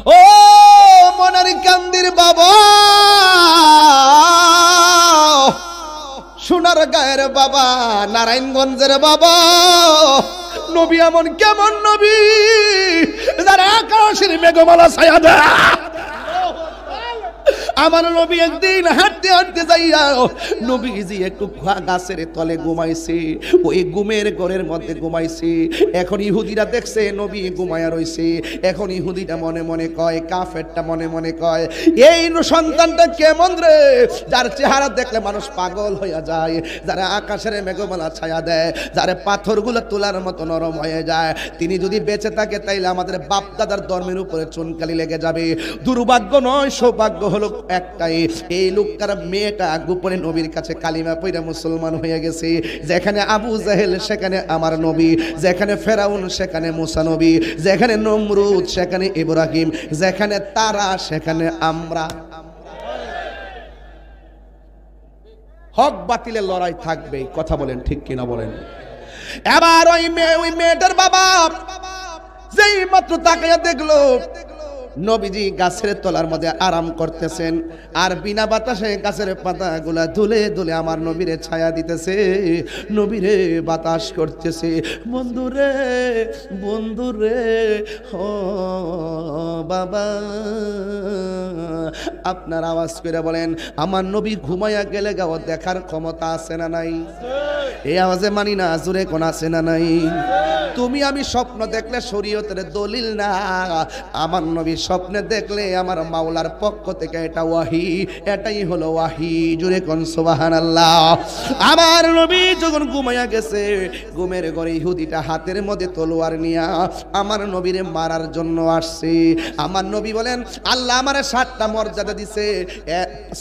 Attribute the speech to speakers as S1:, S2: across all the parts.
S1: ও মনারি কান্দির বাবা, সোনার গায়ের বাবা, নারায়ণগঞ্জের বাবা, নবী এমন কেমন নবী যারা আকাশের মেঘমালা ছায়া দেয়। আমার নবী একদিন হাঁটতে হাঁটতে যাইয়া নবীজি একটু গাছের তলে ঘুমাইছে, ওই ঘুমের ঘরের মধ্যে ঘুমাইছে। এখন ইহুদিরা দেখছে নবী ঘুমায়া রইছে। এখন ইহুদিটা মনে মনে কয়, কাফেরটা মনে মনে কয়, এই সন্তানটা কেমন রে, যার চেহারা দেখলে মানুষ পাগল হইয়া যায়, যারা আকাশের মেঘমালা ছায়া দেয়, যারা পাথরগুলো তোলার মতো নরম হয়ে যায়, তিনি যদি বেঁচে থাকে তাইলে আমাদের বাপ দাদার ধর্মের উপরে চুনকালি লেগে যাবে। দুর্ভাগ্য নয়, সৌভাগ্য হলো একটাই, এই লোকটার মেয়েটা গোপনে নবীর কাছে কালিমা পড়ে মুসলমান হয়ে গেছে। যেখানে আবু জাহেল সেখানে আমার নবী, যেখানে ফেরাউন সেখানে মুসা নবী, যেখানে নমরুদ সেখানে ইব্রাহিম, যেখানে তারা সেখানে আমরা। হক বাতিলের লড়াই থাকবে, কথা বলেন ঠিক কিনা বলেন। এবার ওই মেয়েটার বাবা যেই মাত্র তাকাইয়া দেখলো নবীজি গাছের তলার মধ্যে আরাম করতেছেন, আর বিনা বাতাসে গাছের পাতাগুলা দুলে দুলে আমার নবীরে ছায়া দিতেছে, নবীরে বাতাস করতেছে। বন্ধুরে বন্ধুরে ও বাবা, আপনার আওয়াজ করে বলেন, আমার নবী ঘুমাইয়া গেলে গাও দেখার ক্ষমতা আছে না নাই? এই আওয়াজে মানি না, জোরে কোন আছে না নাই? তুমি আমি স্বপ্ন দেখলে শরীয়তের দলিল না, আমার নবী স্বপ্নে দেখলে আমার মাওলার পক্ষ থেকে এটা ওয়াহি, এটাই হলো ওয়াহি। জোরে কোন সুবহানাল্লাহ। আমার নবী যখন ঘুমাইয়া গেছে, ঘুমের ঘরে ইহুদিটা হাতের মধ্যে তলোয়ার নিয়া আমার নবীরে মারার জন্য আসছে। আমার নবী বলেন, আল্লাহ আমারে 7টা মর্যাদা দিছে,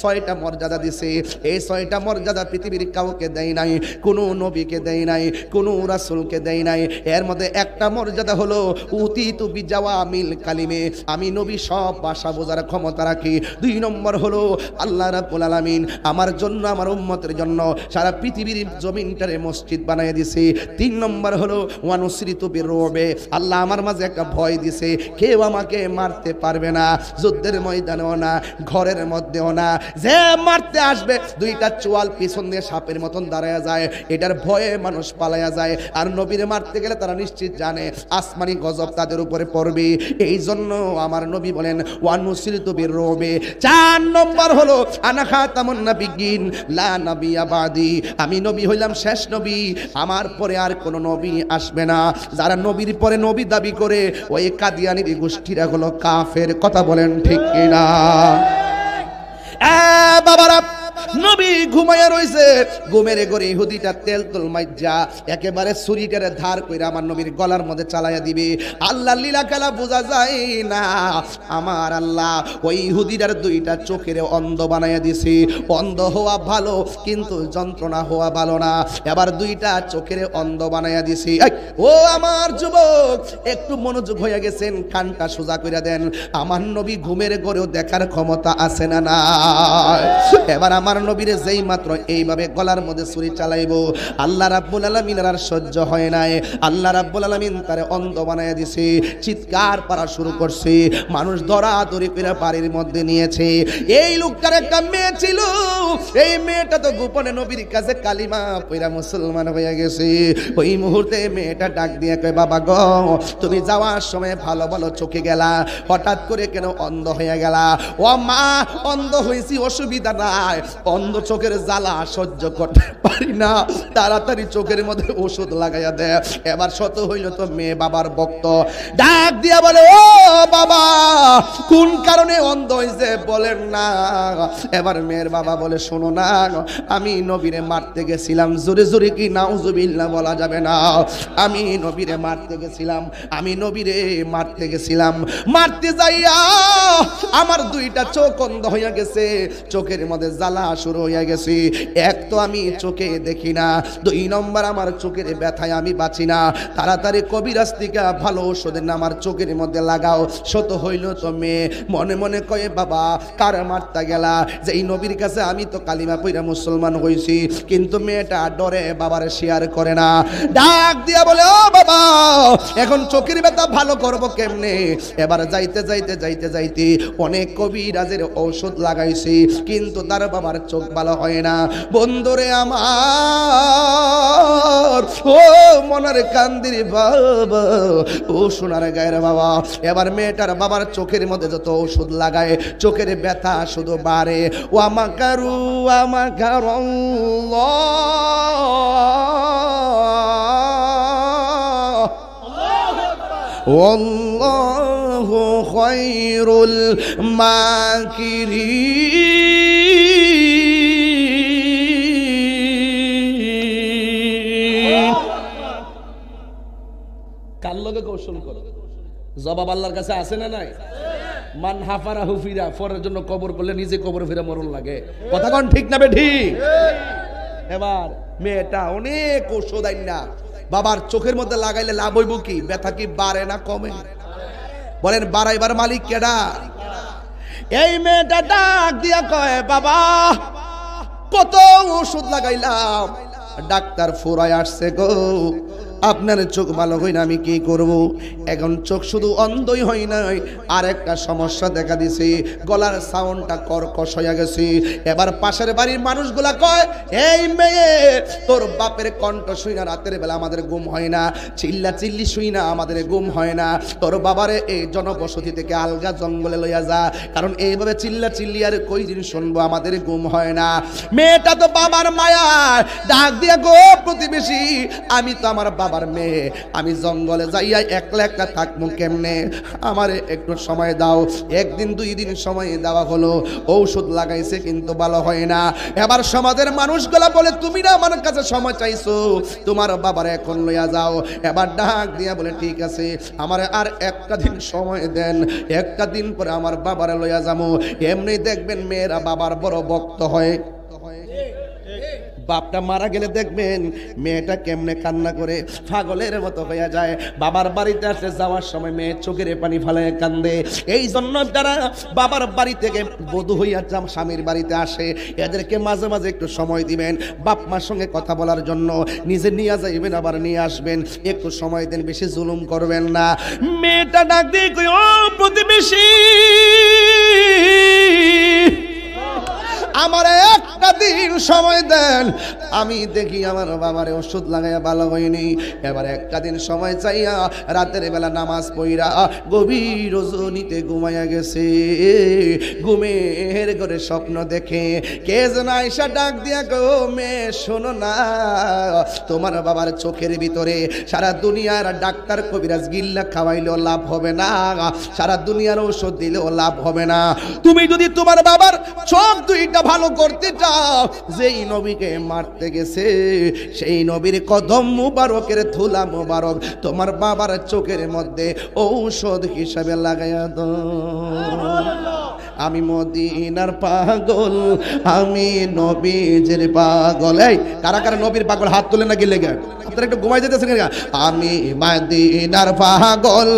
S1: 6টা মর্যাদা দিছে। এই 6টা মর্যাদা পৃথিবীর কাউকে দেয় নাই, কোনো নবীকে দেয় নাই, কোনো রাসূলকে দেয় নাই। এর মধ্যে একটা মর্যাদা হলো উতিতু বিজাওয়ামিল কালিমে, আমি নবী সব ভাষা বোঝার ক্ষমতা রাখি। 2 নম্বর হলো আল্লাহ রাব্বুল আলামিন আমার জন্য, আমার উম্মতের জন্য সারা পৃথিবীর জমিনটারে মসজিদ বানায় দিছে। 3 নম্বর হলো ওয়ানুসরিতু বিররুবে, আল্লাহ আমার মাঝে একটা ভয় দিছে, কেউ আমাকে মারতে পারবে না, যুদ্ধের ময়দানেও না, ঘরের মধ্যেও না। যে মারতে আসবে 2টা চোয়াল পিছন দিয়ে সাপের মতন দাঁড়ায়া যায়, এটার ভয়ে মানুষ পালায়া যায়। আর নবীরে মারতে গেলে তারা নিশ্চিত জানে আসমানি গজব তাদের উপরে পড়বে। এই জন্য আমার নবী বলেন ওয়ানুসরিতু বিররুবে। 4 নম্বর হলো আনা খাতামুন নাবিয়্যিন লা নাবিয়্যা বাদি, আমি নবী হইলাম শেষ নবী, আমার পরে আর কোনো নবী আসবে না। যারা নবীর পরে নবী দাবি করে ওই কাদিয়ানির গোষ্ঠীরা হলো কাফের, কথা বলেন ঠিক কিনা? বাবারা, নবী ঘুমাইয়া রইছে, ঘুমের ঘরে ইহুদিটা তেল তুল মাইজা একেবারে ছুরিটারে ধার কইরা আমার নবীর গলার মধ্যে চালাইয়া দিবে। আল্লাহ লীলা খেলা বোঝা যায় না। আমার আল্লাহ ওই ইহুদিটার 2টা চোখের অন্ধ বানাইয়া দিছে। অন্ধ হওয়া ভালো, কিন্তু যন্ত্রণা হওয়া ভালো না। এবার 2টা চোখের অন্ধ বানাইয়া দিছে। ও আমার যুবক, একটু মনোযোগ হইয়া গেছেন, কানটা সোজা কইরা দেন। আমার নবী ঘুমের ঘরেও দেখার ক্ষমতা আছে না না? এবার আমার নবীরে যেই মাত্র এইভাবে গলার মধ্যে ছুরি চালাইবো, আল্লাহ রাব্বুল আলামিন আর সহ্য হয় নাই। আল্লাহ রাব্বুল আলামিন তারে অন্ধ বানায়া দিছে। চিৎকার করা শুরু করছে, মানুষ দরাদরি করে বাড়ির মধ্যে নিয়েছে। এই লোকটার একটা মেয়ে ছিল, এই মেয়েটা তো গোপনে নবীর কাছে কালিমা পড়া মুসলমান হয়ে গেছে। ওই মুহূর্তে মেয়েটা ডাক দিয়ে কয়, বাবা গো, তুমি যাওয়ার সময় ভালো ভালো চোখে গেলা, হঠাৎ করে কেন অন্ধ হয়ে গেলা? ও মা, অন্ধ হয়েছি অসুবিধা নাই, অন্ধ চোখের জ্বালা সহ্য করতে পারি না, তাড়াতাড়ি চোখের মধ্যে ওষুধ লাগাইয়া দেয়। এবার শত হইল তো মেয়ে বাবার ভক্ত, ডাক দিয়া বলে, ও বাবা, কোন কারণে অন্ধ হয়েছে বলেন না। এবার মেয়ের বাবা বলে, শোনো না, আমি নবীরে মারতে গেছিলাম। জোরে জোরে কি নাউজুবিল্লাহ বলা যাবে না? আমি নবীরে মারতে গেছিলাম, আমি নবীরে মারতে গেছিলাম। মারতে যাইয়া আমার 2টা চোখ অন্ধ হইয়া গেছে, চোখের মধ্যে জ্বালা শুরু হইয়া গেছে। এক তো আমি চোখে দেখি না, 2 নম্বর আমার চোখের ব্যথায় আমি বাঁচি না। তাড়াতাড়ি কবিরাজ থেকে ভালো ওষুধ আমার চোখের মধ্যে লাগাও। শত হইল তো মেয়ে মনে মনে কয়ে বাবা কার মারতা গেলা, যে এই নবীর কাছে আমি তো কালিমা পইরা মুসলমান হইছি, কিন্তু মেয়েটা ডরে বাবারে শেয়ার করে না। ডাক দিয়া বলে ও বাবা এখন চোখের ব্যথা ভালো করব কেমনে? এবার যাইতে যাইতে যাইতে যাইতে অনেক কবিরাজের ঔষধ লাগাইছি, কিন্তু তার বাবার চোখ ভালো হয় না। বন্ধুরে আমার ও মনের কান্দির বাবা, ও সোনার গায়ের বাবা, এবার মেয়েটার বাবার চোখের মধ্যে যত ওষুধ লাগায় চোখের ব্যথা শুধু বাড়ে। ও আমাকারু আল্লাহু খায়রুল মাকিরিন। কার লগে কৌশল করো? জবাব আল্লাহর কাছে আছে না নাই? মান হাফারা হুফিরা, ফরের জন্য কবর করলে নিজে কবর ফিরে মরণ লাগে। কথা কোন ঠিক না বে ঠিক? এবার মেয়েটা অনেক ঔষধ আইনা বাবার চোখের মধ্যে লাগাইলে লাভ হইব কি? ব্যথা কি বাড়ে না কমে? বলেন বাড়াইবার মালিক কেডা? এই মেয়েটা ডাক দিয়া কয় বাবা কত ওষুধ লাগাইলাম, ডাক্তার ফুরায় আসছে গো, আপনার চোখ ভালো হয় না, আমি কি করব? এখন চোখ শুধু অন্ধই হয় নাই, আর একটা সমস্যা দেখা দিছে, গলার সাউন্ডটা কর্কশ হয়ে গেছে। এবার পাশের বাড়ির মানুষগুলা কয় এই মেয়ে তোর বাপের কণ্ঠ শুই না রাতের বেলা আমাদের ঘুম হয় না, চিল্লা চিল্লি শুই না আমাদের ঘুম হয় না, তোর বাবারে এই জনবসতি থেকে আলগা জঙ্গলে লইয়া যা, কারণ এইভাবে চিল্লা চিল্লি আর কই দিন শুনবো, আমাদের ঘুম হয় না। মেয়েটা তো বাবার মায়া ডাক দিয়া গো প্রতিবেশী, আমি তো আমার বাবার মেয়ে, আমি জঙ্গলে যাইয়া একলা একলা থাকবো কেমনে, আমারে একটু সময় দাও। একদিন দুই দিন সময় দেওয়া হলো, ঔষধ লাগাইছে কিন্তু ভালো হয় না। এবার সমাজের মানুষগুলা বলে তুমি না আমার কাছে সময় চাইছো, তোমার বাবার এখন লইয়া যাও। এবার ডাক দিয়া বলে ঠিক আছে আমার আর একটা দিন সময় দেন, একটা দিন পরে আমার বাবারে লইয়া যাবো। এমনি দেখবেন মেয়েরা বাবার বড় ভক্ত হয়। বাপটা মারা গেলে দেখবেন মেয়েটা কেমনে কান্না করে পাগলের মতো হয়ে যায়। বাবার বাড়িতে আসলে যাওয়ার সময় মেয়ে চোখের পানি ফালায় কান্দে। এই জন্য যারা বাবার বাড়ি থেকে বধূ হইয়া স্বামীর বাড়িতে আসে এদেরকে মাঝে মাঝে একটু সময় দিবেন, বাপ মার সঙ্গে কথা বলার জন্য। নিজে নিয়ে যাইবেন আবার নিয়ে আসবেন, একটু সময় দেন, বেশি জুলুম করবেন না। মেয়েটা ডাক দিয়ে কই ও প্রতিবেশী আমার একটা দিন সময় দেন, আমি দেখি আমার বাবারে ওষুধ লাগাইয়া ভালো হয়নি। এবার একটা দিন সময় চাইয়া রাতের বেলা নামাজ পড়া গভীর রজনীতে ঘুমাইয়া গেছে। ঘুমের ঘরে স্বপ্ন দেখে কে যেন আয়সা ডাক দিয়া গো মেয়ে শোনো না, তোমার বাবার চোখের ভিতরে সারা দুনিয়ার ডাক্তার কবিরাজ গিল্লা খাওয়াইলেও লাভ হবে না, সারা দুনিয়ার ঔষধ দিলেও লাভ হবে না। তুমি যদি তোমার বাবার চোখ দুইটা ভালো করতে চাও, যেই নবীকে মারতে গেছে সেই নবীর কদম মুবারকের ধুলা মুবারক তোমার বাবার চোখের মধ্যে ঔষধ হিসাবে লাগাইয়া দাও। আমি মদিনার পাগল, আমি নবীজির পাগল। এই কারা কারা নবীর পাগল হাত তুলে না গেলে আপনারা একটু ঘুমাই যেতেছেন। আমি মদিনার পাগল,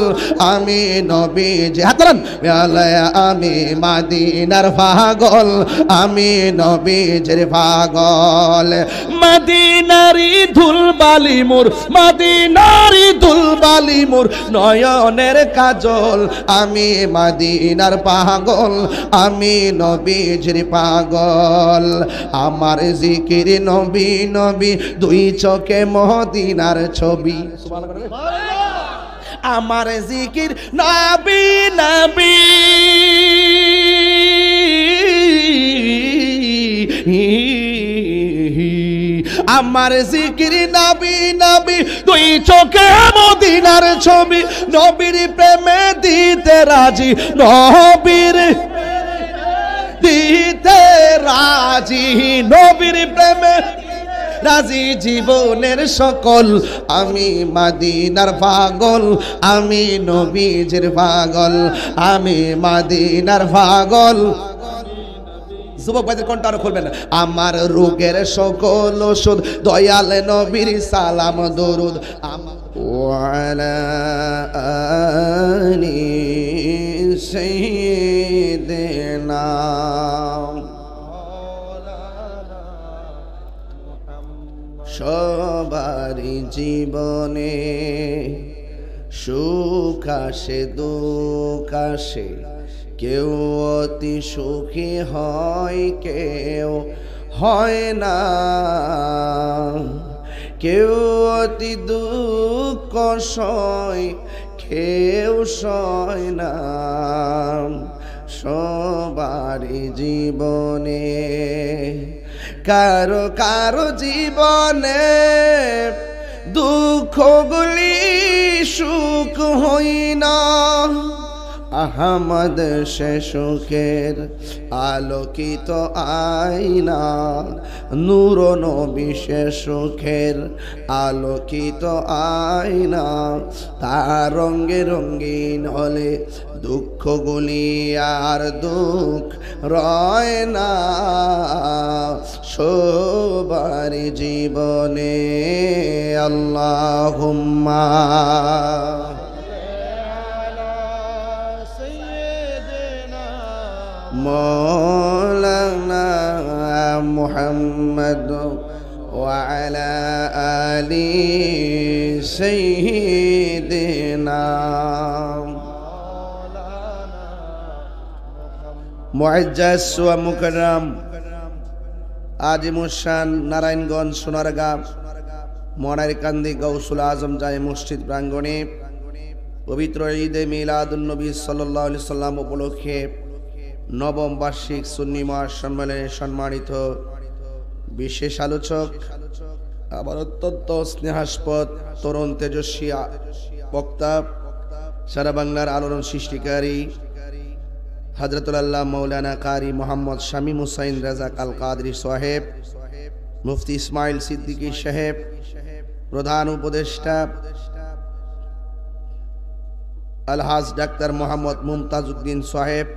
S1: আমি নবীজি হাত তোলেন। আমি মদিনার পাগল, আমি নবীজির পাগল। মদিনারি ধুলবালি মোর, মদিনারি ধুলবালি মোর নয়নের কাজল। আমি মদিনার পাগল, আমি নবীজির পাগল। আমার জিকির নবী নবী, দুই চোখে মদিনার ছবি। আমার জিকির নবী নবী, আমার জিকির নবী নবী, দুই চোখে মদিনার ছবি। নবীর প্রেমে দিতে রাজি, নবীর দিতে রাজি, নবীর প্রেমে রাজি জীবনের সকল। আমি মদিনার পাগল, আমি নবীজির পাগল, আমি মদিনার পাগল। যুবক ভাইদের কণ্ঠ আরো খুলবেন। আমার রোগের সকল ওষুধ দয়াল নবীর সালাম দরুদ। ওয়ালা আলি সাইয়্যিদিনা সবারই জীবনে সুখ আসে দুঃখ আসে, কেউ অতি সুখী হয় কেউ হয় না, কেউ অতি দুঃখ সয় কেউ সয় না। সবারই জীবনে কারো কারো জীবনে দুঃখগুলি সুখ হই না। আহমদ সে সুখের আলোকিত আয়না, নূর নবী সে সুখের আলোকিত আয়না। তার রঙে রঙিন হলে দুঃখগুলি আর দুঃখ রয় না। সবার জীবনে আল্লাহুম্মা মৌলানা মুহাম্মদ ওয়া আলা আলি সাইয়্যিদিনা। মুআজ্জাজ ওয়া মুকাররম আজিমুশান নারায়ণগঞ্জ সোনারগাঁ মনারকান্দি গৌসুল আজম জামে মসজিদ প্রাঙ্গণে পবিত্র ঈদে মিলাদুন নবী সাল্লাল্লাহু আলাইহি সাল্লাম উপলক্ষে নবম বার্ষিক সুন্নি মহাসম্মেলনে সম্মানিত বিশেষ আলোচক, আবার অত্যন্ত স্নেহাস্পদ তরুণ তেজস্বী বক্তা, সারা বাংলার আলোড়ন সৃষ্টিকারী হযরতুল আল্লাহ মাওলানা কারি মোহাম্মদ শামীম হুসাইন রাজা আল কাদরি সাহেব, মুফতি ইসমাইল সিদ্দিকী সাহেব, প্রধান উপদেষ্টা আলহাজ ডাক্তার মোহাম্মদ মুমতাজউদ্দিন সাহেব,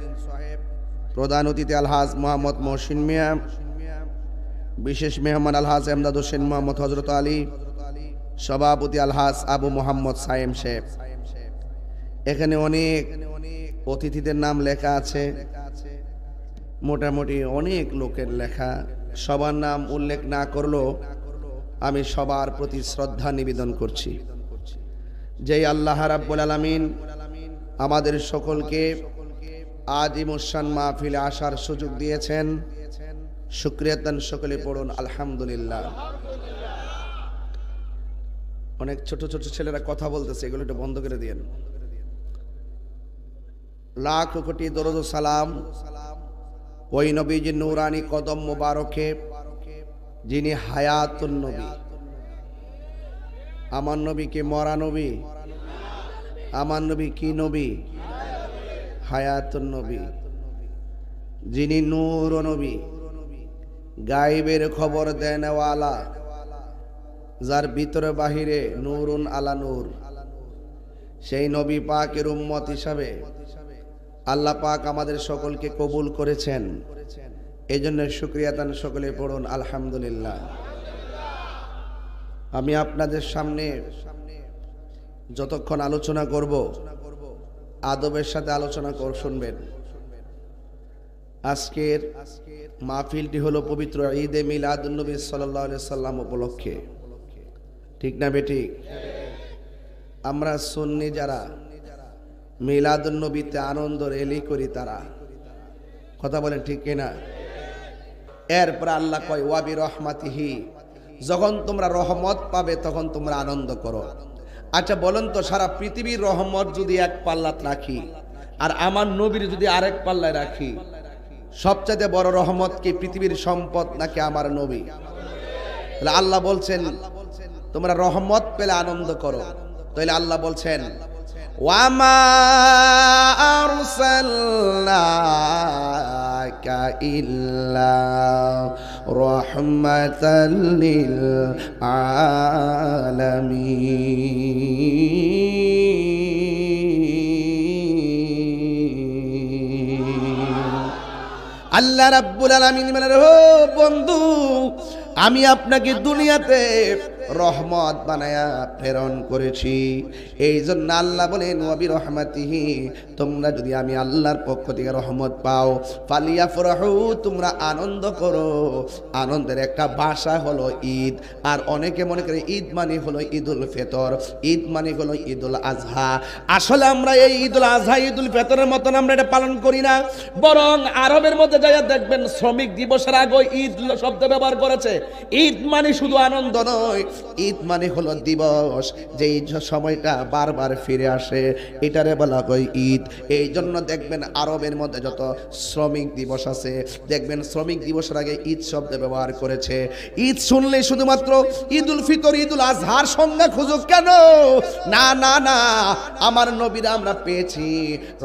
S1: প্রধান অতিথি আলহাজ মোহাম্মদ মহসিন মিয়া, বিশেষ মেহমান আলহাজ এমদাদ হোসেন মোহাম্মদ হযরত আলী, সভাপতি আলহাজ আবু মোহাম্মদ সায়েম সাহেব। এখানে অনেক অতিথিদের নাম লেখা আছে, মোটামুটি অনেক লোকের লেখা। সবার নাম উল্লেখ না করলেও আমি সবার প্রতি শ্রদ্ধা নিবেদন করছি। যেই আল্লাহ রাব্বুল আলামিন আমাদের সকলকে আজিমুশান মাহফিলে আসার সুযোগ দিয়েছেন, শুকরিয়াতান সকলে পড়ুন আলহামদুলিল্লাহ। অনেক ছোট ছোট ছেলেরা কথা বলতেছে, এগুলো একটু বন্ধ করে দিয়েন। লাখ কোটি দরুদ ও সালাম ওই নবীজির নূরানি কদম মোবারকে, যিনি হায়াতুন নবী। আমার নবী কি মরা নবী? আমার নবী কি নবী? হায়াতুন নবী। যিনি নূর নবী, গায়েবের খবর দেনওয়ালা, যার ভিতরে বাহিরে নূরুন আলা নূর, সেই নবী পাকের উম্মত হিসাবে আল্লাহ পাক আমাদের সকলকে কবুল করেছেন। এই জন্য শুকরিয়াতান সকলে পড়ুন আলহামদুলিল্লাহ। আমি আপনাদের সামনে যতক্ষণ আলোচনা করব আদবের সাথে আলোচনা শুনবেন। আজকের মাহফিলটি হলো পবিত্র ঈদে মিলাদুন নবী সাল্লাল্লাহু আলাইহি সাল্লাম উপলক্ষে, ঠিক না বেঠিক? আমরা সুন্নি যারা মিলাদুন নবীতে আনন্দ রেলি করি, তারা কথা বলেন ঠিক কিনা? এরপর আল্লাহ কয় ওয়াবি রহমাতিহি, যখন তোমরা রহমত পাবে তখন তোমরা আনন্দ করো। আচ্ছা বলেন তো, সারা পৃথিবীর রহমত যদি এক পাল্লাত রাখি আর আমার নবীর যদি আরেক পাল্লায় রাখি, সবচেয়ে বড় রহমত কি পৃথিবীর সম্পদ নাকি আমার নবী? তাহলে আল্লাহ বলছেন তোমরা রহমত পেলে আনন্দ করো। তাহলে আল্লাহ বলছেন ওয়ামা আরসালনাকা ইল্লা রাহমাতাল লিল আলামিন। আল্লাহ রাব্বুল আলামিন বলেন, ও বন্ধু, আমি আপনাকে দুনিয়াতে রহমত বানায়া প্রেরণ করেছি। এই জন্য আল্লাহ বলেন ওয়া বিরহমাতিহি, তোমরা যদি আমি আল্লাহর পক্ষ থেকে রহমত পাও, ফালিয়াফরাহু, তোমরা আনন্দ করো। আনন্দের একটা ভাষা হলো ঈদ। আর অনেকে মনে করে ঈদ মানে হলো ঈদুল ফিতর, ঈদ মানে হলো ঈদুল আজহা। আসলে আমরা এই ঈদুল আজহা ঈদুল ফিতরের মতন আমরা এটা পালন করি না। বরং আরবের মধ্যে যাইয়া দেখবেন শ্রমিক দিবসের আগে ঈদ শব্দ ব্যবহার করেছে। ঈদ মানে শুধু আনন্দ নয়, ঈদ মানে হলো দিবস, যেই সময়টা বারবার ফিরে আসে, এটারে বলা হয় ঈদ। এই জন্য দেখবেন আরবের মধ্যে যত শ্রমিক দিবস আছে, দেখবেন শ্রমিক দিবসের আগে ঈদ শব্দ ব্যবহার করেছে। ঈদ শুনলে শুধুমাত্র ঈদুল ফিতর ঈদুল আজহার সংজ্ঞা খুঁজুক কেন? না না না, আমার নবীরা আমরা পেয়েছি,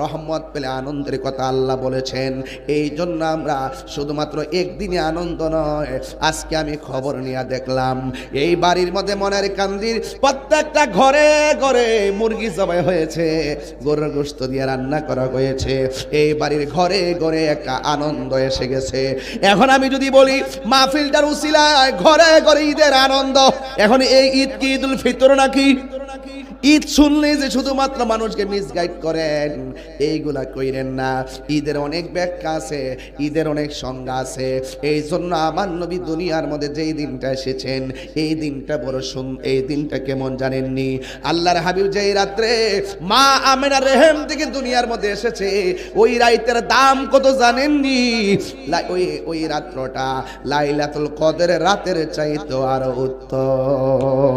S1: রহমত পেলে আনন্দের কথা আল্লাহ বলেছেন। এই জন্য আমরা শুধুমাত্র একদিনে আনন্দ নয়, আজকে আমি খবর নিয়ে দেখলাম এই বাড়ির মধ্যে মনের কান্দির প্রত্যেকটা ঘরে ঘরে মুরগি জবাই হয়েছে, গরুর গোশত দিয়ে রান্না করা হয়েছে। এই বাড়ির ঘরে ঘরে একটা আনন্দ এসে গেছে। এখন আমি যদি বলি মাহফিলটার উসিলায় ঘরে ঘরে ঈদের আনন্দ, এখন এই ঈদ কি ঈদুল ফিতর নাকি? ঈদ শুনলে যে শুধুমাত্র মানুষকে মিসগাইড করেন, এইগুলা কইরেন না। ঈদের অনেক ব্যাখ্যা আছে, ঈদের অনেক সংজ্ঞা আছে। এই জন্য আমার নবী দুনিয়ার মধ্যে যেই দিনটা এসেছেন, এই দিনটা বড় এই দিনটা কেমন জানেননি? আল্লাহর হাবিব যেই রাত্রে মা আমেনার রেহেম থেকে দুনিয়ার মধ্যে এসেছে, ওই রাতের দাম কত জানেননি? ওই রাত্রটা লাইলাতুল কদরের রাতের চাইতে আরো উত্তম,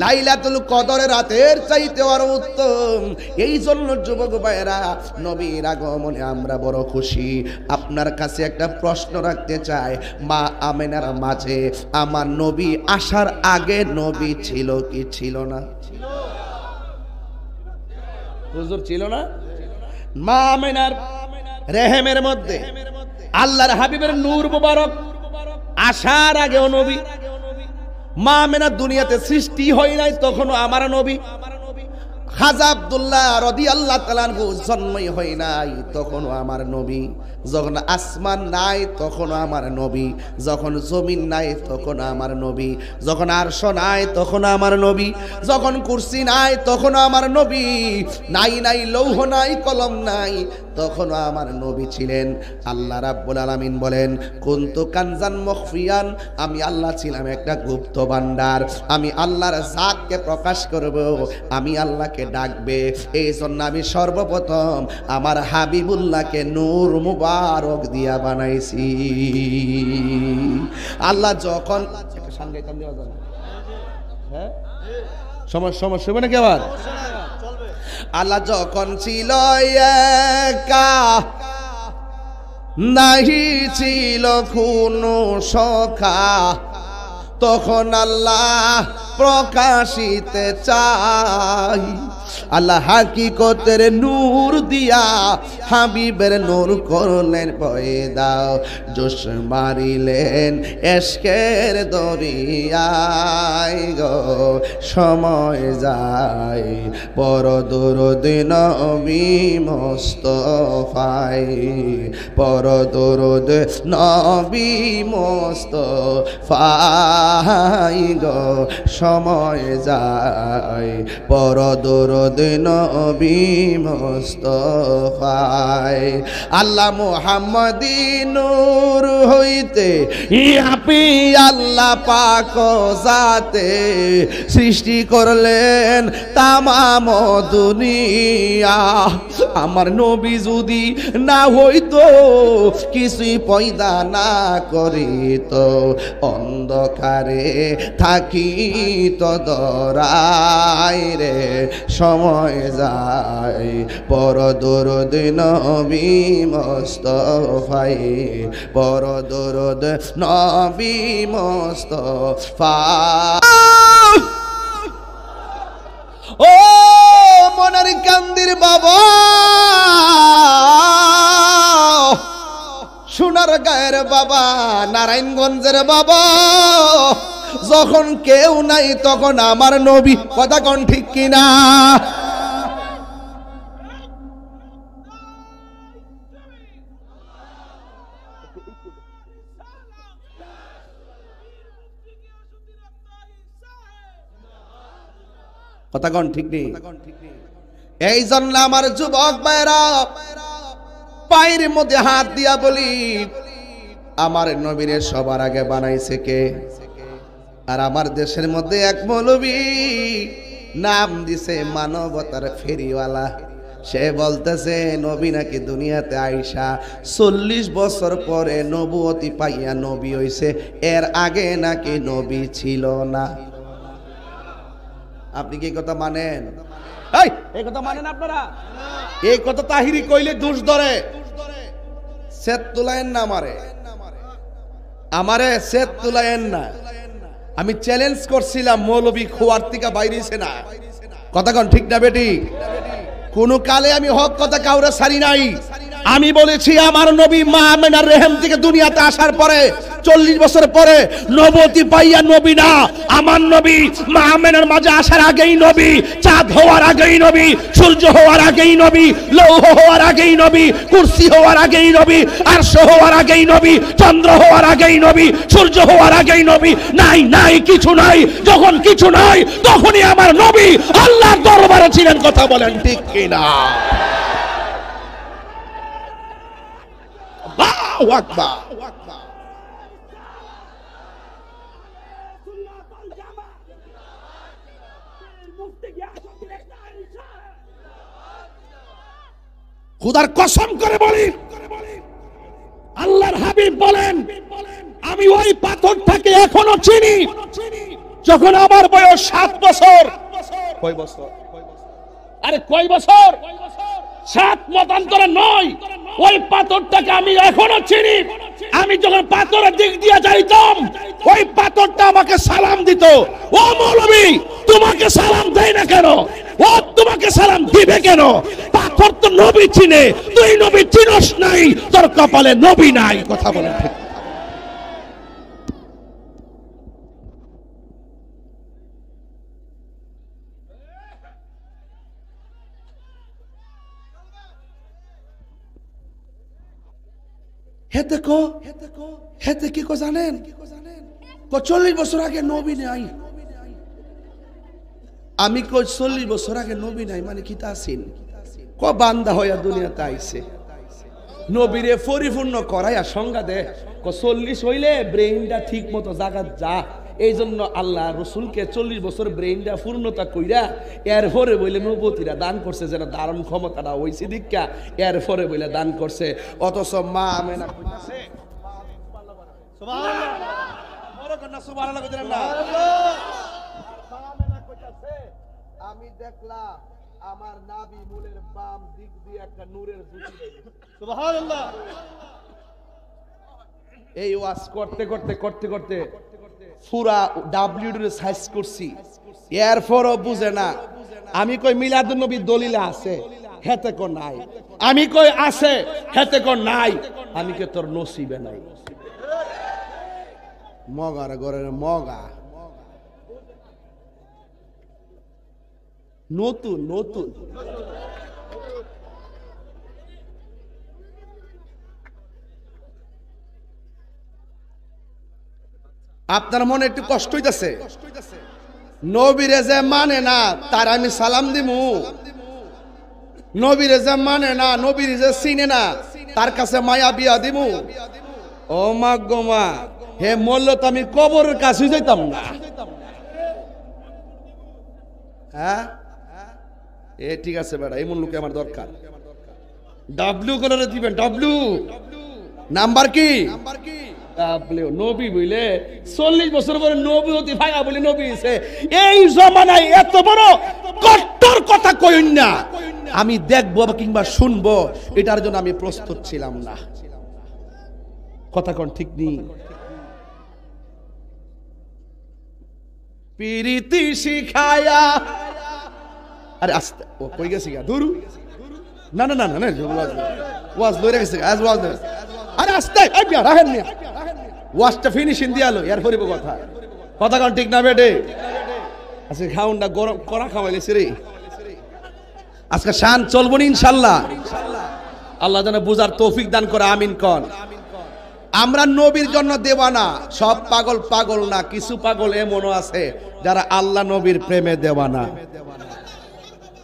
S1: লাইলাতুল কদরের রাতের চাইতে আরো উত্তম। এই জন্য যুবক ভাইয়েরা, নবীর আগমনে আমরা বড় খুশি। আপনার কাছে একটা প্রশ্ন রাখতে চাই, মা আমেনার মাঝে আমার নবী আসার আগে নবী ছিল কি ছিল না? হুজুর ছিল না? মা আমেনার রেহেমের মধ্যে আল্লাহর হাবিবের নূর মুবারক আসার আগেও নবী। মা আমেনা দুনিয়াতে সৃষ্টি হয় নাই তখনও আমার নবী। খাজা আব্দুল্লাহ রাদিয়াল্লাহু তাআলা আনহু জন্মই হয় নাই তখনও আমার নবী। যখন আসমান নাই তখনও আমার নবী, যখন জমিন নাই তখনও আমার নবী, যখন আরশ নাই তখনও আমার নবী, যখন কুরসি নাই তখনও আমার নবী, নাই নাই লৌহ নাই কলম নাই তখনও আমার নবী ছিলেন। আল্লাহ রাব্বুল আলামিন বলেন কুনতু কানজান মখফিয়ান, আমি আল্লাহ ছিলাম একটা গুপ্ত ভান্ডার। আমি আল্লাহর জাতকে প্রকাশ করব, আমি আল্লাহকে ডাকবে। এই জন্য আমি সর্বপ্রথম আমার হাবিবুল্লাহকে নূর মুবারক দিয়া বানাইছি। আল্লাহ যখন একটা সান গাইতাম দেওয়া যাবে, হ্যাঁ সমস্যা হবে নাকি আবার? আল্লাহ যখন ছিল একা, নাহি ছিল কোনো সখা, তখন আল্লাহ প্রকাশিতে চাই। আল্লাহ হাকিকতের নূর দিয়া হাবিবের নূর করলেন পয়দা, জোশ মারিলেন এশকের দরিয়ায় গো। সময় যায় পর দরুদ নবী মুস্তাফায়, পর দরুদ নবী মুস্তাফায় গো। সময় যায় পর দরুদ নবী মুস্তাফায়। আল্লাহ মুহাম্মদী নূর হইতে আপি আল্লাহ পাক জাতে সৃষ্টি করলেন তামাম দুনিয়া। আমার নবী যদি না হইতো, কিছুই পয়দা না করিত, অন্ধকারে থাকিত দরায় রে। সময় যায় পর দরুদ নবী মুস্তাফায়, পর দরুদ নবী মুস্তাফা। ও মনের কান্দির বাবা, সোনার গায়ের বাবা, নারায়ণগঞ্জের বাবা, যখন কেউ নাই তখন আমার নবী। কথা কোন ঠিক কিনা? কথা কোন ঠিক নেই? এই জন্য আমার যুবক ভাইরা পায়ের মধ্যে হাত দিয়া বলি, আমার নবীরে সবার আগে বানাইছে কে? আর আমার দেশের মধ্যে এক মৌলবী নাম দিছে মানবতার ফেরিওয়ালা। সে বলতেছে নবী নাকি দুনিয়াতে আইসা 40 বছর পরে নবুয়তি পাইয়া নবী হইছে, এর আগে নাকি নবী ছিল না। আপনি কি কথা মানেন? এই কথা মানেন আপনারা? এই কথা তাহিরি কইলে দোষ ধরে। সেত তুলায়েন না আমারে সেত তুলায়েন না। আমি চ্যালেঞ্জ করছিলাম, মৌলবী খোয়ার থেকে বাইরেছে না। কথা কন ঠিক না বেটি? কোন কালে আমি হক কথা কাউরে ছাড়ি নাই। আমি বলেছি আমার নবী মা আমেনার রেহেম থেকে দুনিয়াতে আসার পরে 40 বছর পরে নবুয়তি পাইয়া নবী না, আমার নবী মা আমেনার মাঝে আসার আগেই নবী, চাঁদ হওয়ার আগেই নবী, সূর্য হওয়ার আগেই নবী, লৌহ হওয়ার আগেই নবী, কুরসি হওয়ার আগেই নবী, আরশ হওয়ার আগেই নবী, চন্দ্র হওয়ার আগেই নবী, সূর্য হওয়ার আগেই নবী। নাই কিছু নাই। যখন কিছু নাই তখনই আমার নবী আল্লাহর দরবারে ছিলেন। কথা বলেন ঠিক কিনা? আল্লাহু আকবার। খুদার কসম করে বলি, আল্লাহর হাবিব বলেন, আমি ওই পাথরটাকে এখনো চিনি। যখন আমার বয়স 7 বছর। কয় বছর? আরে কয় বছর? 7 মতান্তরে নয়। ওই পাথরটাকে আমি এখনো চিনি। আমি যখন পাথরের দিক দিয়ে যাইতাম, ওই পাথরটা আমাকে সালাম দিত। ও মৌলবী, তোমাকে সালাম দেয় না কেন? ও তোমাকে সালাম দিবে কেন? পাথর তো নবী চিনে, তুই নবী চিনস নাই, তোর কপালে নবী নাই। কথা বলেন ঠিক? হেতে কি কো জানেন? 40 বছর আগে নবী নাই। আমি কই 40 বছর আগে নবী নাই মানে কি তা আছেন? ক বান্দা হইয়া দুনিয়াতে আইছে, নবীরে পরিপূর্ণ করাইয়া সংজ্ঞা দে। 40 হইলে ব্রেইনটা ঠিক মতো জায়গা যা। এই জন্য আল্লাহ রসুলকে 40 বছর ব্রেইনটা পূর্ণতা কইরা এরপরে বইলে নবুয়তিরা দান করছে, যেন ধারণ ক্ষমতাটা হইছে দীক্ষা, এরপরে বইলে দান করছে। অথচ মা আমেনা কইতাছে আমি দেখলাম আমার নাভি মূলের বাম দিক দিয়ে একটা নূরের জ্যোতি। সুবহানাল্লাহ। এই ওয়াজ করতে করতে করতে করতে পুরা ডাব্লিউডি সাইজ করছি, এরপরও বুঝে না। আমি কই মিলাদুন নবী দলিল আছে, হেতে কো নাই। আমি কই আছে, হেতে কো নাই। আমি কে তোর নসিবে নাই। মগার ঘরের মগা নতুন নতুন। আপনার মনে একটু কষ্ট হইতেছে? নবীরে যে মানে না তার আমি সালাম দিমু? নবীরে যে মানে না, নবীরে যে চিনে না তার কাছে মায়া বিয়া দিমু? ও মা গো মা, হে মল্ল তো আমি কবরের কাছে যাইতাম না। হ্যাঁ এ ঠিক আছে বেড়া, এমন লোকে আমার দরকার। ডাব্লিউ করে দিবেন। ডাব্লিউ নাম্বার কি? নবী বইলে 40 বছর পরে নবী হতে ভাইয়া বলে নবী হইছে। এই জমানায় এত বড় কট্টর কথা কইন না। আমি দেখবো কিংবা শুনবো, এটার জন্য আমি প্রস্তুত ছিলাম না। কথা কোন ঠিক নেই? প্রীতি শিখায়া, আরে আস্তে ও কই গেছে গা দূর। না না না না ওয়াজ লইরা গেছে আজ ওয়াজ। আরে আস্তে এই বিয়া রাখেন না, ওয়াজটা ফিনিশিং দিয়ালো এর পরিব কথা। কথা কোন ঠিক না বেটে? আজকে খাউনটা গরম করা খাওয়াইলেছে রে। আজকে শান চলবো না ইনশাআল্লাহ। আল্লাহ যেন বুঝার তৌফিক দান করে, আমিন কোন। আমরা নবীর জন্য দেওয়ানা। সব পাগল পাগল না, কিছু পাগল এমনও আছে যারা আল্লাহ নবীর প্রেমে দেওয়ানা।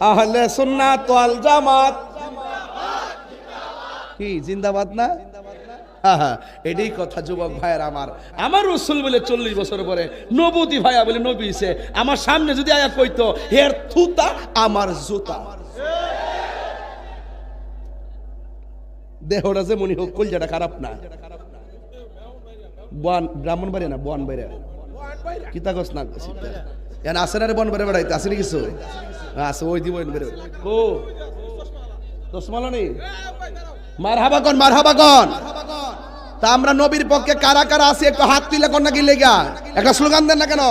S1: আহলে সুন্নাত ওয়াল জামাত কি জিন্দাবাদ না? এটাই কথা যুবক ভাইয়ের আমার রাসূল বলে 40 বছর পরে নবুতি ভাইয়া বলে নবীছে আমার সামনে যদি আয়া কইতো হের থুতা আমার জুতা, দেহটা যে মনি হোক কলজাটা খারাপ না। ব্রাহ্মণবাড়ি না বনবাড়ি কিতাগস না এন আসেনারে বনবাড়ি বেড়াইতে আসেনি কিছু আছে ওই দিব ও দশমালা নেই মারহাবাগন মারহাবাগন। তা আমরা নবীর পক্ষে কারা কারা আছি একটু হাত তুলে কোন নাকি লেগা একটা স্লোগান দেন না কেন?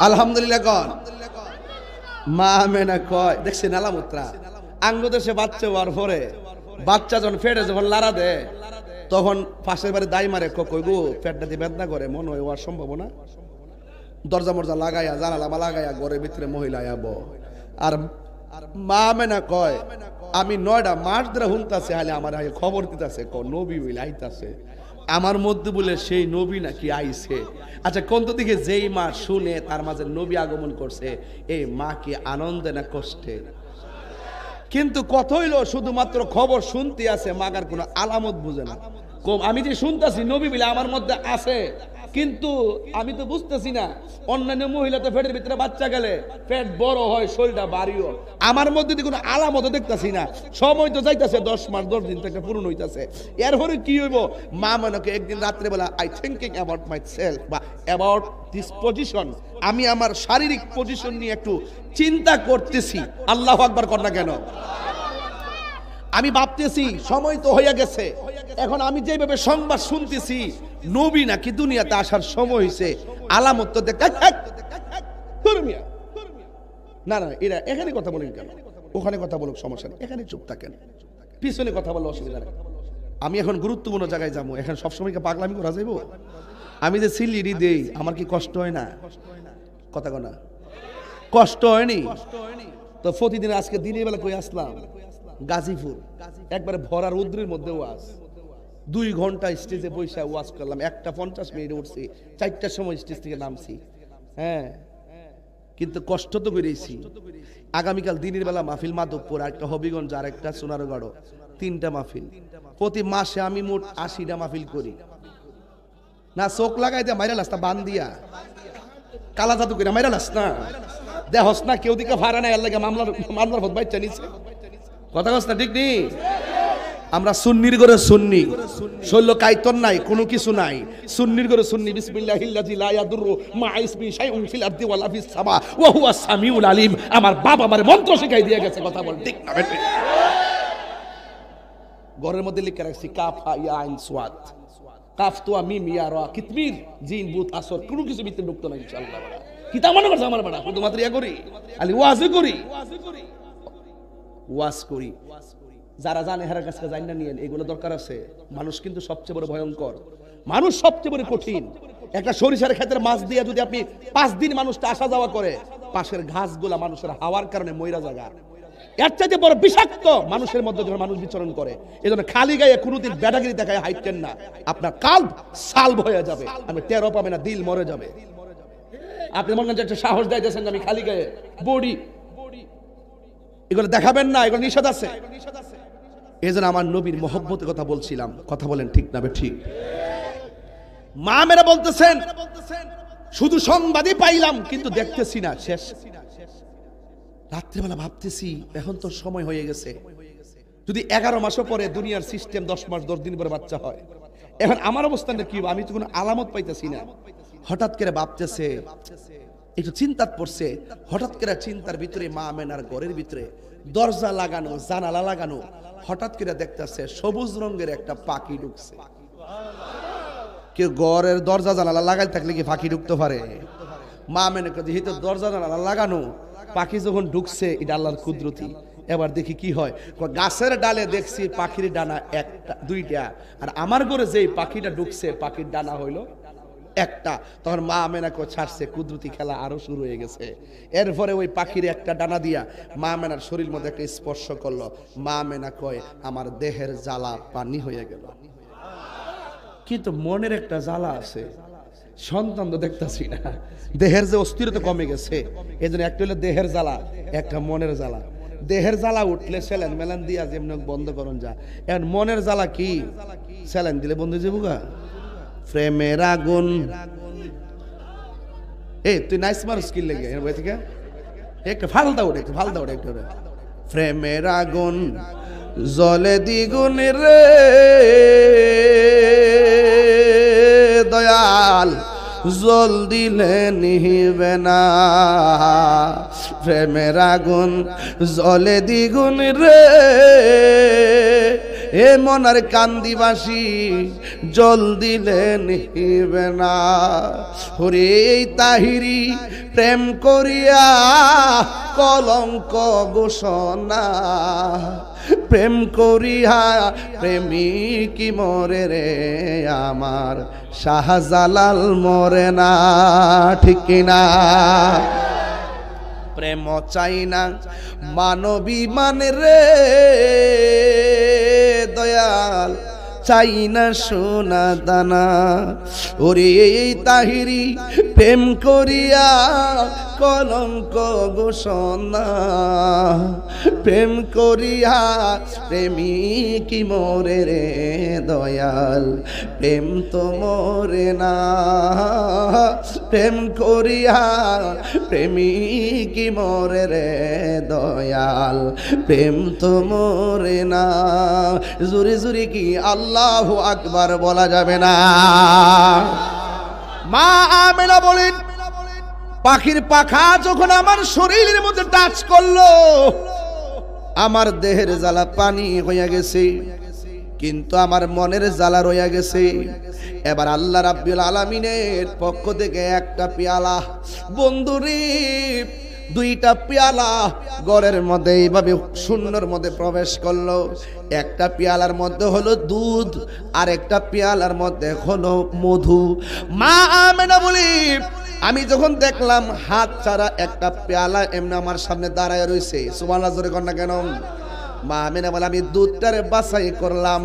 S1: আলহামদুলিল্লাহ কন মা মেনা কয় দেখছেন আলামুত্রা আঙ্গদেশে বাচ্চা হওয়ার পরে বাচ্চা যখন ফেটে যখন লারা দেয় তখন পাশের বাড়ি দাই মারে কই গো পেটটা দিয়ে বেদনা করে মনে হয় হওয়ার সম্ভাবনা দরজা মরজা লাগাইয়া জানালা লাগাইয়া ঘরের ভিতরে মহিলা আব আর মা মেনা কয় আমি 9টা মাস ধরে হুনতাছে হালে আমার খবর দিতেছে নবী বলে আইতাছে আমার মধ্যে বলে সেই নবী নাকি আইছে। আচ্ছা কোন তো দিকে যেই মা শুনে তার মাঝে নবী আগমন করছে এই মা কি আনন্দে না কষ্টে? কিন্তু কত হইলো শুধুমাত্র খবর শুনতে আছে মাগার কোনো আলামত বুঝে না। আমি যে শুনতেছি নবী বলে আমার মধ্যে আছে কিন্তু আমি তো বুঝতেছি না। অন্যান্য মহিলা তো পেটের ভিতরে বাচ্চা গেলে পেট বড় হয় শরীরটা বাড়িও, আমার মধ্যে কোনো আলামত দেখতেছি না। সময় তো যাইতেছে 10 মাস 10 দিন থেকে পূরণ হইতাছে। এরপরে কি হইব মা মনকে একদিন রাত্রে বেলা I thinking about myself বা অ্যাবাউট দিস পজিশন, আমি আমার শারীরিক পজিশন নিয়ে একটু চিন্তা করতেছি। আল্লাহু আকবার কর না কেন? আমি ভাবতেছি সময় তো হয়ে গেছে, এখন আমি যেভাবে সংবাদ শুনতেছি নবী নাকি দুনিয়াতে আসার সময় হয়েছে আলামত তো না না এরা এখানে কথা বলেন কেন? ওখানে কথা বলুক সমস্যা নেই, এখানে চুপ থাকেন, পিছনে কথা বলে অসুবিধা নেই। আমি এখন গুরুত্বপূর্ণ জায়গায় যাবো, এখন সবসময় পাগলামি করা যাইব? আমি যে সিলিডি দেই আমার কি কষ্ট হয় না? কথা কনা কষ্ট হয়নি তো? প্রতিদিন আজকে দিনের বেলা কই আসলাম গাজীপুর, একবারে ভরা রৌদ্রের মধ্যে ওয়াজ, 2 ঘন্টা স্টেজে বসে ওয়াজ করলাম, 1:50 উঠছি, 4টার সময় স্টেজ থেকে নামছি। হ্যাঁ কিন্তু কষ্ট তো করেছি। আগামীকাল দিনের বেলা মাহফিল মাধবপুর, একটা হবিগঞ্জ, আর একটা সোনারগড়, 3টা মাহফিল। প্রতি মাসে আমি মোট 80টা মাহফিল করি না। চোখ লাগাই দিয়ে মাইরা লাস্তা বান দিয়া কালা জাদু করে মাইরা লাস না দেহস না কেউ দিকে ভাড়া নাই আল্লাহ মামলার ভোট বাচ্চা নিচ্ছে। কথা কস না ঠিক নেই? আমরা সুন্নির করে সুন্নি, শৈল কাইতন নাই, কোনো কিছু নাই, সুন্নির করে সুন্নি। বিসমিল্লাহিল্লাযী লা ইয়াদুররু মা ইসমি শাইউন ফিল আরদি ওয়ালা ফিস সামা ওয়া হুয়াস সামিউল আলিম। আমার বাবা আমারে মন্ত্র শিখাই দিয়ে গেছে। কথা বল ঠিক না বেটে? ঘরের মধ্যে লিখে রাখছি কাফ হা ইয়া আইন সাদ, কাফ তো মিম ইয়া রা কিতমির জিন বুত আসর, কোনো কিছু ভিতরে ঢুকতো না ইনশাআল্লাহ। কিতা মনে করছ আমার বড় শুধুমাত্র ইয়া করি আলি ওয়াজ করি ওয়াজ করি। যারা জানে হেরার কাছে জানি না নিয়েন, এগুলো দরকার আছে। মানুষ কিন্তু সবচেয়ে বড় ভয়ঙ্কর, মানুষ সবচেয়ে বড় কঠিন। একটা সরিষার ক্ষেতের মাছ দিয়ে যদি আপনি 5 দিন মানুষটা আসা যাওয়া করে, পাশের ঘাসগুলা মানুষের হাওয়ার কারণে মইরা জায়গা। এর চাইতে বড় বিষাক্ত মানুষের মধ্যে যখন মানুষ বিচরণ করে। এজন্য খালি গায়ে কোনোদিন ব্যাটাগিরি দেখায় হাইটেন না, আপনার কাল সালভ হয়ে যাবে, আপনি টেরও পাবে না, দিল মরে যাবে। আপনি মনে করেন একটা সাহস দিতেছেন আমি খালি গায়ে বডি, এগুলো দেখাবেন না, এগুলো নিষেধ আছে। এই জন্য আমার নবীর মহব্বতের কথা বলছিলাম। কথা বলেন ঠিক না? ঠিক। মা মেরা বলতেছেন শুধু সংবাদই পাইলাম কিন্তু দেখতেছি না শেষ। রাত্রিবেলা ভাবতেছি এখন তো সময় হয়ে গেছে, যদি 11 মাসও পরে দুনিয়ার সিস্টেম 10 মাস 10 দিন পরে বাচ্চা হয়, এখন আমার অবস্থানটা কি? আমি তো কোনো আলামত পাইতেছি না। হঠাৎ করে ভাবতেছে, একটু চিন্তাত পড়ছে। হঠাৎ করে চিন্তার ভিতরে মা আমেনার ঘরের ভিতরে দরজা লাগানো, জানালা লাগানো, হঠাৎ করে দেখতেছে সবুজ রঙের একটা পাখি ঢুকছে। কেউ ঘরের দরজা জানালা লাগাই থাকলে কি পাখি ঢুকতে পারে? মা আমেনা যেহেতু দরজা জানালা লাগানো, পাখি যখন ঢুকছে এটা আল্লাহর কুদরতি। এবার দেখি কি হয়। গাছের ডালে দেখছি পাখির ডানা 1টা 2টা, আর আমার ঘরে যেই পাখিটা ঢুকছে পাখির ডানা হইল একটা। তখন মা আমেনাকে ছাড়ছে, কুদরতি খেলা আরো শুরু হয়ে গেছে। এরপরে ওই পাখির একটা ডানা দিয়া মা আমেনার শরীর মধ্যে একটা স্পর্শ করলো। মা আমেনা কয় আমার দেহের জ্বালা পানি হয়ে গেল। কিন্তু মনের একটা জ্বালা আছে, সন্তান তো দেখতেছি না, দেহের যে অস্থিরতা কমে গেছে। এই জন্য একটা হলো দেহের জ্বালা, একটা মনের জ্বালা। দেহের জ্বালা উঠলে স্যালাইন মেলান দিয়া যেমন বন্ধ করুন যা। এখন মনের জ্বালা কি? স্যালাইন দিলে বন্ধ হয়ে যাবো গা। প্রেমের আগুন, এই তুই নাইস মার স্কিল লেগে বই থেকে একটা ফালদা উঠে, একটু ফালদা উঠে, একটু প্রেমের আগুন জলে দ্বিগুণ রে দয়াল, জল দিলে নিবে না। প্রেমের আগুন জলে দ্বিগুণ রে এ মনার কান্দিবাসী, জল দিলে নিবে না। হরে তাহিরি প্রেম করিয়া কলঙ্ক ঘোষণা, প্রেম করিয়া প্রেমিকি মরে রে আমার শাহজালাল মরে না। ঠিক কিনা? প্রেম চাই না মানবী মানে রে দয়াল, চাই না সোনা দানা। ওরে তাহিরি প্রেম করিয়া কলঙ্ক ঘোষণা, প্রেম করিয়া প্রেমিকি মরে রে দয়াল, প্রেম তো মরে না। প্রেম করিয়া প্রেমিকি মরে রে দয়াল, প্রেম তো মরে না। জুরি জুরি কি আল্লাহু আকবার বলা যাবে না? মা আমেনা বলেন পাখির পাখা যখন আমার শরীরের মধ্যে টাচ করলো, আমার দেহের জ্বালা পানি হইয়া গেছে, কিন্তু আমার মনের জ্বালা রইয়া গেছে। এবার আল্লাহ রাব্বুল আলামিনের পক্ষ থেকে একটা পেয়ালা, বন্ধুরে দুইটা পেয়ালা ঘরের মধ্যে এইভাবে শূন্যর মধ্যে প্রবেশ করলো। একটা পেয়ালার মধ্যে হলো দুধ, আর একটা পেয়ালার মধ্যে হলো মধু। মা আমেনা বলি আমি যখন দেখলাম হাত ছাড়া একটা পেয়ালা এমনি আমার সামনে দাঁড়ায় রয়েছে, সুবহানাল্লাহ জোরে কর না কেন? মা আমেনা বলে আমি দুধটারে বাছাই করলাম,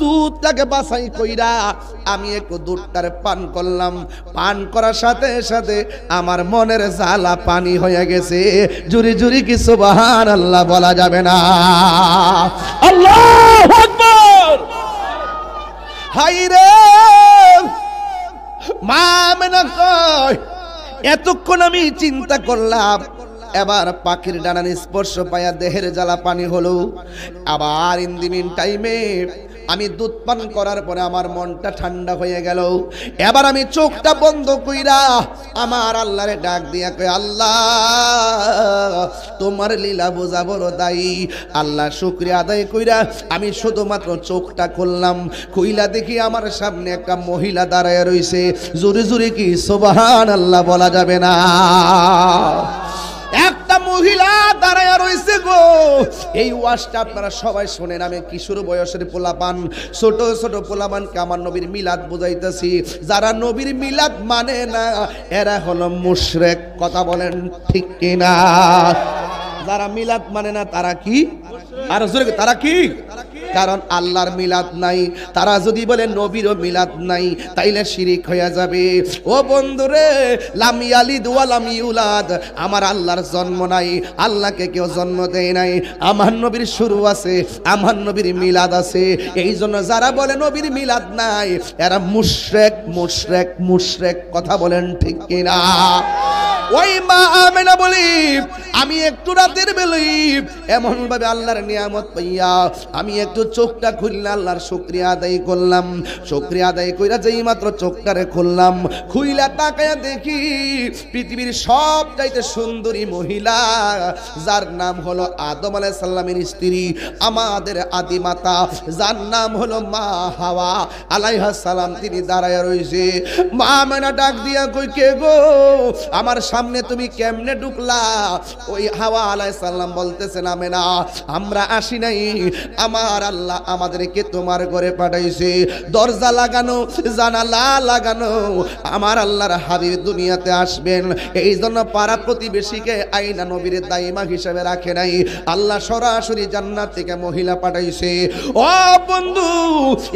S1: দুধটাকে বাছাই কইরা আমি একটু দুধটারে পান করলাম। পান করার সাথে সাথে আমার মনের জ্বালা পানি হয়ে গেছে। জুরি জুরি কি সুবহানাল্লাহ বলা যাবে না? আল্লাহু আকবার। হাই রে মা আমেনা কয় এতক্ষণ আমি চিন্তা করলাম, এবার পাখির ডানার স্পর্শ পায়া দেহের জ্বালা পানি হলো। আবার ইন দি মিন টাইমে আমি দুধ পান করার পরে আমার মনটা ঠান্ডা হয়ে গেল। এবার আমি চোখটা বন্ধ কইরা আমার আল্লাহরে ডাক দিয়া কই, আল্লাহ তোমার লীলা বোঝা বড় দায়ী। আল্লাহ শুকরিয়া আদায় কইরা আমি শুধুমাত্র চোখটা খুললাম, খুইলা দেখি আমার সামনে একটা মহিলা দাঁড়ায় রইছে। জোরে জোরে কি সুবহানাল্লাহ বলা যাবে না? একটা মহিলা দাঁড়ায় রইছে গো। এই ওয়াজটা আপনারা সবাই শুনেন। আমি কিশোর বয়সের পোলাপান, ছোট ছোট পোলাপানকে আমার নবীর মিলাদ বুঝাইতেছি। যারা নবীর মিলাদ মানে না এরা হলো মুশরিক। কথা বলেন ঠিক কিনা? যারা মিলাদ মানে না তারা কি? আর জোরে তারা কি? কারণ আল্লাহর মিলাদ নাই। তারা যদি বলে নবীরও মিলাদ নাই তাইলে শিরিক হয়ে যাবে। ও বন্ধুরে, লাম ইয়ালিদ ওয়া লাম ইউলাদ, আমার আল্লাহর জন্ম নাই, আল্লাহকে কেউ জন্ম দেয় নাই। আমার নবীর শুরু আছে, আমার নবীর মিলাদ আছে। এই জন্য যারা বলে নবীর মিলাদ নাই এরা মুশরিক মুশরিক মুশরিক। কথা বলেন ঠিক কিনা? ওই মা আমেনা বলি আমি একটু রাতের বেলায় এমন ভাবে আল্লাহর নিয়ামত পাইয়া আমি একটু চোখটা খুললাম, আল্লাহর শুকরিয়া আদায় করলাম। শুকরিয়া আদায় কইরা যেই মাত্র চোখটারে খুললাম, খুইলা তাকায়া দেখি পৃথিবীর সব চাইতে সুন্দরী মহিলা, যার নাম হলো আদম আলাইহিস সালামের স্ত্রী, আমাদের আদি মাতা, যার নাম হলো মা হাওয়া আলাইহাস সালাম, তিনি দাঁড়ায় রইছে। মা আমেনা ডাক দিয়া কই, কে গো? আমার সামনে তুমি কেমনে ঢুকলা? ওই হাওয়া আলাইহিস সালাম বলতেছেন আমেনা আমরা আসি নাই, আমার আল্লাহ আমাদেরকে তোমার ঘরে পাঠাইছে। দরজা লাগানো, জানালা লাগানো, আমার আল্লাহর হাবিব দুনিয়াতে আসবেন, এই জন্য পাড়া প্রতিবেশীকে আইনা নবীর দাইমা হিসেবে রাখে নাই, আল্লাহ সরাসরি জান্নাত থেকে মহিলা পাঠাইছে। ও বন্ধু,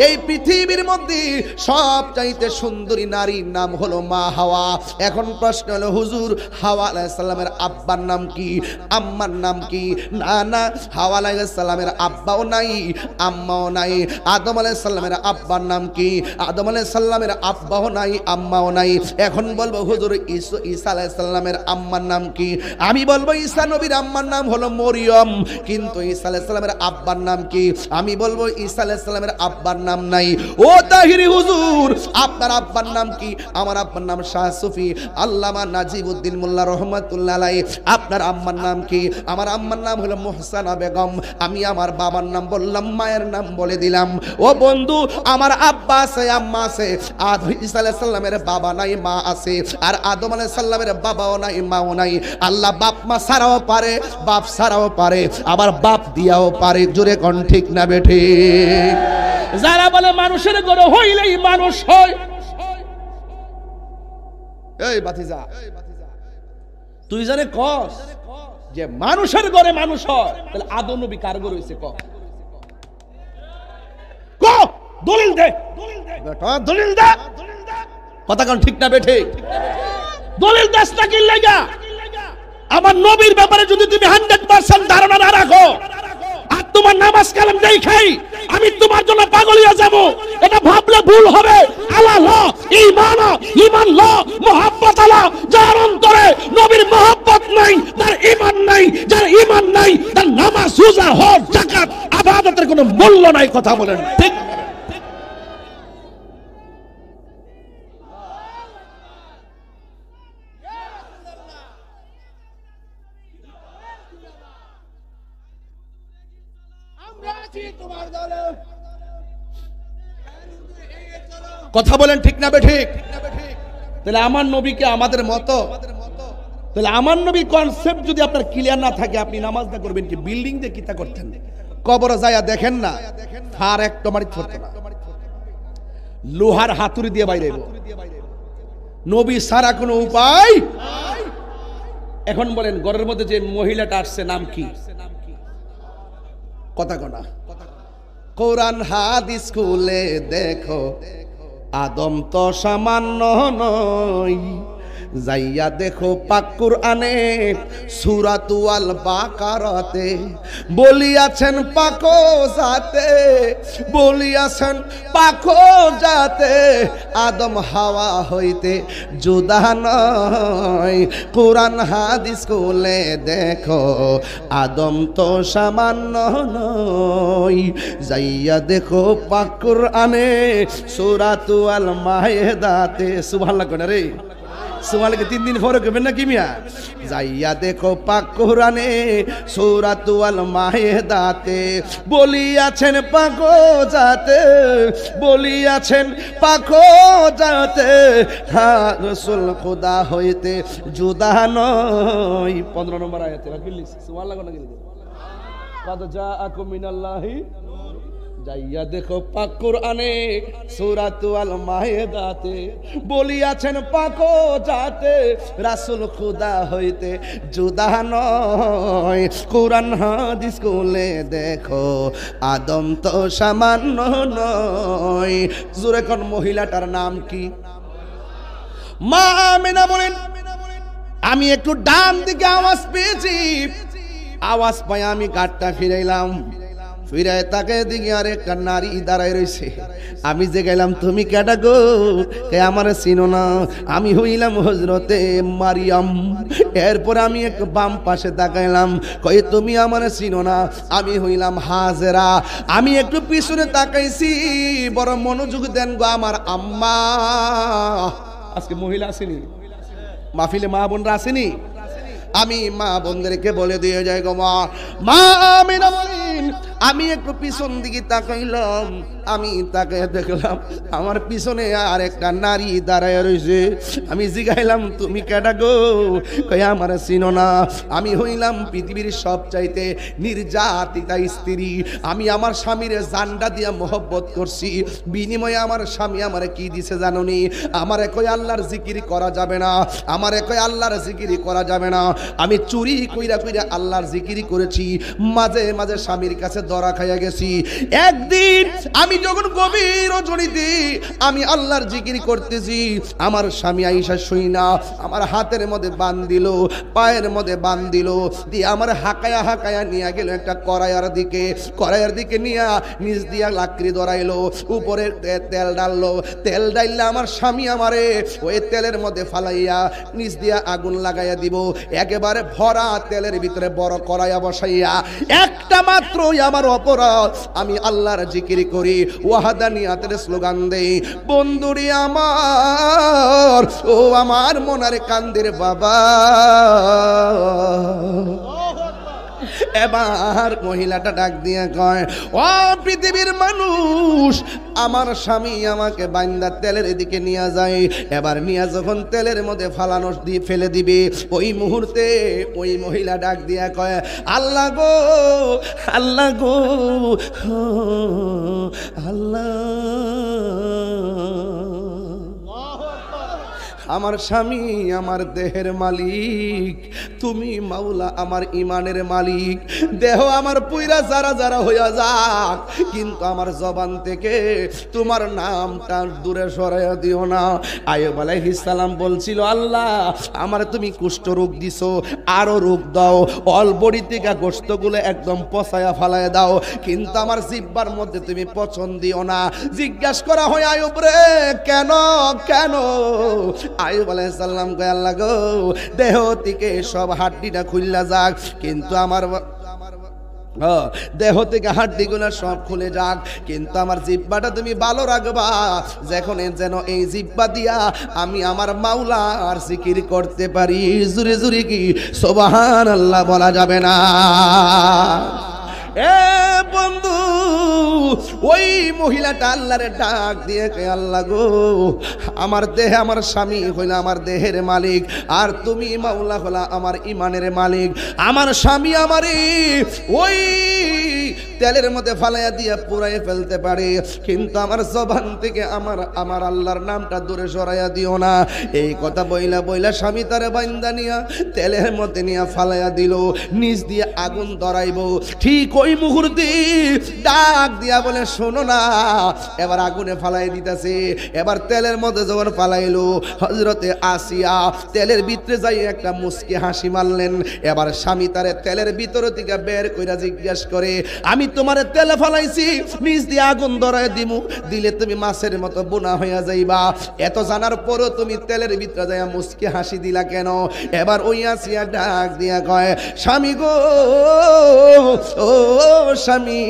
S1: এই পৃথিবীর মধ্যে সবচাইতে সুন্দরী নারীর নাম হলো মা হাওয়া। এখন প্রশ্ন হলো হুজুর হাওয়া আলাইহিস সালামের আব্বার নাম কি, আম্মার নাম কি? না না, হাওয়া আলাইহিস সালামের আব্বাও নাই, আম্মাও নাই। আদম আলাইহিস সালামের আব্বার নাম কি? আদম আলাইহিস সালামের আব্বাও নাই, আম্মাও নাই। এখন বলবো হুজুর ঈসা আলাইহিস সালামের আম্মার নাম কি? আমি বলবো ঈসা নবীর আম্মার নাম হলো মরিয়ম, কিন্তু ঈসা আলাইহিস সালামের আব্বার নাম কি? আমি বলবো ঈসা আলাইহিস সালামের আব্বার নাম নাই। ও তাহিরি হুজুর, আপনার আব্বার নাম কি? আমার আব্বার নাম শাহ সুফি আল্লামা নাজিবউদ্দিন মোল্লা রহমাতুল্লাহ আলাইহি। আপনার আম্মার নাম কি? আমার আম্মার নাম হলো মুহসানা বেগম। আমি আমার বাবার নাম বললাম, মায়ের নাম বলে দিলাম। ও বন্ধু, আমার আব্বা আছে, আম্মা আছে। ঈসা আলাইহিস সালামের বাবা নাই, মা আছে। আর আদম আলাইহিস সালামের বাবাও নাই, মাও নাই। আল্লাহ বাপ মা ছাড়াও পারে, বাপ ছাড়াও পারে, আবার বাপ দিয়াও পারে। জোরে কোন ঠিক না বেঠে?
S2: যারা বলে মানুষের ঘরে হইলেই মানুষ হয়,
S1: এই বাতিজা
S2: তুই জানে কস যে মানুষের ঘরে মানুষ হয়, তাহলে আদম নবী কার ঘরে হইছে? ক দলিল দে,
S1: বেটা দলিল দে। কথা কোন ঠিক না বেঠে?
S2: দলিল দাস না কি লাগা? আমার নবীর ব্যাপারে যদি তুমি 100% ধারণা না রাখো, আর তোমার নামাজ কালাম দেখাই আমি তোমার জন্য পাগল হয়ে যাব, এটা ভাবলে ভুল হবে। আল্লাহ ল, ঈমান ল, মুহাব্বত আলা। যার অন্তরে নবীর মুহাব্বত নাই, তার ঈমান নাই। যার ঈমান নাই, তার নামাজ, রোজা, হজ, যাকাত, ইবাদতের কোনো মূল্য নাই। কথা বলেন ঠিক?
S1: কথা বলেন ঠিক না বেঠিক?
S2: তাহলে আমার নবীকে আমাদের মতো, তাহলে আমার নবীর কনসেপ্ট যদি আপনার ক্লিয়ার না থাকে, আপনি নামাজ না করবেন কি? বিল্ডিং দিয়ে কিতা করতেন?
S1: কবরে যায়া দেখেন না, আর এক টমারি ধরতো না,
S2: লোহার হাতুড়ি দিয়ে বাইরে।
S1: নবী সারা কোনো উপায়।
S2: এখন বলেন, ঘরের মধ্যে যে মহিলাটা আসছে নাম কি?
S1: কথা কোনা কোরআন হাদিস খুলে দেখো, আদম তো সামান্য নয়। যাইয়া দেখো পাক কুরআনে সূরাতুল বাকারাতে বলিয়াছেন পাকো জাতে, বলিয়াছেন পাকো জাতে আদম হাওয়া হইতে জুদা নয়। কোরআন হাদিস খুলে দেখো, আদম তো সামান্য নয়। যাইয়া দেখো পাক কুরআনে সূরাতুল মায়েদাতে। সুবহানাল্লাহ কোন রে? সুবহানাল্লাহ 3 দিন পরে কইবেন না কি মিয়া? যাইয়া দেখো পাক কুরআনে সূরাতুল মায়েদাতে বলিয়াছেন পাকো জাতে, বলিয়াছেন পাকো জাতে রাসূল খোদা হইতে জুদা নয়। 15 নম্বর আয়াতে রাখিলিস। সুবহানাল্লাহ কোন গিল? কাদ জাআকুম মিনাল্লাহি। যাইয়া দেখো পাক কুরআনে সূরাতুল মায়েদাতে বলিয়াছেন পাকো জাতে রাসূল খোদা হইতে জুদা নয়। কোরআন হাদিস খুলে দেখো, আদম তো সামান্য নয়। জোরে কোন মহিলাটার নাম কি? মা আমেনা বলেন, আমি একটু ডান দিকে আওয়াজ পেয়েছি, আওয়াজ পাই আমি কাটটা ফিরাইলাম, ফিরায় তাকে দিকে আর একটা নারী দাঁড়ায় রয়েছে। আমি যে গেলাম, তুমি কেডা গো? কে আমার চিনো না? আমি হইলাম হযরতে মারিয়াম। এরপর আমি একটু বাম পাশে তাকাইলাম, কই তুমি আমার চিনো না? আমি হইলাম হাজেরা। আমি একটু পিছনে তাকাইছি, বড় মনোযোগ দেন গো আমার আম্মা।
S2: আজকে মহিলা আসেনি
S1: মাহফিলে, মা বোনরা আসেনি? আমি মা বোনদেরকে বলে দিয়ে যাই গো, মা আমিনা বলেন আমি একটু পিছন দিকে তাকাইলাম, আমি তাকায় দেখলাম আমার পিছনে আর একটা নারী দাঁড়ায় রয়েছে। আমি জিগাইলাম, তুমি কেডা গো? কই আমার চিনো না, আমি হইলাম পৃথিবীর সবচাইতে নির্যাতিতা স্ত্রী। আমি আমার স্বামীর জান্ডা দিয়া মোহব্বত করছি, বিনিময়ে আমার স্বামী আমারে কি দিছে জানোনি? আমারে কই আল্লাহর জিকির করা যাবে না, আমারে কই আল্লাহর জিকির করা যাবে না। আমি চুরি কইরা কইরা আল্লাহর জিকির করেছি, মাঝে মাঝে স্বামীর কাছে ধরা খাইয়া গেছি। একদিন আমি যখন গভীর রজনীতে আমি আল্লাহর জিকির করতেছি, আমার স্বামী আইসা শুই না আমার হাতের মধ্যে বান দিল, পায়ের মধ্যে বান দিল, দিয়ে আমার হাকায়া হাকায়া নিয়ে গেল একটা কড়াইয়ের দিকে নিয়ে নিচ দিয়া লাকড়ি ধরাইলো, উপরে তেল ডাললো, তেল ডাইলে আমার স্বামী আমারে ওই তেলের মধ্যে ফালাইয়া নিচ দিয়া আগুন লাগাইয়া দিব। একেবারে ভরা তেলের ভিতরে বড় কড়াইয়া বসাইয়া একটা মাত্রই আমার অপরাধ, আমি আল্লাহর জিকির করি, ওয়াহাদানিয়াতের স্লোগান দেই, বন্ধুরি আমার, ও আমার মনারে কান্দের বাবা। এবার মহিলাটা ডাক দিয়ে কয়, ও পৃথিবীর মানুষ, আমার স্বামী আমাকে বাইন্দা তেলের দিকে নিয়ে যায়। এবার নিয়ে যখন তেলের মধ্যে ফালানো দিয়ে ফেলে দিবে, ওই মুহূর্তে ওই মহিলা ডাক দিয়া কয়, আল্লাহ গো, আল্লাহ গো, আল্লাহ, আমার স্বামী আমার দেহের মালিক, তুমি মাওলা আমার ইমানের মালিক। দেহ আমার পুইরা যারা যারা হইয়া যাক, কিন্তু আমার জবান থেকে তোমার নামটা দূরে সরাইয়া দিও না। আইয়ুব আলাইহিস সালাম বলছিল, আল্লাহ আমার তুমি কুষ্ঠ রোগ দিছো, আরো রোগ দাও, অলবডি থেকে গোশতগুলো একদম পচায়া ফালাইয়া দাও, কিন্তু আমার জিহ্বার মধ্যে তুমি পচন দিও না। জিজ্ঞাসা করা হয়, আইয়ুব রে কেন কেন? আইয়ুব আলাইহিস সালাম কয়, আল্লাহ গো, দেহ থেকে সব হাড্ডিটা খুললা যাক, কিন্তু আমার দেহ থেকে হাড্ডিগুলো সব খুলে যাক, কিন্তু আমার জিহ্বাটা তুমি ভালো রাখবা, যখন যেন এই জিহ্বা দিয়া আমি আমার মাওলার জিকির করতে পারি। জুরে জুরে কি সুবহানাল্লাহ বলা যাবে না? এ বন্ধু, ওই মহিলাটা আল্লাহরে ডাক দিয়ে কে, আল্লাহ গো, আমার দেহে আমার স্বামী হইলা আমার দেহের মালিক, আর তুমি মাওলা হলা আমার ইমানের মালিক। আমার স্বামী আমারে ওই তেলের মধ্যে ফালাইয়া দিয়ে পুরাই ফেলতে পারে, কিন্তু আমার জবান থেকে আমার আল্লাহর নামটা দূরে সরাইয়া দিও না। এই কথা বইলা বইলা স্বামী তারে বাইন্দা নিয়া তেলের মধ্যে নিয়ে ফালাইয়া দিল, নিচ দিয়ে আগুন ধরাইব। ঠিক ওই মুহূর্তে ডাক দিয়া বলে, শোনো না, এবার আগুনে ফালাই দিতেছে। এবার তেলের মধ্যে যখন ফালাইলো, হযরতে আসিয়া তেলের ভিতরে যাই একটা মুস্কি হাসি মারলেন। এবার স্বামী তারে তেলের ভিতর থেকে বের কইরা জিজ্ঞাসা করে, আমি তোমারে তেলে ফালাইছি, নিচ দিয়ে আগুন ধরায় দিমু, দিলে তুমি মাছের মতো বোনা হইয়া যাইবা, এত জানার পরও তুমি তেলের ভিতরে যাইয়া মুস্কি হাসি দিলা কেন? এবার ওই আসিয়া ডাক দিয়া কয়, স্বামী গো, ও স্বামী,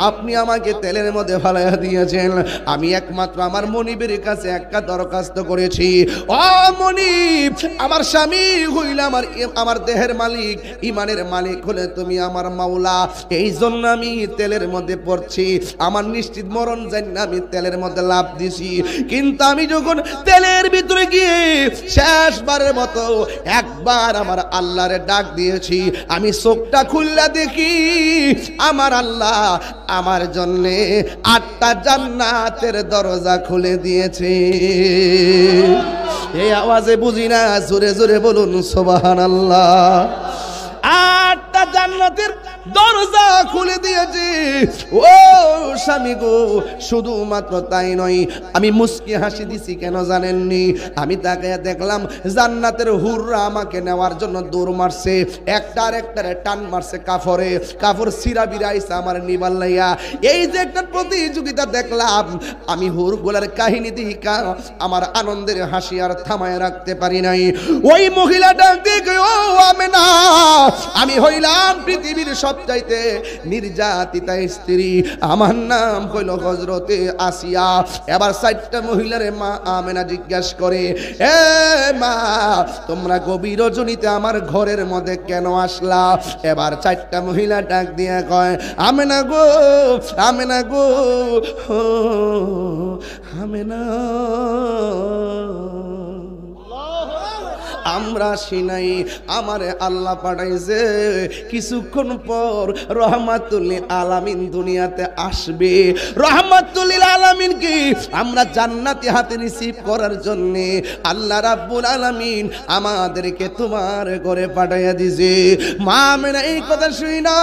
S1: আপনি আমাকে তেলের মধ্যে ফালাইয়া দিয়েছেন, আমি একমাত্র আমার মনিবের কাছে একটা দরখাস্ত করেছি। ও মনিব, আমার স্বামী হইলে আমার দেহের মালিক, ইমানের মালিক হলে তুমি আমার মাওলা, এই জন্য আমি তেলের মধ্যে পড়ছি, আমার নিশ্চিত মরণ জানি আমি তেলের মধ্যে লাভ দিছি। কিন্তু আমি যখন তেলের ভিতরে গিয়ে শেষবারের মতো একবার আমার আল্লাহরে ডাক দিয়েছি, আমি চোখটা খুললা দেখি আমার আল্লাহ আমার জন্য 8টা জান্নাতের দরজা খুলে দিয়েছে। এই আওয়াজে বুঝি না, জোরে জোরে বলুন সুবহানাল্লাহ। 8টা জান্নাতের দরজা খুলে দিয়েছে। ও স্বামী গো, শুধুমাত্র তাই নয়, আমি মুস্কি হাসি দিছি কেন জানেননি? আমি তাকে দেখলাম জান্নাতের হুররা আমাকে নেওয়ার জন্য দৌড় মারছে, একটার একটারে টান মারছে, কাফর সিরা বিরাইছে আমার নিবাল লাইয়া। এই যে একটা প্রতিযোগিতা দেখলাম, আমি হুরগুলার কাহিনী দিকা আমার আনন্দের হাসি আর থামায় রাখতে পারি নাই। ওই মহিলাটা দেখে, ও আমেনা, আমি হইলাম পৃথিবীর সব সবচাইতে নির্যাতিতা স্ত্রী, আমার নাম হইল হযরতে আসিয়া। এবার 4টা মহিলারে মা আমেনা জিজ্ঞাসা করে, এ মা, তোমরা গভীর রজনীতে আমার ঘরের মধ্যে কেন আসলা? এবার 4টা মহিলা ডাক দিয়ে কয়, আমেনা গো, আমেনা গো, আমেনা, আমরা সিনাই, আমারে আল্লাহ পাঠাইছে, কিছুক্ষণ পর রহমাতুল আলামিন দুনিয়াতে আসবে। রহমাতুল আলামিন কি আমরা জান্নাতি হাতে রিসিভ করার জন্য আল্লাহ রাব্বুল আলামিন আমাদেরকে তোমার ঘরে পাঠাইয়া দিয়েছে। মা আমেনা এই কথা শুই না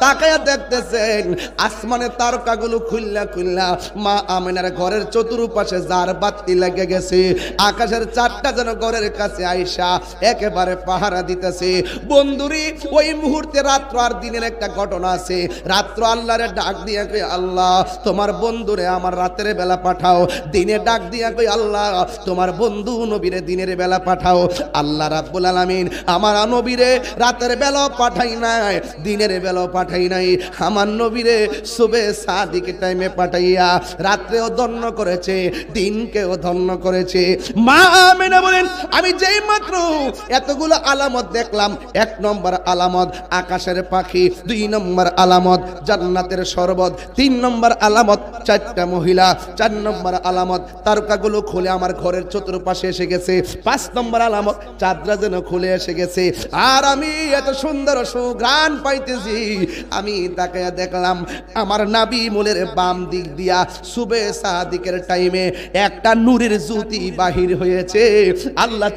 S1: তাকায়া দেখতেছেন আসমানের তারকাগুলো খুল্লা খুল্লা মা আমেনার ঘরের চতুর্পাশে যার বাতি লেগে গেছে। আকাশের 4টা যেন ঘরের কাছে আইসা একেবারে পাহারা দিতেছে। বন্ধুরি, ওই মুহূর্তে রাত্র আর দিনের একটা ঘটনা আছে। রাত্র আল্লাহরে ডাক দিয়া কই, আল্লাহ তোমার বন্ধুরে আমার রাতের বেলা পাঠাও। দিনে ডাক দিয়া কই, আল্লাহ তোমার বন্ধু নবীরে দিনের বেলা পাঠাও। আল্লাহ রাব্বুল আলামিন আমার নবীরে রাতের বেলা পাঠাই নাই, দিনের বেলা পাঠাই নাই, আমার নবীরে সুবে সাদিক টাইমে পাঠাইয়া রাত্রেও ধন্য করেছে, দিনকেও ধন্য করেছে। মা আমেনা বলেন, আমি যেই মাত্র এতগুলো আলামত দেখলাম, 1 নম্বর আলামত আকাশের পাখি, 2 নম্বর আলামত জান্নাতের শরবত, 3 নম্বর আলামত 4টা মহিলা, 4 নম্বর আলামত তারকাগুলো খুলে আমার ঘরের চতুর্পাশে এসে গেছে, 5 নম্বর আলামত চাঁদরা যেন খুলে এসে গেছে। আর আমি এত সুন্দর সুঘ্রাণ পাইতেছি, আমি তাকায়া দেখলাম আমার নাবি মূলের বাম দিক দিয়া সুবে সাদিকের টাইমে একটা নূরের জ্যোতি বাহির হয়েছে। আল্লাহ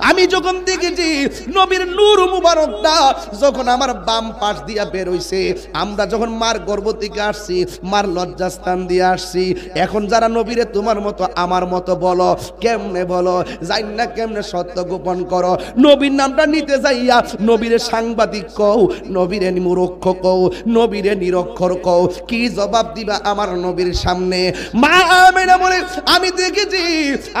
S1: আমি যখন দেখেছি নবীর নূর মুবারকটা যখন আমার বাম পাশ দিয়া বের হইছে, আমরা যখন মার গর্ভ থেকে আসছি, মার লজ্জাস্থান দিয়ে আসছি, এখন যারা নবীরে তোমার মতো আমার মতো বলো, কেমনে বলো, যাই না কেমনে সত্য গোপন করো, নবীর নামটা নিতে যাইয়া নবীরে সাংবাদিক কও, নবীরে মূর্খ কও, নবীরে নিরক্ষর কও, কি জবাব দিবা আমার নবীর সামনে? মা আমেনা বলে, আমি দেখেছি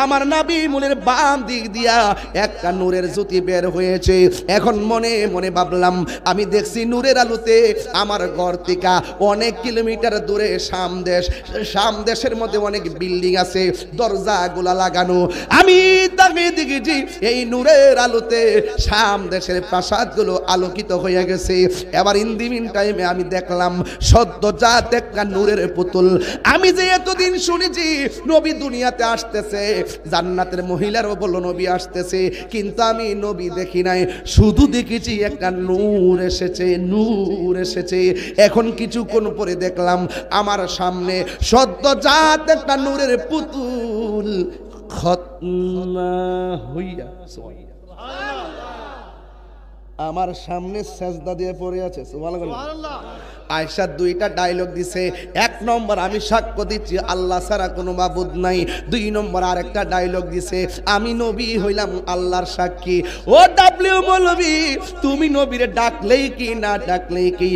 S1: আমার নবী মুলের বাম দিক দিয়া একটা নূরের জ্যোতি বের হয়েছে। এখন মনে মনে ভাবলাম, আমি দেখছি নূরের আলোতে আমার ঘর থেকে অনেক কিলোমিটার দূরে শাম দেশের মধ্যে অনেক বিল্ডিং আছে, দরজাগুলা লাগানো। আমি তাকে দেখেছি এই নূরের আলোতে শাম দেশের প্রাসাদগুলো আলোকিত হয়ে গেছে। এবার ইন দি মিন টাইমে আমি দেখলাম সদ্যজাত একটা নূরের পুতুল। আমি যে এতদিন শুনেছি নবী দুনিয়াতে আসতেছে, জান্নাতের মহিলারও বলল নবী আসতেছে, কিন্তু আমি নবী দেখি নাই, শুধু দেখেছি একটা নূর এসেছে, নূর এসেছে। এখন কিছুক্ষণ পরে দেখলাম আমার সামনে সদ্যজাত একটা নূরের পুতুল খতনা হইয়া আমার সামনে সেজদা দিয়ে পড়ে আছে। সুবহানাল্লাহ। আয়েশা 2টা ডায়লগ দিছে। 1 নম্বর, আমি সাক্ষ্য দিচ্ছি আল্লাহ ছাড়া কোনো মাবুদ নাই। 2 নম্বর আরেকটা ডায়লগ দিছে, আমি নবী হইলাম আল্লাহর সাক্ষী। ও ডাব্লিউ মৌলভী, তুমি নবীরে ডাকলেই কি না ডাকলেই কি,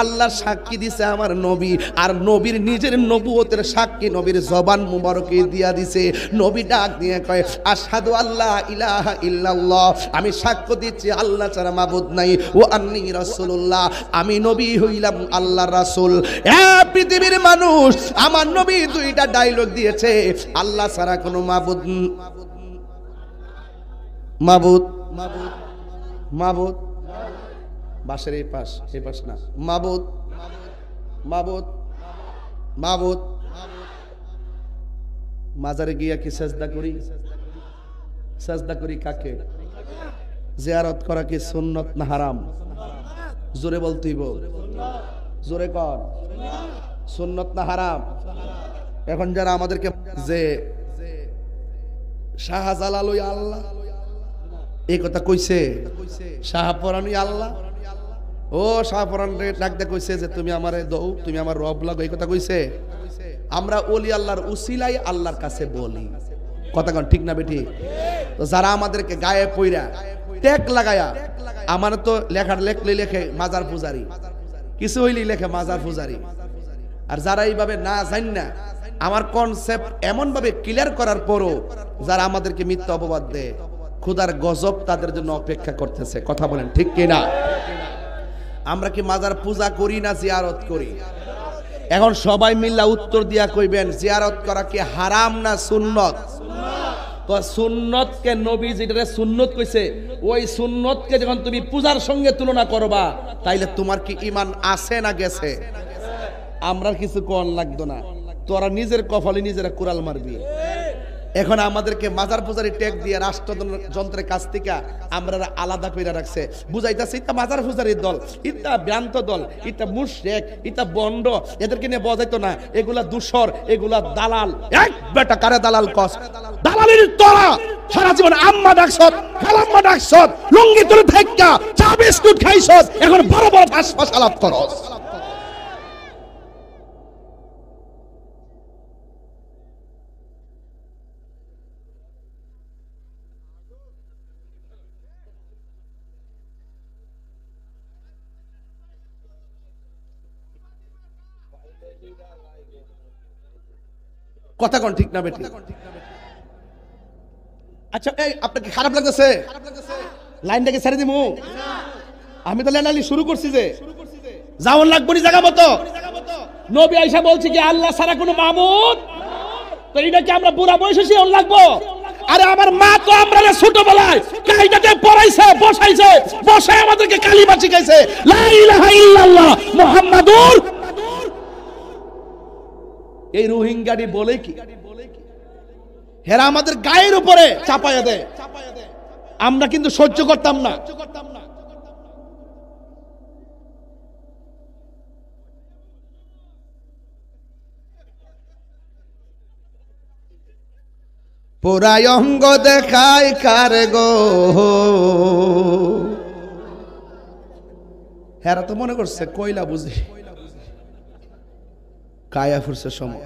S1: আল্লাহর সাক্ষী দিছে আমার নবী, আর নবীর নিজের নবুয়তের সাক্ষী নবীর জবান মুবারকে দিয়া দিছে। নবী ডাক দিয়ে কয়, আশহাদু আল্লা ইলাহা ইল্লাল্লাহ, আমি সাক্ষ্য দিচ্ছি আল্লাহ ছাড়া মাবুদ নাই, ও আন্নী রাসূলুল্লাহ, আমি নবী হইলাম আল্লাহর রাসূল। পৃথিবীর মানুষ, আমার নবী 2টা ডায়লগ দিয়েছে, আল্লাহ ছাড়া কোনো মাবুদ, মাবুদ, মাবুদ, বাসের এই পাশ না, মাবুদ, মাবুদ, মাবুদ। মাজারে গিয়া কি সাজদা করি? সাজদা করি কাকে? জিয়ারত করা কি সুন্নত না হারাম? জোরে বলতেইব, জোরে কর, সুন্নত না হারাম? এখন যারা আমাদেরকে যে শাহজালালই আল্লাহ এই কথা কইছে, শাহপরানি আল্লাহ, ও শাহপরান ডাকতে কইছে যে তুমি আমারে দৌ, তুমি আমার রব লাগো, এই কথা কইছে। আমরা ওলি আল্লাহর উসিলাই আল্লাহর কাছে বলি, কথা কন ঠিক না বেটি? তো যারা আমাদেরকে গায়ে পইরা ট্যাগ লাগায়া, আমার তো লেখার লেখে মাজার পূজারি, কিছু হইলেই লেখে মাজার পূজারি। আর যারা এইভাবে না জান না, আমার কনসেপ্ট এমন ভাবে ক্লিয়ার করার পরও যারা আমাদেরকে মিথ্যা অপবাদ দেয়, খোদার গজব তাদের জন্য অপেক্ষা করতেছে। কথা বলেন ঠিক কিনা? আমরা কি মাজার পূজা করি না জিয়ারত করি? এখন সবাই মিল্লা উত্তর দিয়া কইবেন জিয়ারত করা কি হারাম না সুন্নত? তো সুন্নতকে নবী যেটা সুন্নত কইছে, ওই সুন্নতকে যখন তুমি পূজার সঙ্গে তুলনা করবা, তাইলে তোমার কি ঈমান আছে না গেছে? আমরা কিছু কোন লাগতো না, তোরা নিজের কপালে নিজেরা কুড়াল মারবি। এখন আমাদেরকে মাজার পূজারি ট্যাগ দিয়ে রাষ্ট্রযন্ত্রের কাছ থেকে আমরা আলাদা করে রাখছে, বুঝাইতেছে ইটা মাজার পূজারির দল, ইটা ভ্রান্ত দল, ইটা মুশরিক, ইটা বন্ড, এদেরকে নিয়ে বোঝাইতো না এগুলা দূষর, এগুলা দালাল। এক বেটা কারে দালাল কস? দালালের তোরা সারা জীবন আম্মা ডাকছত, খালাম্মা ডাকছত, লুঙ্গি তুলে থাইকা চা বিস্কুট খাইছত, এখন বড় বড় ফাঁস আলাপ করস। কথা কোন ঠিক না বেটি? আচ্ছা এই আপনাকে খারাপ লাগতেছে? লাইনটাকে ছেড়ে দিমু? আমি তো লাইন শুরু করছি যে যাওয়ার লাগবে না জায়গা মতো। নবী আয়েশা বলছে কি আল্লাহ ছাড়া কোনো মাবুদ, তো এটা কি আমরা বুড়া বয়সে শিওর লাগবো? আরে আমার মা তো আমরা ছোটবেলায় কাইদাতে পড়াইছে, বসায় আমাদেরকে কালিমা শিখাইছে, লা ইলাহা ইল্লাল্লাহ মুহাম্মাদুর। এই রোহিঙ্গাটি বলে কি হেরা আমাদের গায়ের উপরে চাপায়া দেয়, আমরা কিন্তু সহ্য করতাম না। পুরাই অঙ্গ দেখায় কার গো, হেরা তো মনে করছে কয়লা বুঝি কায়া ফুরছে সময়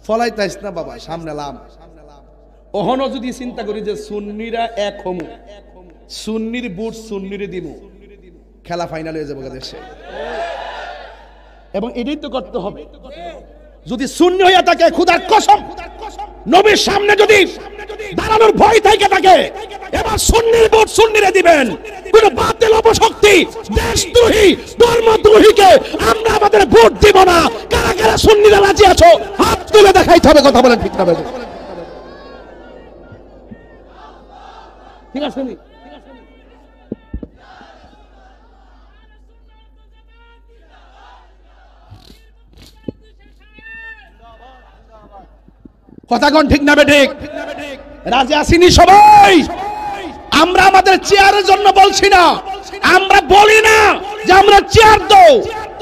S1: ফলাইতাইস না বাবা, সামনে লাম। ওহনো যদি চিন্তা করি যে সুন্নিরা এক হমু, সুন্নির বুট সুন্নিরে দিমু, খেলা ফাইনাল হয়ে যাবে দেশে। এবং এটাই তো করতে হবে। যদি সুন্নি হইয়া থাকে খোদার কসম নবীর সামনে যদি দাঁড়ানোর ভয় থাকে থাকে, এবার সুন্নির বুট সুন্নিরে দিবেন। কোন বাতিল অপশক্তি, দেশদ্রোহী, ধর্মদ্রোহীকে আমরা আমাদের ভোট দিব না। কারা কারা সুন্নিরা রাজি আছো হাত তুলে দেখাইতে হবে। কথা বলেন ঠিক না? ঠিক আছে নি? কথা কোন ঠিক না বেঠিক? রাজি আসিনি সবাই? আমরা আমাদের চেয়ারের জন্য বলছি না, আমরা বলি না যে আমরা চেয়ার দাও।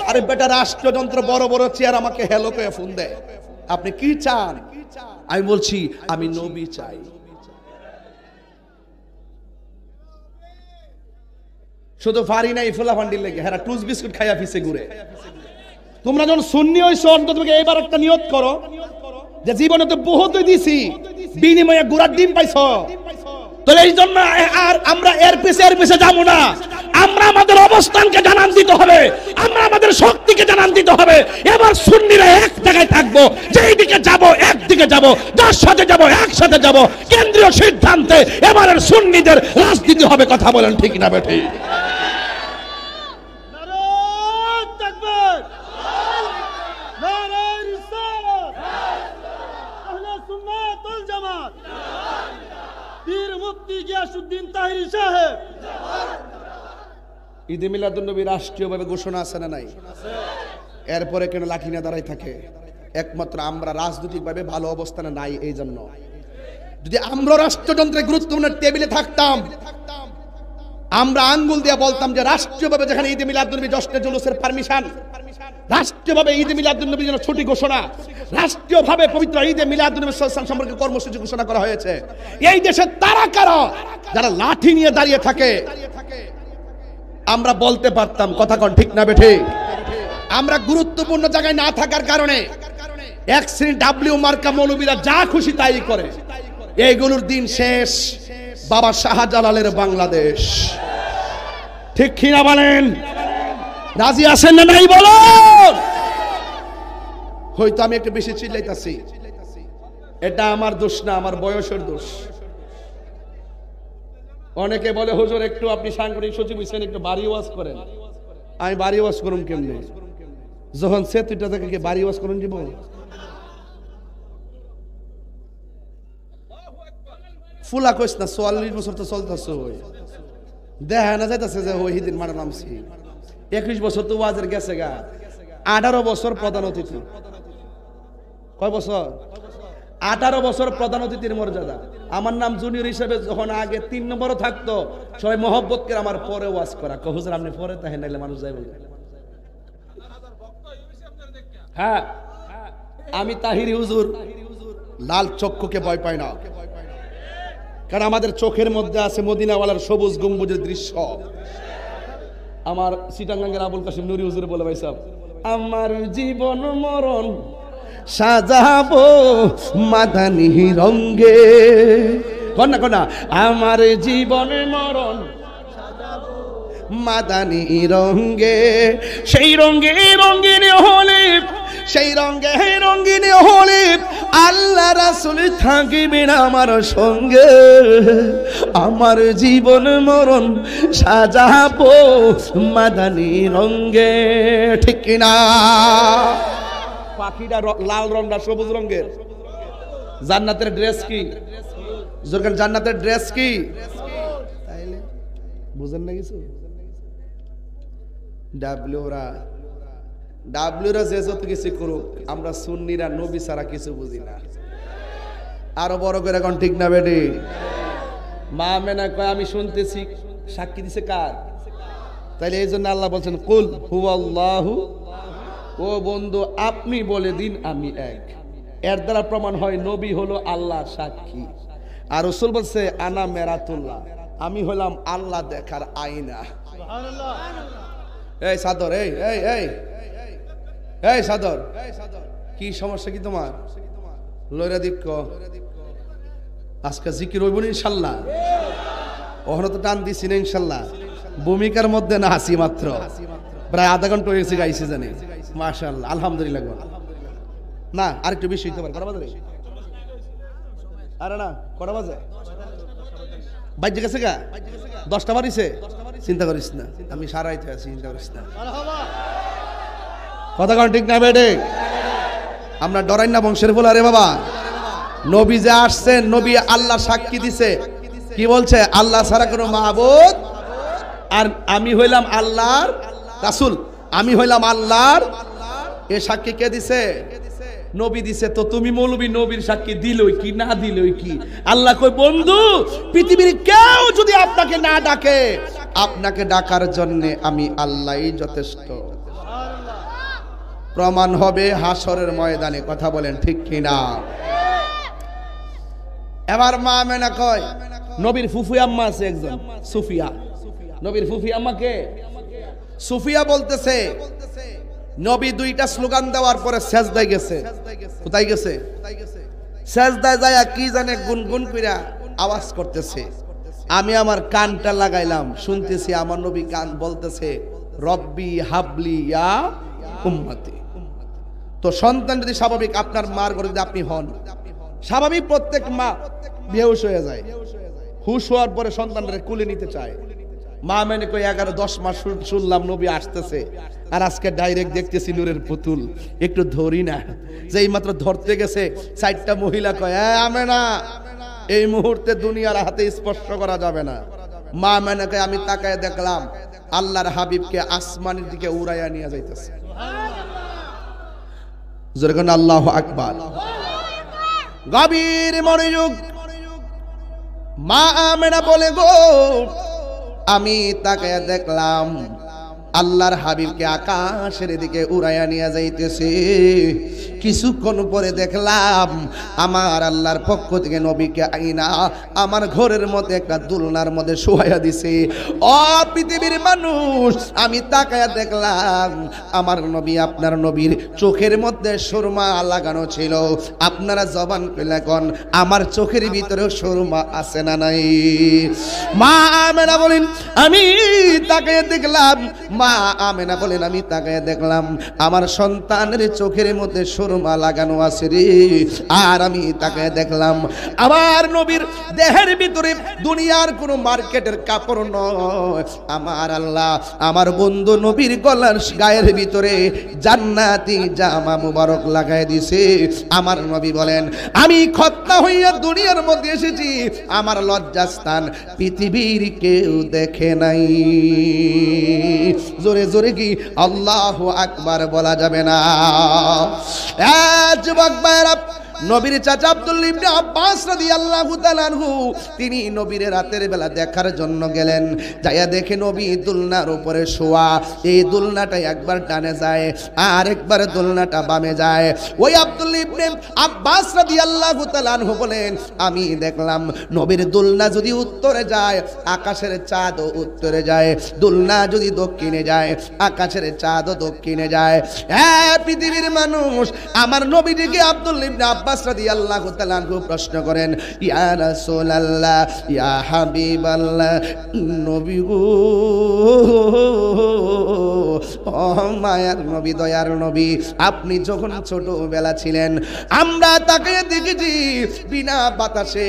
S1: আরে বেটা রাষ্ট্রযন্ত্র বড় বড় চেয়ার আমাকে হ্যালো করে ফোন দেয়, আপনি কি চান? আমি বলছি আমি নবী চাই। শুধু ফারি নাই ফুলা ফান্ডির লেগে হেরা টুস বিস্কুট খাইয়া ফিসে ঘুরে। তোমরা যখন সুন্নি হইছো অন্তত এইবার একটা নিয়ত করো যে জীবনে তো বহুত দিছি, বিনিময়ে গুড়ার ডিম পাইছো। তো এই জন্য আর আমরা এর পিছে যাবো না। আমরা আমাদের অবস্থানকে জানান দিতে হবে, আমরা আমাদের শক্তিকে জানান দিতে হবে। এবার সুন্নিরা এক জায়গায় থাকবো, যেই দিকে যাব একদিকে যাব, যার সাথে যাব একসাথে যাব। কেন্দ্রীয় সিদ্ধান্তে এবারের সুন্নিদের রাজনীতি হবে। কথা বলেন ঠিক না বেঠি? ঈদে মিলাদুন্নবী রাষ্ট্রীয়ভাবে ঘোষণা আছে না নাই? এরপরে কেন লাঠি না দাঁড়াই থাকে? একমাত্র আমরা রাজনৈতিকভাবে ভালো অবস্থানে নাই। এই জন্য যদি আমরা রাষ্ট্রযন্ত্রের গুরুত্বপূর্ণ টেবিলে থাকতাম, আমরা আঙ্গুল দিয়ে বলতাম যে রাষ্ট্রীয়ভাবে যেখানে ঈদে মিলাদুন্নবী জশ্নে জুলুসের পারমিশন, রাষ্ট্রীয়ভাবে ঈদে মিলাদুন্নবীর জন্য ছুটি ঘোষণা, রাষ্ট্রীয়ভাবে পবিত্র ঈদে মিলাদুন্নবী সম্পর্কে কর্মসূচি ঘোষণা করা হয়েছে। এই দেশে তারা কারা যারা লাঠি নিয়ে দাঁড়িয়ে থাকে? আমরা বলতে পারতাম। কথা কোন ঠিক না বেঠে? আমরা গুরুত্বপূর্ণ জায়গায় না থাকার কারণে এক শ্রেণী ডাব্লিউ মার্কা মৌলবীরা যা খুশি তাই করে। এইগুলোর দিন শেষ। বাবা শাহজালালের বাংলাদেশ। ঠিক কিনা বলেন? রাজি আছেন না নাই বলুন? হয়তো আমি একটু বেশি চিল্লাইতাছি, এটা আমার দোষ না, আমার বয়সের দোষ। অনেকে বলে হুজুর একটু আপনি সাংগঠনিক সচিব হইছেন, একটু বাড়ি ওয়াজ করেন। আমি বাড়ি ওয়াজ করুন কেমনে? যখন সে তুইটা থেকে বাড়ি ওয়াজ করুন দিব? ফুলা কইস না, ৪৪ বছর তো চলতেছে, ওই দেখা না যাইতেছে যে ওই হিদিন মারা নামছি। ২১ বছর তো ওয়াজের গেছে গা, ১৮ বছর প্রধান অতিথি। কয় বছর? ১৮ বছর প্রধান অতিথির মর্যাদা। আমার নাম জুনিয়র হিসেবে যখন আগে ৩ নম্বরও থাকতো, সবাই মহব্বত করে আমার পরে ওয়াজ করা, হুজুর আপনি পরে তাহে নাইলে মানুষ যাই বলে। হ্যাঁ, আমি তাহিরি হুজুর লাল চক্ষুকে ভয় পাই না, কারণ আমাদের চোখের মধ্যে আছে মদিনাওয়ালার সবুজ গম্বুজের দৃশ্য। আমার চিটাঙ্গাঙ্গের আবুল কাশিম নুরি হুজুর বলে, ভাই সাহেব আমার জীবন মরণ সাজাবো মাদানি রঙ্গে, কন্যা কন্যা আমার জীবন মরণ মাদানি রঙ্গে, সেই রঙ্গে রঙ্গিন হলে, সেই রঙ্গে রঙ্গিন হলে আল্লাহ রাসূল থাকিবেন আমার সঙ্গে। আমার জীবন মরণ সাজাবো মাদানি রঙ্গে, ঠিক কিনা? পাখিটা লাল রঙটা সবুজ রঙের, জান্নাতের ড্রেস কি? যখন জান্নাতের ড্রেস কি তাইলে বুঝেন না কিছু? ডাব্লিউরা যে যত কিছু করুক, আমরা সুন্নিরা নবী ছাড়া কিছু বুঝি না। আরো বড় করে এখন ঠিক না বেটি? মা মেনা কয় আমি শুনতেছি, সাক্ষী দিছে কার? তাইলে এই জন্য আল্লাহ বলছেন কুল হুয়াল্লাহু, ও বন্ধু আপনি বলে দিন আমি এক। এর দ্বারা প্রমাণ হয় নবী হলো আল্লাহ সাক্ষী। আর রাসূল বলছে আনা মেরাতুল্লাহ, আমি হলাম আল্লাহ দেখার আয়না। এই সাদর, এই এই এই এই সাদর, কি সমস্যা কি তোমার? লয়রা দিক্ক আজকে জিকির হইব ইনশাল্লাহ। ওখানে তো টান দিছি না ইনশাল্লাহ। ভূমিকার মধ্যে না আসি মাত্র, প্রায় আধা ঘন্টা হয়েছে গাইছি জানি। মাশাআল্লাহ, আলহামদুলিল্লাহ। না আরেকটু বেশি হইতে পারে। কটা বাজে? আরে না, কটা বাজে? বাজে গেছে গা 10টা বাড়িছে। চিন্তা করিস না, আমি সারাইতে আছি, চিন্তা করিস না। কথা কোন ঠিক না বেটে? আমরা ডরাই না বংশের বলে। আরে বাবা, নবী যে আসছেন, নবী আল্লাহ সাক্ষী দিছে। কি বলছে? আল্লাহ ছাড়া কোনো মাবুদ, আর আমি হইলাম আল্লাহর রাসূল, আমি হইলাম আল্লাহর। এ সাক্ষী কে দিছে? নবী দিছে। তো তুমি মৌলবী নবীর সাক্ষী দিলই কি না দিলই কি? আল্লাহ কই বন্ধু, পৃথিবীর কেউ যদি আপনাকে না ডাকে, আপনাকে ডাকার জন্য আমি আল্লাহই যথেষ্ট। প্রমাণ হবে হাসরের ময়দানে। কথা বলেন ঠিক কিনা? এবার মা মেনা কয়, নবীর ফুফু আম্মা আছে একজন সুফিয়া। নবীর ফুফি আম্মাকে সুফিয়া বলতেছে, নবী দুইটা স্লোগান দেওয়ার পরে সেজদায় গেছে। কোথায় গেছে? সেজদায় যায় কি জানে গুনগুন কইরা আওয়াজ করতেছে। আমি আমার কানটা লাগাইলাম, শুনতেছি আমার নবী কান বলতেছে রব্বি হাবলি ইয়া উম্মতি। তো সন্তান যদি স্বাভাবিক, আপনার মার ঘরে যদি আপনি হন, স্বাভাবিক প্রত্যেক মা বেহুশ হয়ে যায়। হুশ হওয়ার পরে সন্তানরা কুলে নিতে চায়। মা মেনে কই 11-10 মাস শুনলাম নবী আসতেছে, আর আজকে ডাইরেক্ট দেখতেছি নূরের পুতুল, একটু ধরি না। যেই মাত্র ধরতে গেছে, 4টা মহিলা কয় আমেনা, এই মুহূর্তে দুনিয়ার হাতে স্পর্শ করা যাবে না। মা মেনে কয় আমি তাকায় দেখলাম আল্লাহর হাবিবকে আসমানের দিকে উড়াইয়া নিয়ে যাইতেছে। যেরকম আল্লাহু আকবার। গভীর মনোযোগ। মা আমেনা বলে গো, আমি তাকায়া দেখলাম আল্লাহর হাবিবকে আকাশের দিকে উড়াইয়া নিয়ে যাইতেছে। কিছুক্ষণ পরে দেখলাম আমার আল্লাহর পক্ষ থেকে নবীকে আইনা আমার ঘরের মধ্যে একটা দুলনার মধ্যে শোয়াইয়া দিছে। ও পৃথিবীর মানুষ, আমি তাকায়া দেখলাম আমার নবী, আপনার নবীর চোখের মধ্যে সুরমা লাগানো ছিল। আপনারা জবান খুলে কোন, আমার চোখের ভিতরে সুরমা আছে না নাই? মা আমেনা বলেন আমি তাকায়া দেখলাম, মা আমেনা বলেন আমি তাকায়া দেখলাম আমার সন্তানের চোখের মধ্যে সুরমা সুরমা লাগানো আছে রে। আর আমি তাকে দেখলাম আমার নবীর দেহের ভিতরে দুনিয়ার কোনো মার্কেটের কাপড় নয়, আমার আল্লাহ আমার বন্ধু নবীর গলার গায়ের ভিতরে জান্নাতি জামা মুবারক লাগাই দিছে। আমার নবী বলেন আমি খতনা হইয়া দুনিয়ার মধ্যে এসেছি, আমার লজ্জাস্থান পৃথিবীর কেউ দেখে নাই। জোরে জোরে কি আল্লাহু আকবার বলা যাবে না? যুবক ভাইরা, নবীর চাচা আব্দুল্লাহ ইবনে আব্বাস রাদিয়াল্লাহু তাআলা আনহু তিনি নবীর রাতের বেলা দেখার জন্য গেলেন। যাইয়া দেখে নবী দুলনার উপরে শোয়া। এই দুলনাটা একবার ডানে যায় আর একবার দুলনাটা বামে যায়। ওই আব্দুল্লাহ ইবনে আব্বাস রাদিয়াল্লাহু তাআলা আনহু বলেন আমি দেখলাম নবীর দুলনা যদি উত্তরে যায় আকাশের চাঁদও উত্তরে যায়, দুলনা যদি দক্ষিণে যায় আকাশের চাঁদও দক্ষিণে যায়। হ্যাঁ পৃথিবীর মানুষ আমার নবীজিকে আব্দুল্লাহ ইবনে আব্বাস রাদিয়াল্লাহু তাআলা আনহু প্রশ্ন করেন ইয়া রাসূলুল্লাহ ইয়া হাবিবাল্লাহ, নবী গো ও মায়ার নবী দয়ার নবী, আপনি যখন ছোটবেলা ছিলেন আমরা তাকে দেখেছি বিনা বাতাসে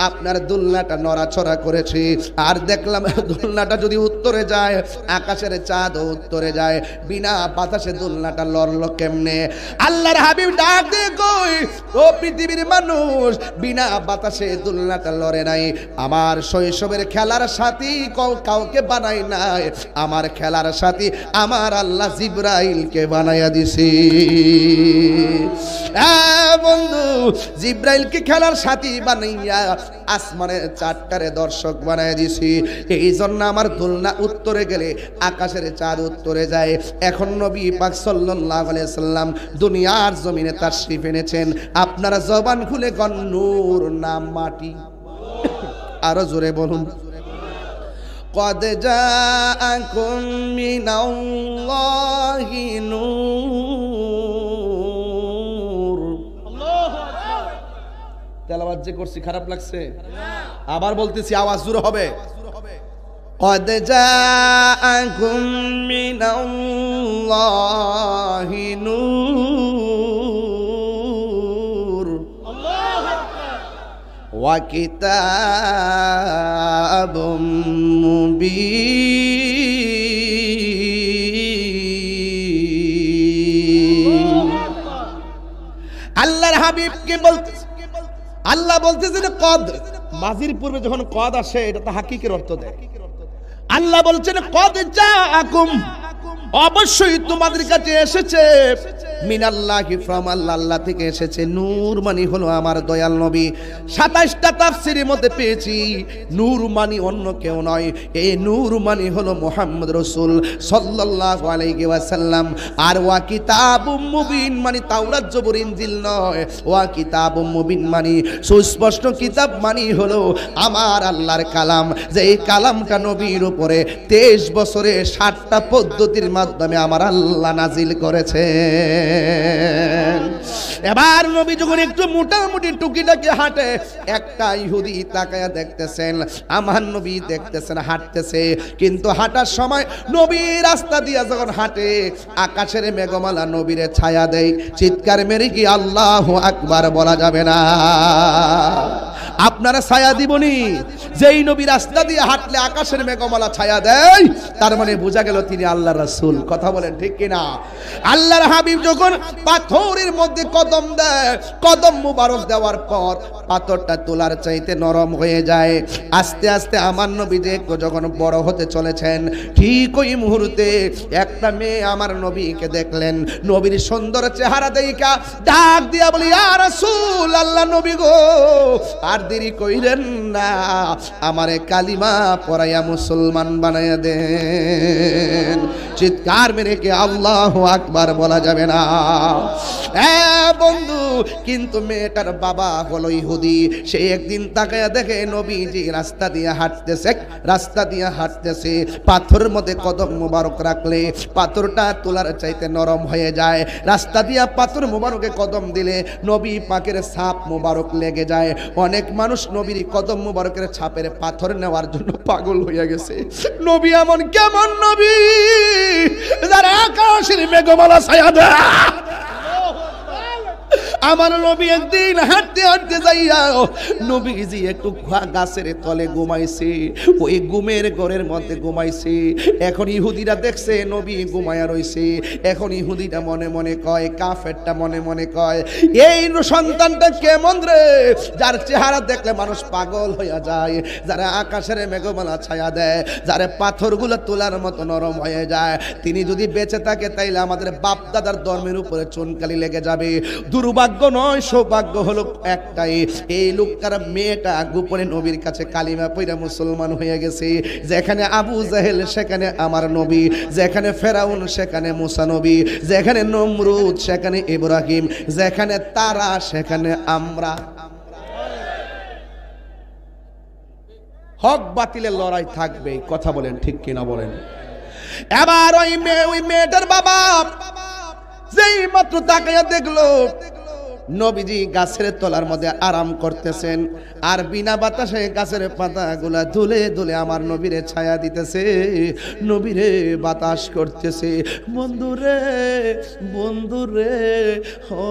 S1: আপনার দুলনাটা নড়াচড়া করেছে, আর দেখলাম দুলনাটা যদি উত্তরে যায় আকাশের চাঁদ উত্তরে যায়, বিনা বাতাসে দুলনাটা লড়লো কেমনে? আল্লাহর হাবিব ডাক দিয়ে কই ও পৃথিবীর মানুষ, বিনা বাতাসে দুলনাটা লড়ে নাই। আমার শৈশবের খেলার সাথী কাউকে বানাই নাই, আমার খেলার সাথী আমার আল্লাহ জিবরাইলকে বানাইয়া দিছি। বন্ধু জিবরাইলকে খেলার সাথী বানাইয়া আসমানের চারটারে দর্শক বানাইয়া দিছি। এই জন্য আমার দুলনা উত্তরে গেলে আকাশের চাঁদ উত্তরে যায়। এখন নবী পাক সাল্লাল্লাহু আলাইহি সাল্লাম দুনিয়ার জমিনে তাশরীফ এনেছেন, আপনারা জবান খুলে কোন নূর না মাটি? আরো জোরে বলুন। قد جاءكم من الله نور। তেলাওয়াত যে করছি খারাপ লাগছে? আবার বলতেছি আওয়াজ জোরে হবে। قد جاءكم من الله نور وكتاب مبين। আল্লাহর হাবিবকে বলতে আল্লাহ বলতেছেন কদ, মাজির পূর্বে যখন কদ আসে এটা তো হাকিকের অর্থ দেয়। আল্লাহ বলছেন কদ জাআকুম, অবশ্যই তোমাদের কাছে এসেছে মিনাল্লাহি, ফ্রম আল্লাহ, আল্লাহ থেকে এসেছে। নূর মানে হলো আমার দয়াল নবী। 27টা তাফসীরের মধ্যে পেয়েছি নূর মানে অন্য কেউ নয়, এই নূর মানে হলো মুহাম্মদ রাসূল সাল্লাল্লাহু আলাইহি ওয়াসাল্লাম। আর ওয়া কিতাবুম মুবিন মানে তাওরাত জবুর ইনজিল নয়, ওয়া কিতাবুম মুবিন মানে সুস্পষ্ট কিতাব মানে হলো আমার আল্লাহর কালাম, যে এই কালামটা নবীর উপরে 23 বছরে 60টা পদ্ধতির মাধ্যমে আমার আল্লাহ নাজিল করেছে। এবার নবী যখন একটু মোটামুটি টুকিটাকি হাঁটে, একটা ইহুদি তাকায়া দেখতেছেন, আমার নবী দেখতেছেন হাঁটতেছে, কিন্তু হাঁটার সময় নবী রাস্তা দিয়ে যখন হাঁটে আকাশের মেঘমালা নবীরে ছায়া দেয়। চিৎকার মেরে কি আল্লাহু আকবার বলা যাবে না? আপনারা ছায়া দিবনি? যেই নবী রাস্তা দিয়ে হাঁটলে আকাশের মেঘমালা ছায়া দেয়, তার মানে বোঝা গেল তিনি আল্লাহর রাসূল। কথা বলেন ঠিক কিনা? আল্লাহর হাবিব যখন পাথরের মধ্যে কদম দেয়, কদম মুবারক দেওয়ার পর পাথরটা তোলার চাইতে নরম হয়ে যায়। আস্তে আস্তে আমার নবী যখন বড় হতে চলেছেন, ঠিক ওই মুহূর্তে একটা মেয়ে আমার নবীকে দেখলেন, নবীর সুন্দর চেহারা দেখা ডাক দিয়া বলি ইয়া রাসূল, আল্লাহ নবী গো আর দেরি কইলেন না, আমারে কালিমা পড়াইয়া মুসলমান বানাইয়া দেন। চিৎকার মেরে কে আল্লাহু আকবার বলা যাবে না? বন্ধু, কিন্তু মেয়েটার বাবা হলো ইহুদি। সে একদিন তাকায়া দেখে নবীজি রাস্তা দিয়ে হাঁটতেছে, পাথরের মধ্যে কদম মুবারক রাখলে পাথরটা তোলার চাইতে নরম হয়ে যায়। রাস্তা দিয়া পাথর মুবারকে কদম দিলে নবী পাকের ছাপ মুবারক লেগে যায়। অনেক মানুষ নবীর কদম মুবারকের ছাপের পাথর নেওয়ার জন্য পাগল হয়ে গেছে। নবী এমন কেমন নবী যারা আকাশের মেঘমালা ছায়া দেয়? আমার নবী একদিন হাঁটতে হাঁটতে যাইয়া নবীজি একটু গাছের তলে ঘুমাইছে, ওই ঘুমের ঘরের মধ্যে ঘুমাইছে। এখন ইহুদিরা দেখছে নবী ঘুমায়া রইছে। এখন ইহুদিটা মনে মনে কয়, কাফেরটা মনে মনে কয়, এই সন্তানটা কেমন রে, যার চেহারা দেখলে মানুষ পাগল হইয়া যায়, যারা আকাশের মেঘমালা ছায়া দেয়, যারা পাথরগুলো তোলার মতো নরম হয়ে যায়, তিনি যদি বেঁচে থাকে তাইলে আমাদের বাপ দাদার ধর্মের উপরে চুনকালি লেগে যাবে। দুর্ভাগ্য নয়, সৌভাগ্য হলো একটাই, এই লোকটার মেয়েটা গোপনে নবীর কাছে কালিমা পড়া মুসলমান হয়ে গেছে। যেখানে আবু জাহেল সেখানে আমার নবী, যেখানে ফেরাউন সেখানে মুসা নবী, যেখানে নমরুদ সেখানে ইব্রাহিম, যেখানে তারা সেখানে আমরা। হক বাতিলের লড়াই থাকবে, কথা বলেন ঠিক কিনা বলেন। এবার ওই মেয়েটার বাবা যেই মাত্র তাকাইয়া দেখলো নবীজি গাছের তলার মধ্যে আরাম করতেছেন, আর বিনা বাতাসে গাছের পাতাগুলা দুলে দুলে আমার নবীরে ছায়া দিতেছে, নবীরে বাতাস করতেছে। বন্ধুরে বন্ধুরে ও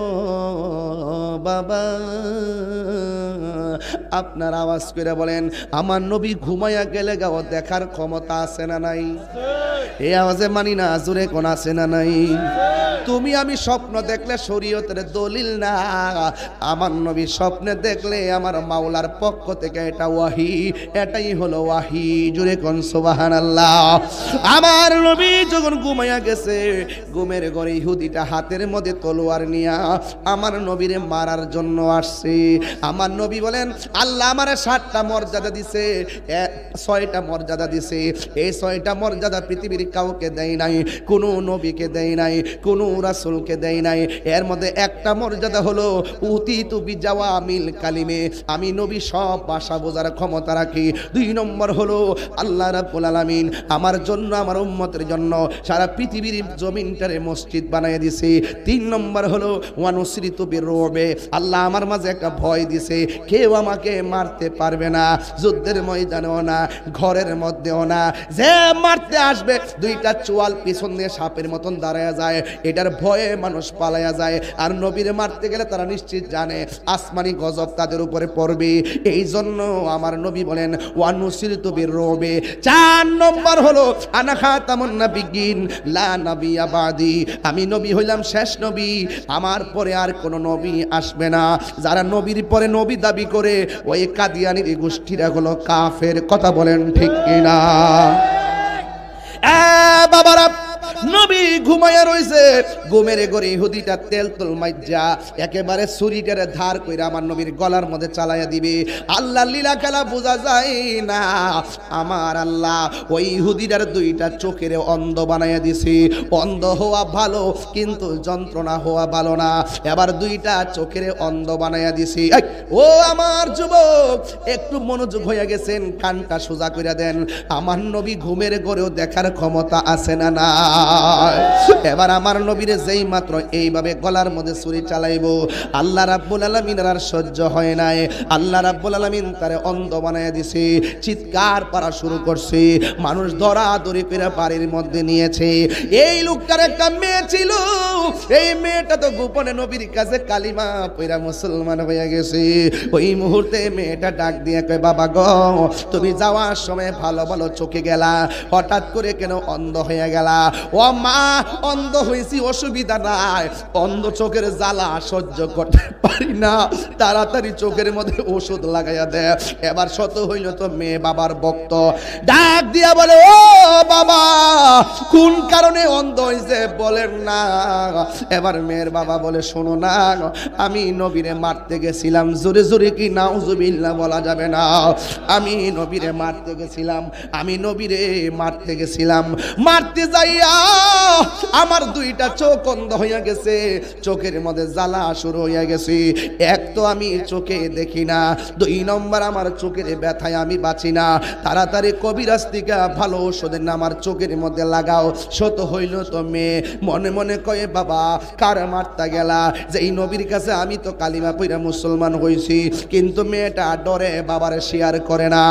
S1: বাবা, আপনার আওয়াজ করে বলেন, আমার নবী ঘুমাইয়া গেলে গাও দেখার ক্ষমতা আছে না নাই? এই আওয়াজে মানি না, জোরে কোন আছে না নাই? তুমি আমি স্বপ্ন দেখলে শরীয়তের দলিল না, আমার নবী স্বপ্নে দেখলে আমার মাওলার পক্ষ থেকে এটা ওয়াহি, এটাই হলো ওয়াহি। জোরে কোন সুবহানাল্লাহ। আমার নবী যখন ঘুমাইয়া গেছে, ঘুমের ঘরে ইহুদিটা হাতের মধ্যে তলোয়ার নিয়া আমার নবীরে মারার জন্য আসছে। আমার নবী বলেন, আল্লাহ আমারে 7টা মর্যাদা দিছে, 6টা মর্যাদা দিছে। এই 6টা মর্যাদা পৃথিবীর কাউকে দেয় নাই, কোনো নবীকে দেয় নাই, কোনো রাসূলকে দেয় নাই। এর মধ্যে একটা মর্যাদা হলো উতিতু বিজাওয়ামিল কালিমে, আমি নবী সব ভাষা বোঝার ক্ষমতা রাখি। 2 নম্বর হলো আল্লাহ রাব্বুল আলামিন আমার জন্য, আমার উম্মতের জন্য সারা পৃথিবীর জমিনটারে মসজিদ বানায় দিছে। 3 নম্বর হলো ওয়ানুসরিতু বিররুবে, আল্লাহ আমার মাঝে একটা ভয় দিছে, কেউ আমাকে মারতে পারবে না, যুদ্ধের ময়দানেও না, ঘরের মধ্যেও না। যে মারতে আসবে 2টা চোয়াল পিছন দিয়ে সাপের মতন দাঁড়ায়া যায়, এটার ভয়ে মানুষ পালায়া যায়। আর নবীরে মারতে গেলে তারা নিশ্চিত জানে আসমানি গজব তাদের উপরে পড়বে। এই জন্য আমার নবী বলেন ওয়ানুসরিতু বিররুবে। 4 নম্বর হলো আনা খাতামুন নাবিয়্যিন লা নাবিয়্যা বাদি, আমি নবী হইলাম শেষ নবী, আমার পরে আর কোন নবী আসবে না। যারা নবীর পরে নবী দাবি করে ওই কাদিয়ানির গোষ্ঠীরা হলো কাফের, কথা বলেন ঠিক কিনা? বাবারা, নবী ঘুমায়া রইছে, ঘুমের ঘরে ইহুদিটা তেল তুল মাইজা একেবারে ছুরিটারে ধার কইরা আমার নবীর গলার মধ্যে চালাইয়া দিবে। আল্লাহ লীলা খেলা বোঝা যায় না। আমার আল্লাহ ওই ইহুদিটার 2টা চোখের অন্ধ বানাইয়া দিছে। অন্ধ হওয়া ভালো, কিন্তু যন্ত্রণা হওয়া ভালো না। এবার 2টা চোখের অন্ধ বানাইয়া দিছে। ও আমার যুবক, একটু মনোযোগ হইয়া গেছেন, কানটা সোজা কইরা দেন। আমার নবী ঘুমের ঘরেও দেখার ক্ষমতা আছে না না? এবার আমার নবীরে যেই মাত্র এইভাবে গলার মধ্যে ছুরি চালাইবো, আল্লাহ রাব্বুল আলামিন আর সহ্য হয় নাই। আল্লাহ রাব্বুল আলামিন তারে অন্ধ বানায়া দিছে। চিৎকার করা শুরু করছে, মানুষ দরাদরি করে বাড়ির মধ্যে নিয়েছে। এই লোকটার একটা মেয়ে ছিল, এই মেয়েটা তো গোপনে নবীর কাছে কালিমা পড়া মুসলমান হয়ে গেছে। ওই মুহূর্তে মেয়েটা ডাক দিয়ে কয়, বাবা গো, তুমি যাওয়ার সময় ভালো ভালো চোখে গেলা, হঠাৎ করে কেন অন্ধ হয়ে গেলা? ও মা, অন্ধ হয়েছি অসুবিধা নাই, অন্ধ চোখের জ্বালা সহ্য করতে পারি না, তাড়াতাড়ি চোখের মধ্যে ওষুধ লাগাইয়া দেয়। এবার শত হইল তো মেয়ে বাবার ভক্ত, ডাক দিয়া বলে, ও বাবা, কোন কারণে অন্ধ হয়েছে বলেন না। এবার মেয়ের বাবা বলে, শোনো না, আমি নবীরে মারতে গেছিলাম। জোরে জোরে কি নাউজুবিল্লাহ বলা যাবে না? আমি নবীরে মারতে গেছিলাম, আমি নবীরে মারতে গেছিলাম। মারতে যাইয়া আমার 2টা চোখ অন্ধ হইয়া গেছে, চোখের মধ্যে জ্বালা শুরু হইয়া গেছে। এক তো আমি চোখে দেখি না, 2 নম্বর আমার চোখের ব্যথায় আমি বাঁচি না। তাড়াতাড়ি কবিরাজ থেকে ভালো ওষুধের নাম আমার চোখের মধ্যে লাগাও। শত হইল তো মেয়ে মনে মনে কয়ে, বাবা কার মারতে গেলা? যে এই নবীর কাছে আমি তো কালিমা পড়া মুসলমান হইছি, কিন্তু মেয়েটা ডরে বাবারে শেয়ার করে না।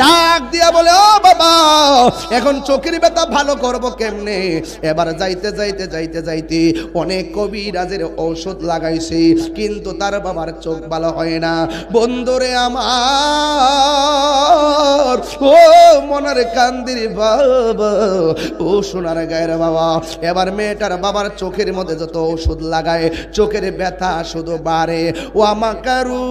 S1: ডাক দিয়া বলে, ও বাবা, এখন চোখের ব্যথা ভালো করব কেমনে? এবার যাইতে যাইতে যাইতে যাইতে অনেক কবিরাজের ঔষধ লাগাইছে, কিন্তু তার বাবার চোখ ভালো হয় না। বন্ধুরে আমার, ও মনের কান্দির বাবা, ও সোনার গায়ের বাবা, এবার মেয়েটার বাবার চোখের মধ্যে যত ওষুধ লাগায় চোখের ব্যথা শুধু বাড়ে। ও আমাকারু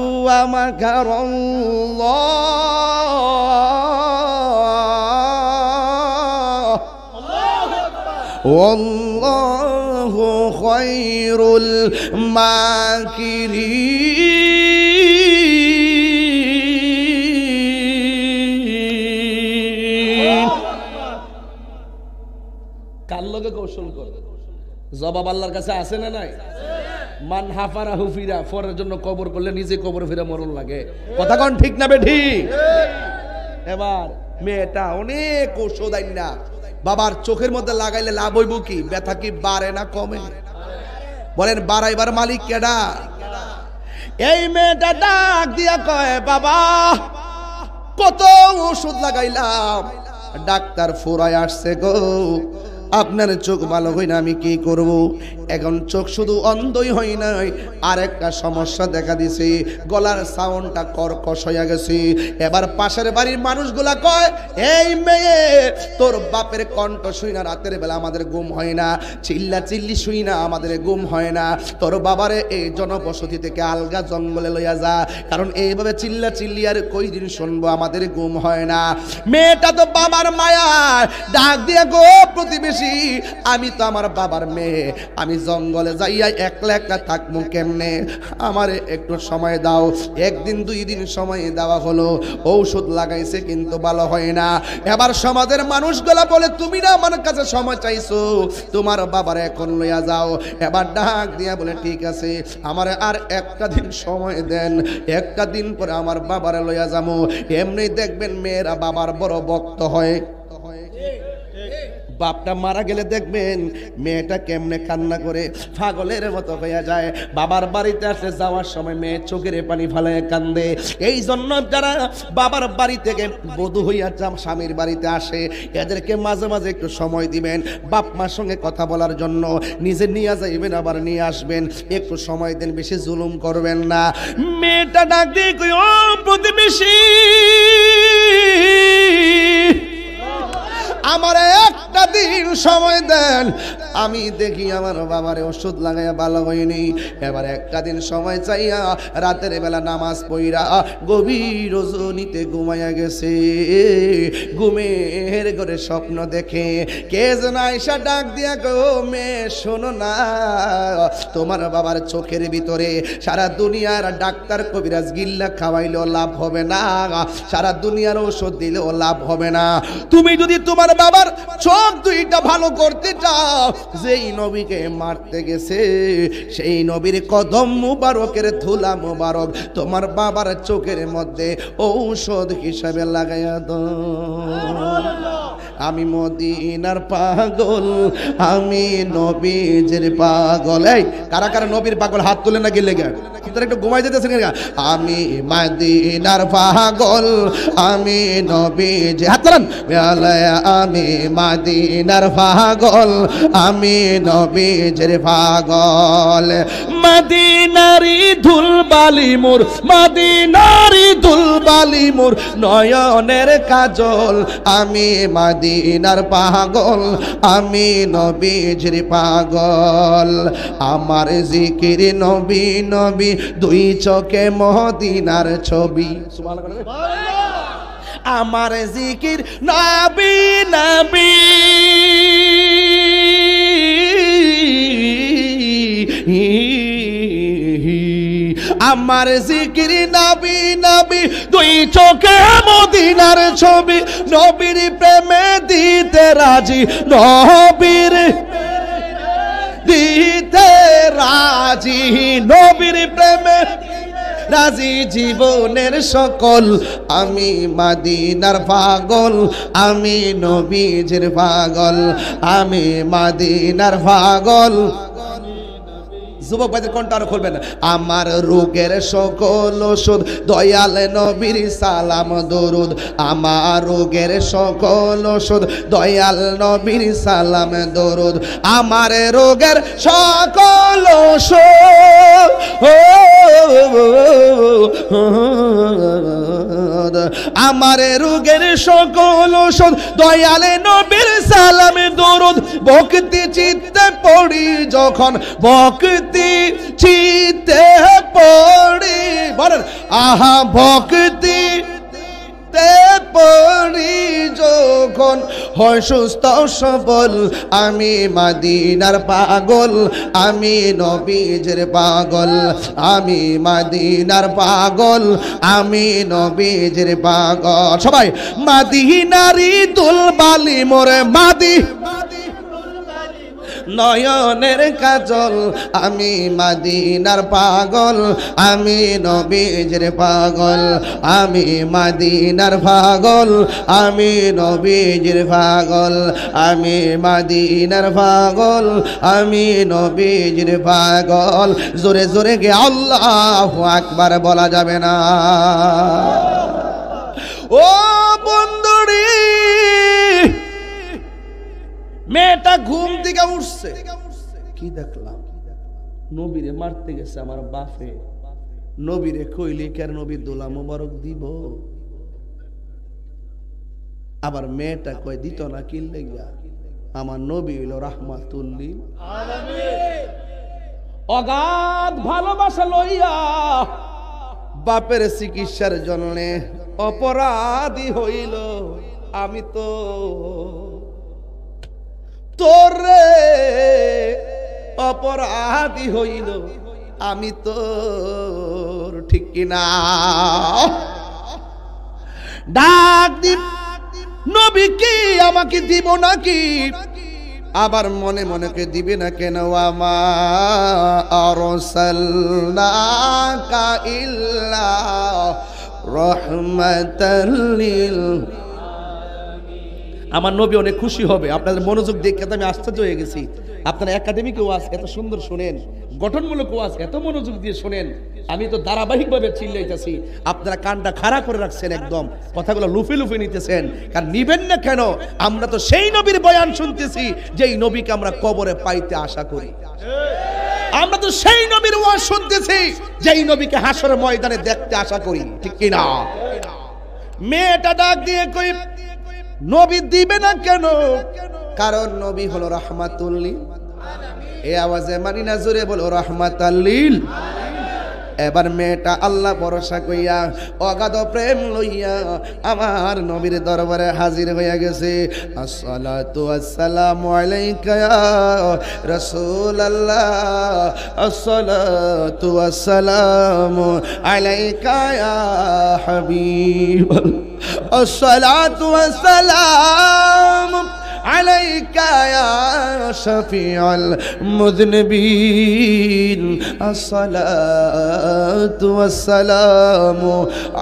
S1: আল্লাহু খায়রুল মাকিরিন। কার লগে কৌশল কর, জবাব আল্লাহর কাছে আছে না নাই? মান হাফারা হুফিরা, ফরের জন্য কবর করলে নিজে কবর ফিরে মরণ লাগে। কথা কোন ঠিক না বেঠি? এবার মেয়েটা অনেক ঔষধ আইনা বাবার চোখের মধ্যে লাগাইলে লাভ হইব কি? ব্যথা কি বাড়ে না কমে? বলেন বাড়াইবার মালিক কেডা? এই মেয়েটা ডাক দিয়া কয়, বাবা কত ওষুধ লাগাইলাম, ডাক্তার ফুরায় আসছে গো, আপনার চোখ ভালো হয় না, আমি কি করব? এখন চোখ শুধু অন্ধই হয় নাই, আর একটা সমস্যা দেখা দিছে, গলার সাউন্ডটা কর্কশ হয়ে গেছে। এবার পাশের বাড়ির মানুষগুলা কয়, এই মেয়ে তোর বাপের কণ্ঠ শুই না রাতের বেলা আমাদের ঘুম হয় না, চিল্লা চিল্লি শুই না আমাদের ঘুম হয় না, তোর বাবারে এই জনবসতি থেকে আলগা জঙ্গলে লইয়া যা, কারণ এইভাবে চিল্লা চিল্লি আর কই দিন শুনবো, আমাদের ঘুম হয় না। মেয়েটা তো বাবার মায়া ডাক দিয়া, গো প্রতিবেশী, আমি তো আমার বাবার মেয়ে, আমি জঙ্গলে যাইয়া একলা একলা থাকবো কেমনে, আমারে একটু সময় দাও। একদিন দুই দিন সময় দেওয়া হলো, ঔষধ লাগাইছে কিন্তু ভালো হয় না। এবার সমাজের মানুষগুলা বলে, তুমি না আমার কাছে সময় চাইছো, তোমার বাবার এখন লইয়া যাও। এবার ডাক দিয়া বলে, ঠিক আছে আমার আর একটা দিন সময় দেন, একটা দিন পরে আমার বাবারে লইয়া যাবো। এমনি দেখবেন মেয়েরা বাবার বড় ভক্ত হয়। বাপটা মারা গেলে দেখবেন মেয়েটা কেমনে কান্না করে পাগলের মতো হইয়া যায়। বাবার বাড়িতে আসলে যাওয়ার সময় মেয়ে চোখের পানি ফালায় কান্দে। এই জন্য যারা বাবার বাড়ি থেকে বধূ হইয়া স্বামীর বাড়িতে আসে, এদেরকে মাঝে মাঝে একটু সময় দিবেন, বাপ মার সঙ্গে কথা বলার জন্য। নিজে নিয়ে যাইবেন আবার নিয়ে আসবেন, একটু সময় দেন, বেশি জুলুম করবেন না। মেয়েটা ডাক দিয়ে কই, ও প্রতিবেশী, আমার একটা দিন সময় দেন, আমি দেখি আমার বাবারে ওষুধ লাগাইয়া ভালো হয়নি। এবার একটা দিন সময় চাইয়া রাতের বেলা নামাজ পড়া গভীর রজনীতে ঘুমাইয়া গেছে। ঘুমের ঘরে স্বপ্ন দেখে কে যেন আয়সা ডাক দিয়া গো, মেয়ে শোনো না, তোমার বাবার চোখের ভিতরে সারা দুনিয়ার ডাক্তার কবিরাজ গিল্লা খাওয়াইলেও লাভ হবে না, সারা দুনিয়ার ওষুধ দিলেও লাভ হবে না। তুমি যদি তোমার বাবার চোখ দুইটা ভালো করতে চাও, যেই নবীকে মারতে গেছে সেই নবীর কদম মুবারকের ধুলা মুবারক তোমার বাবার চোখের মধ্যে ঔষধ হিসাবে লাগাইয়া দাও। আমি মদিনার পাগল, আমি নবীজির পাগল। এই কারা কারা নবীর পাগল হাত তুলে না গেলে গা, আপনারা একটু ঘুমাই যেতেছেন। আমি মদিনার পাগল, আমি নবীজি, হাত তোলেন। আমি মদিনার পাগল, আমি নবীজির পাগল। মদিনারি ধুলবালি মোর, মদিনারি ধুলবালি মোর নয়নের কাজল। আমি মদিনার পাগল, আমি নবীজির পাগল। আমার জিকির নবী নবী, দুই চোখে মদিনার ছবি। আমার জিকির নবী নবী, আমার জিকির নবী নবী, দুই চোখে মদিনার ছবি। নবীর প্রেমে দিতে রাজি, নবীর দিতে রাজি, নবীর প্রেমে রাজি জীবনের সকল। আমি মদিনার পাগল, আমি নবীজির পাগল, আমি মদিনার পাগল। যুবক ভাইদের কণ্ঠ আরো খুলবেন। আমার রোগের সকল ওষুধ দয়াল নবীর সালাম দরুদ, আমার রোগের সকল ওষুধ দয়াল নবীর সালাম দরুদ, আমার রোগের সকল ওষুধ আমার রোগের সকল ওষুধ দয়াল নবীর সালাম দরুদ। ভক্তি চিত্তে পড়ি যখন, ভক্তি চিত্তে পড়ি, বলেন আহা ভক্তি পড়ি যখন হয় সুস্থ সবল, আমি মদিনার পাগল, আমি নবীজির পাগল, আমি মদিনার পাগল, আমি নবীজির পাগল। সবাই মদিনারি দুলবালি মোরে মাদি নয়নের কাজল, আমি মদিনার পাগল, আমি নবীজির পাগল, আমি মদিনার পাগল, আমি নবীজির পাগল, আমি মদিনার পাগল, আমি নবীজির পাগল। জোরে জোরে গে আল্লাহু আকবার বলা যাবে না। ও বন্ধুরে, মেয়েটা ঘুম থেকে উঠছে, কি দেখলাম? নবীরে মারতে গেছে আমার বাপে। নবীরে কইলি কেন নবীর দোলা মোবারক দিব? আবার মেয়েটা কয় দিত না কি লেগা? আমার নবী হইল রাহমাতুল লিল আলামিন। অগাধ ভালোবাসা লইয়া বাপের চিকিৎসার জন্য অপরাধী হইল। আমি তো তোরে অপরাধী হইল, আমি তোর, ঠিক কিনা? ডাক দিব নবী কি আমাকে দিব নাকি? আবার মনে মনে কে দিবে না কেন? আমা আরসালনাকা ইল্লা রাহমাতাল লিল। আমার নবী অনেক খুশি হবে। আপনাদের মনোযোগ দেখে আমি আশ্চর্য হয়ে গেছি। আপনারা একাডেমিক ওয়াজ এত সুন্দর শোনেন, গঠনমূলক ওয়াজ এত মনোযোগ দিয়ে শোনেন, আমি তো ধারাবাহিকভাবে চিল্লাইতেছি, আপনারা কানটা খাড়া করে রাখছেন, একদম কথাগুলো লুফে লুফে নিতেছেন। কারণ নিবেন না কেন? আমরা তো সেই নবীর বয়ান শুনতেছি যেই নবীকে আমরা কবরে পাইতে আশা করি। আমরা তো সেই নবীর ওয়াজ শুনতেছি যেই নবীকে হাসরের ময়দানে দেখতে আশা করি, ঠিক কি না? মেয়েটা ডাক দিয়ে কই নবী দিবে না কেন? কারণ নবী হলো রাহমাতুল লিল আলামিন। এই আওয়াজে মানি না, জোরে বলো রাহমাতাল লিল আলামিন। এবার মেয়েটা আল্লাহ ভরসা কইয়া অগাধ প্রেম লইয়া আমার নবীর দরবারে হাজির হইয়া গেছে। আসসালাতু আসসালামু আলাইকা ইয়া রাসূলুল্লাহ, আসসালাতু আসসালামু আলাইকা ইয়া হাবিবাল্লাহ, আসসালাতু আসসালামু আলাইকা ইয়া শাফিউল মুযনিবিন, আসসালাতু ওয়াসসালামু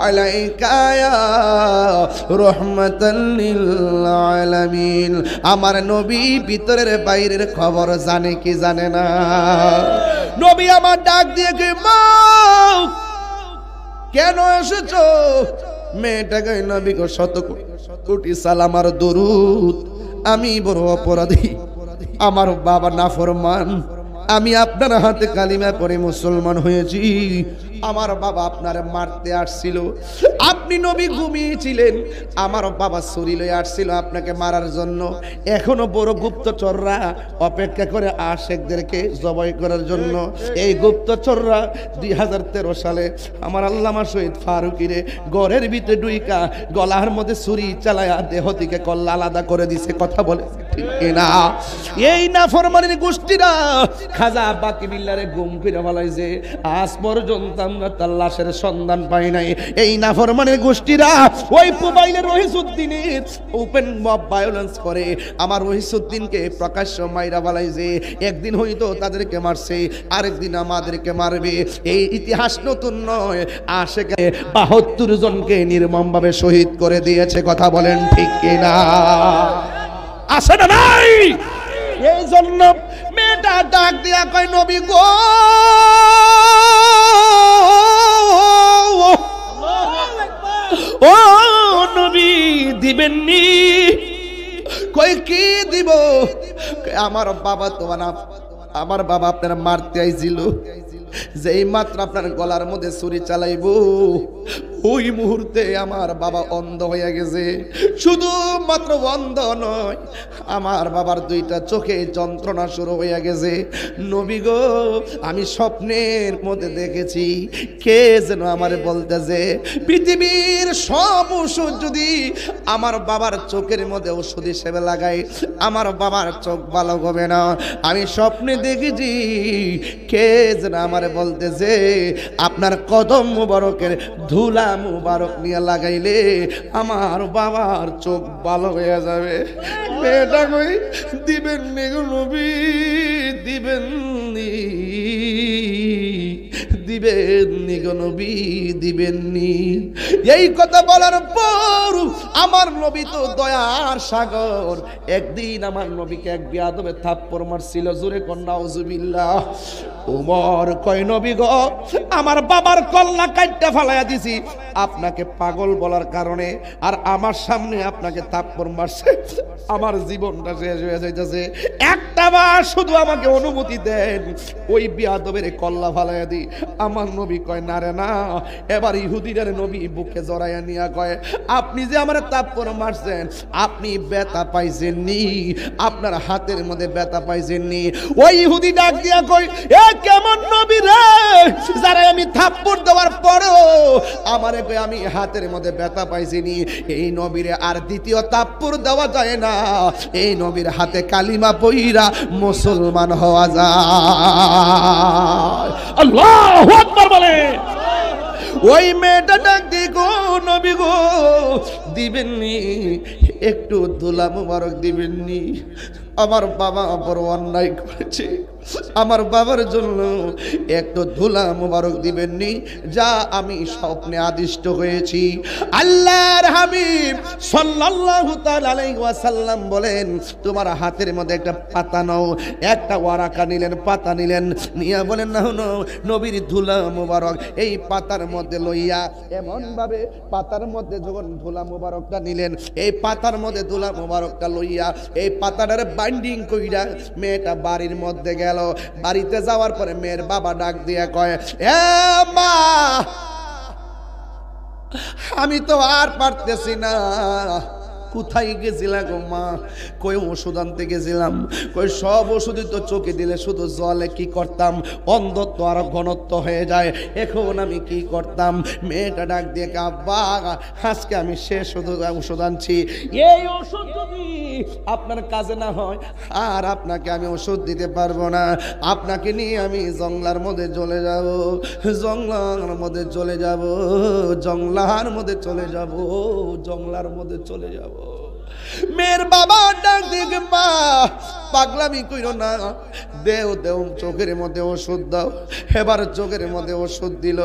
S1: আলাইকা ইয়া রাহমাতাল লিল আলামিন। আমার নবী ভিতরের বাইরের খবর জানে কি জানে না? নবী আমার ডাক দিয়ে কি মা কেন এসেছো? মেয়েটাকে নবী গো শত কোটি সালাম আর দরুদ, আমি বড় অপরাধী, আমার বাবা নাফরমান, আমি আপনার হাতে কালিমা পড়ে মুসলমান হয়েছি। আমার বাবা আপনার মারতে আসছিল, আপনি নবী ঘুমিয়েছিলেন, আমার বাবা ছুরি লয়ে আসছিল আপনাকে মারার জন্য। এখনো বড় গুপ্তচররা অপেক্ষা করে আশেকদেরকে জবাই করার জন্য। এই গুপ্তচররা 2013 সালে আমার আল্লামা শহীদ ফারুকিরে ঘরের ভিতরে ডুইকা গলার মধ্যে ছুরি চালায়া দেহ থেকে কল্লা আলাদা করে দিছে। কথা বলে ঠিক না? এই নাফরমানের গোষ্ঠীরা খাজা বাকি বিল্লারে গুম করে ফেলাইছে। আজ পর্যন্ত আমরা তার লাশের সন্ধান পাই নাই। এই নাফরমানের গোষ্ঠীরা ওই মোবাইলের রহিসউদ্দিনের ওপেন মব ভায়োলেন্স করে আমার রহিসউদ্দিনকে প্রকাশ্য মাইরা ফেলাইছে। একদিন হয়তো তাদেরকে মারছে, আরেকদিন আমাদেরকে মারবে। এই ইতিহাস নতুন নয়। আশেকে 72 জনকে নির্মমভাবে শহীদ করে দিয়েছে। কথা বলেন ঠিক কিনা? আছে না নাই? এই জন্য মেয়েটা মেয়েটা ডাক দিয়া কয় নবী গো,
S2: ও নবী দিবেননি?
S1: কই কি দিব? আমার বাবা তো আমার বাবা আপনার মারতে আইছিল, যেই মাত্র আপনার গলার মধ্যে ছুরি চালাইবো ওই মুহূর্তে আমার বাবা অন্ধ হয়ে গেছে। শুধু মাত্র অন্ধ নয়, আমার বাবার দুইটা চোখে যন্ত্রণা শুরু হয়ে গেছে। নবী গো, আমি স্বপ্নের মধ্যে দেখেছি কে যেন আমারে বলতেছে পৃথিবীর সব ওষুধ যদি আমার বাবার চোখের মধ্যে ওষুধ হিসেবে লাগাই, আমার বাবার চোখ ভালো হবে না। আমি স্বপ্নে দেখেছি কে যেন আমারে বলতেছে আপনার কদম মুবারকের ধুলা মুবারক নিয়ে লাগাইলে আমার বাবার চোখ ভালো হয়ে যাবে। মেয়েটা কই দিবেন নি গো নবী, দিবেন নি, দিবেন নি গো নবী, দিবেন নি। এই কথা বলার পর আমার নবী তো দয়ার সাগর, একদিন আমার নবীকে এক বিয়াদবে থাপ্পড় মারছিল, জোরে কন্যা নাউজুবিল্লাহ। ওমর কয় নবী গো, আমার বাবার কল্লা কাটটা ফালাইয়া দিছি আপনাকে পাগল বলার কারণে, আর আমার সামনে আপনাকে থাপ্পড় মারছে, আমার জীবনটা শেষ হয়ে যাইতেছে। একটা বার শুধু আমাকে অনুমতি দেন, ওই বিয়াদবের কল্লা ফালাইয়া দিই। আমার নবী কয় না রে না। এবার ইহুদিদের নবী বুকে জড়াইয়া নিয়া কয় আপনি যে আমার থাপ্পড় মারছেন, আপনি ব্যথা পাইছেন নি? আপনার হাতের মধ্যে ব্যথা পাইছেন নি? ওই ইহুদি ডাক দিয়া কই এ কেমন নবী রে, যারা আমি থাপ্পড় দেওয়ার পরও আমারে কই আমি হাতের মধ্যে ব্যথা পাইছিনি? এই নবীরে আর দ্বিতীয় থাপ্পড় দেওয়া যায় না, এই নবীর হাতে কালিমা পইরা মুসলমান হওয়া যায়।
S2: আল্লাহু আকবার বলে।
S1: ওই মেয়েটা ডাক দি গো নবী গো, দিবেননি একটু ধুলা মুবারক দিবেননি? আমার বাবা বড় অন্যায় করেছে, আমার বাবার জন্য একটু ধুলা মুবারক দিবেননি? যা আমি স্বপ্নে আদিষ্ট হয়েছি। আল্লাহর হাবিব সাল্লাল্লাহু তাআলা আলাইহি ওয়াসাল্লাম বলেন তোমার হাতের মধ্যে একটা পাতা নাও। একটা ওয়ারাকা নিলেন, পাতা নিলেন, নিয়ে বলেন না হনো নবীর ধুলা মুবারক এই পাতার মধ্যে লইয়া এমন ভাবে পাতার মধ্যে যখন ধুলা মুবারকটা নিলেন, এই পাতার মধ্যে ধুলা মুবারকটা লইয়া এই পাতাটার বাইন্ডিং কইরা মেয়েটা বাড়ির মধ্যে গেল। বাড়িতে যাওয়ার পরে মেয়ের বাবা ডাক দিয়ে কয় এ মা, আমি তো আর পারতেছি না। কোথায় গেছিলাম গো মা? কই ওষুধ আনতে গেছিলাম। কই সব ওষুধই তো চোখে দিলে শুধু জলে, কি করতাম? অন্ধত্ব আর ঘনত্ব হয়ে যায়, এখন আমি কি করতাম? মেয়েটা ডাক দিয়ে আব্বা, আজকে আমি শেষ ওষুধ আনছি, এই ওষুধ যদি আপনার কাজে না হয় আর আপনাকে আমি ওষুধ দিতে পারবো না। আপনাকে নিয়ে আমি জংলার মধ্যে চলে যাব, জংলার মধ্যে চলে যাব, জংলার মধ্যে চলে যাব, জংলার মধ্যে চলে যাব। মেয়ের বাবা ডাক দিয়ে মা পাগলামি কইরো না, দেও দেও চোখের মধ্যে ওষুধ দাও। এবার চোখের মধ্যে ওষুধ দিল।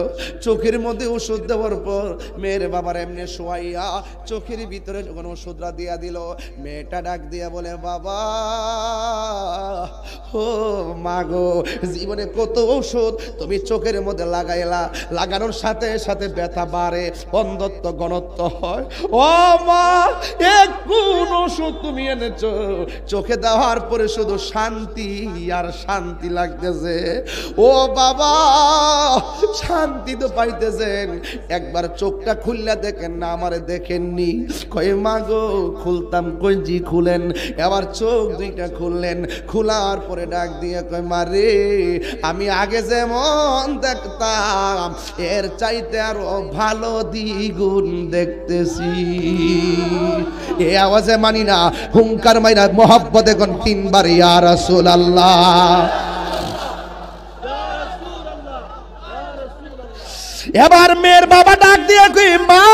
S1: চোখের মধ্যে ওষুধ দেওয়ার পর মেয়ের বাবার এমনি শোয়াইয়া চোখের ভিতরে যখন ওষুধটা দিয়া দিল, মেয়েটা ডাক দিয়া বলে বাবা ও মা গো, জীবনে কত ওষুধ তুমি চোখের মধ্যে লাগাইলা, লাগানোর সাথে সাথে ব্যথা বাড়ে, অন্ধত্ব ঘনত্ব হয়। ও মা, এক কোন ওষুধ তুমি এনেছো? চোখে দেওয়ার পরে শুধু শান্তি আর শান্তি লাগতেছে। ও বাবা, শান্তি তো পাইতেছেন, একবার চোখটা খুললে দেখেন না, আমারে দেখেননি। কই মা গো, খুলতাম, কই জি খুলেন। এবার চোখ দুইটা খুললেন, খোলার পরে ডাক দিয়ে কই মা রে, আমি আগে যেমন দেখতাম এর চাইতে আরো ভালো দ্বিগুণ দেখতেছি। এ আওয়াজে মানি না, হুঙ্কার মাইরা মোহাব্বতে কোন তিনবার ইয়া রাসূলুল্লাহ। এবার মেয়ের বাবা ডাক দিয়ে কই মা,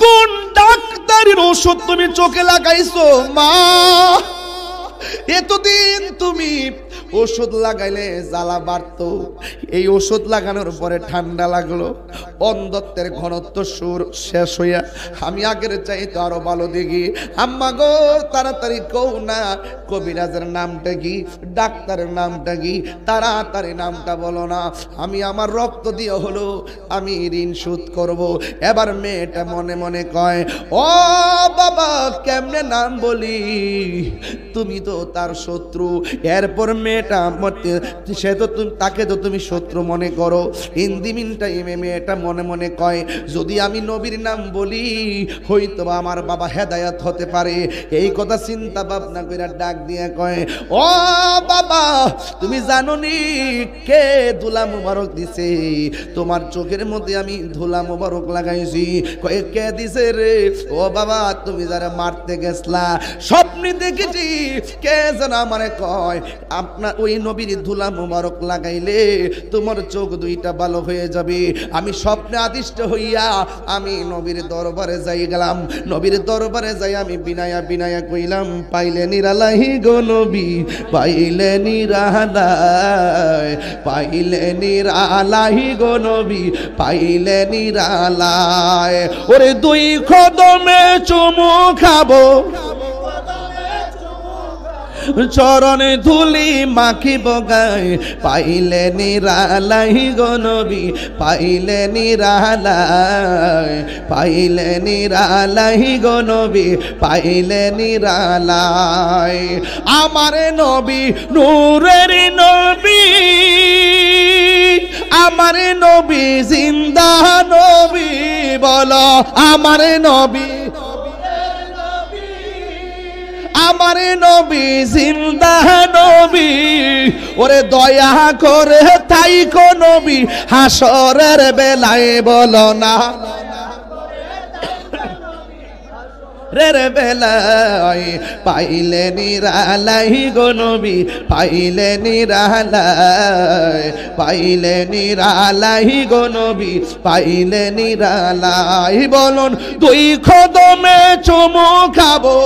S1: কোন ডাক্তারের ওষুধ তুমি চোখে লাগাইছো মা? এতদিন তুমি ওষুধ লাগাইলে জ্বালা বাড়তো, এই ওষুধ লাগানোর পরে ঠান্ডা লাগলো, অন্ধত্বের ঘনত্ব সুর শেষ হইয়া আমি আগের চাইতে আরো ভালো দেখি। আম্মা গো তাড়াতাড়ি কও না কবিরাজের নামটা কি, ডাক্তারের নামটা কি, তাড়াতাড়ি নামটা বলো না, আমি আমার রক্ত দিয়ে হলো আমি ঋণ শোধ করব। এবার মেয়েটা মনে মনে কয়, ও বাবা কেমনে নাম বলি, তুমি তো তার শত্রু। এরপর মেয়েটা সে তো তাকে তো তুমি শত্রু মনে করো। ইন দি মিন টাইমে মেয়েটা মনে মনে কয়, যদি আমি নবীর নাম বলি হয়তো আমার বাবা হেদায়াত হতে পারে। এই কথা চিন্তা ভাবনা করে ডাক দিয়ে কয়, ও বাবা তুমি জানো নি কে ধুলা মুবারক দিছে? তোমার চোখের মধ্যে আমি ধুলা মুবারক লাগাইছি। কয়ে কে দিছে রে? ও বাবা তুমি যারা মারতে গেছলা স্বপ্নে দেখেছি কে যেন আমারে কয় আপনার ওই নবীর ধুলা মুবারক লাগাইলে তোমার চোখ দুইটা ভালো হয়ে যাবে। আমি স্বপ্নে আদিষ্ট হইয়া আমি নবীর দরবারে যাই গেলাম। নবীর দরবারে যাই আমি বিনায়া বিনায়া কইলাম, পাইলে নিরালাহি গো নবী, পাইলে নিরালায়, পাইলে নিরালাহি গো নবী, পাইলে নিরালায়। ওরে দুই কদমে চুমু খাবো, চরণে ধুলি মাখিব গায়, পাইলে নিরালাই গো নবী, পাইলে নিরালায়, পাইলে নিরালাই গো নবী, পাইলে নিরালায়। আমারে নবী নূরের নবী, আমারে নবী জিন্দা নবী, বলো আমারে নবী, আমারে নবী জিন্দা নবী। ওরে দয়া করে তাই কো নবী হাসরের বেলায় বলো না, রের বেলায় পাইলে নিরালাই গো নবী, পাইলে নিরালায়, পাইলে নিরালাই গো নবী, পাইলে নিরালাই। বলুন দুই কদমে চুমু খাবো,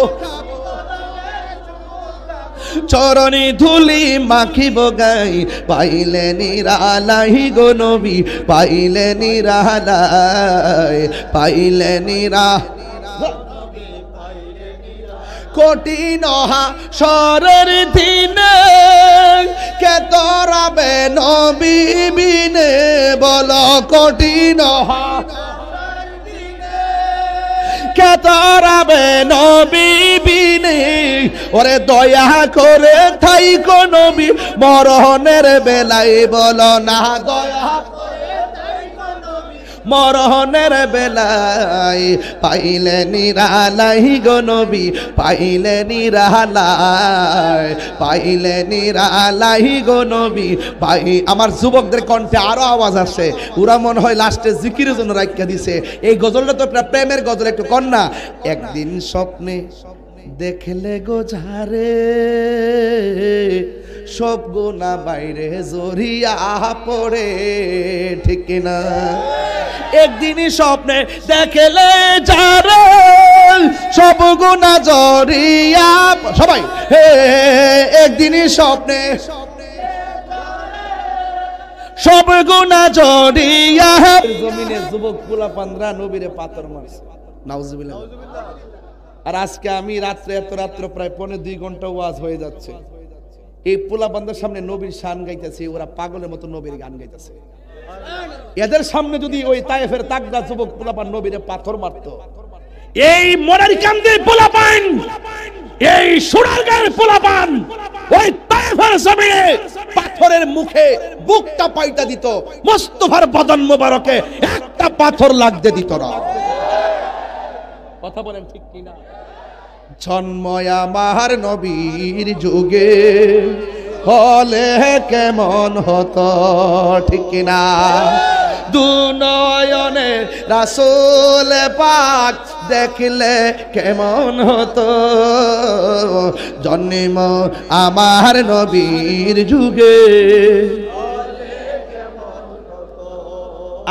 S1: চরণে ধুলি মাখিব গাই, পাইলে নিরালাই গো নবী, পাইলে নিরালায়, পাইলে নিরা। কঠিন হাসরের দিনে কে তরাবে নবী বিনে, বলো কঠিন কে তরাবে নবী বিনে। ওরে দয়া করে থাইকো নবী মরণের বেলায় বলো না, দয়া মরণের বেলায় পাইলে নিরালাই গো নবী, পাইলে নিরালায়, পাইলে নিরালাই গো নবী, পাই। আমার যুবকদের কণ্ঠে আরো আওয়াজ আসে, ওরা মনে হয় লাস্টে জিকিরের জন্য রাখিয়া দিছে। এই গজলটা তো প্রেমের গজল, একটু কন্যা। একদিন স্বপ্নে দেখলে গো ঝারে, সব গুনাহ বাইরে জড়িয়া পড়ে, ঠিক না? একদিনই স্বপ্নে দেখলে যারে, সব গুনাহ জড়িয়া, সবাই হে একদিনই স্বপ্নে সব গুনাহ জড়িয়া। জমিনে যুবক পোলা পান্দ্রা নবীরে পাথর মারছে, নাউজুবিল্লাহ। আর আজকে আমি রাত্রে এত রাত্র প্রায় 1.5-2 ঘন্টা ওয়াজ হয়ে যাচ্ছে, এই পোলা বান্দার সামনে নবীর শান গাইতেছে, ওরা পাগলের মতো নবীর গান গাইতেছে। এদের সামনে যদি ওই তায়েফের তাগদা যুবক পোলাপান নবীরে পাথর মারত, এই মরার কান্দের পোলাপান, এই সোনারগাঁয়ের পোলাপান ওই তায়েফের জমিনে পাথরের মুখে বুকটা পাইটা দিত, মুস্তাফার বদন মোবারকে একটা পাথর লাগতে দিত না। কথা বলেন ঠিক কিনা? জন্ম আমার নবীর যুগে হলে কেমন হতো, ঠিক কিনা? দুনয়নে রাসূল পাক দেখলে কেমন হতো, জন্ম আমার নবীর যুগে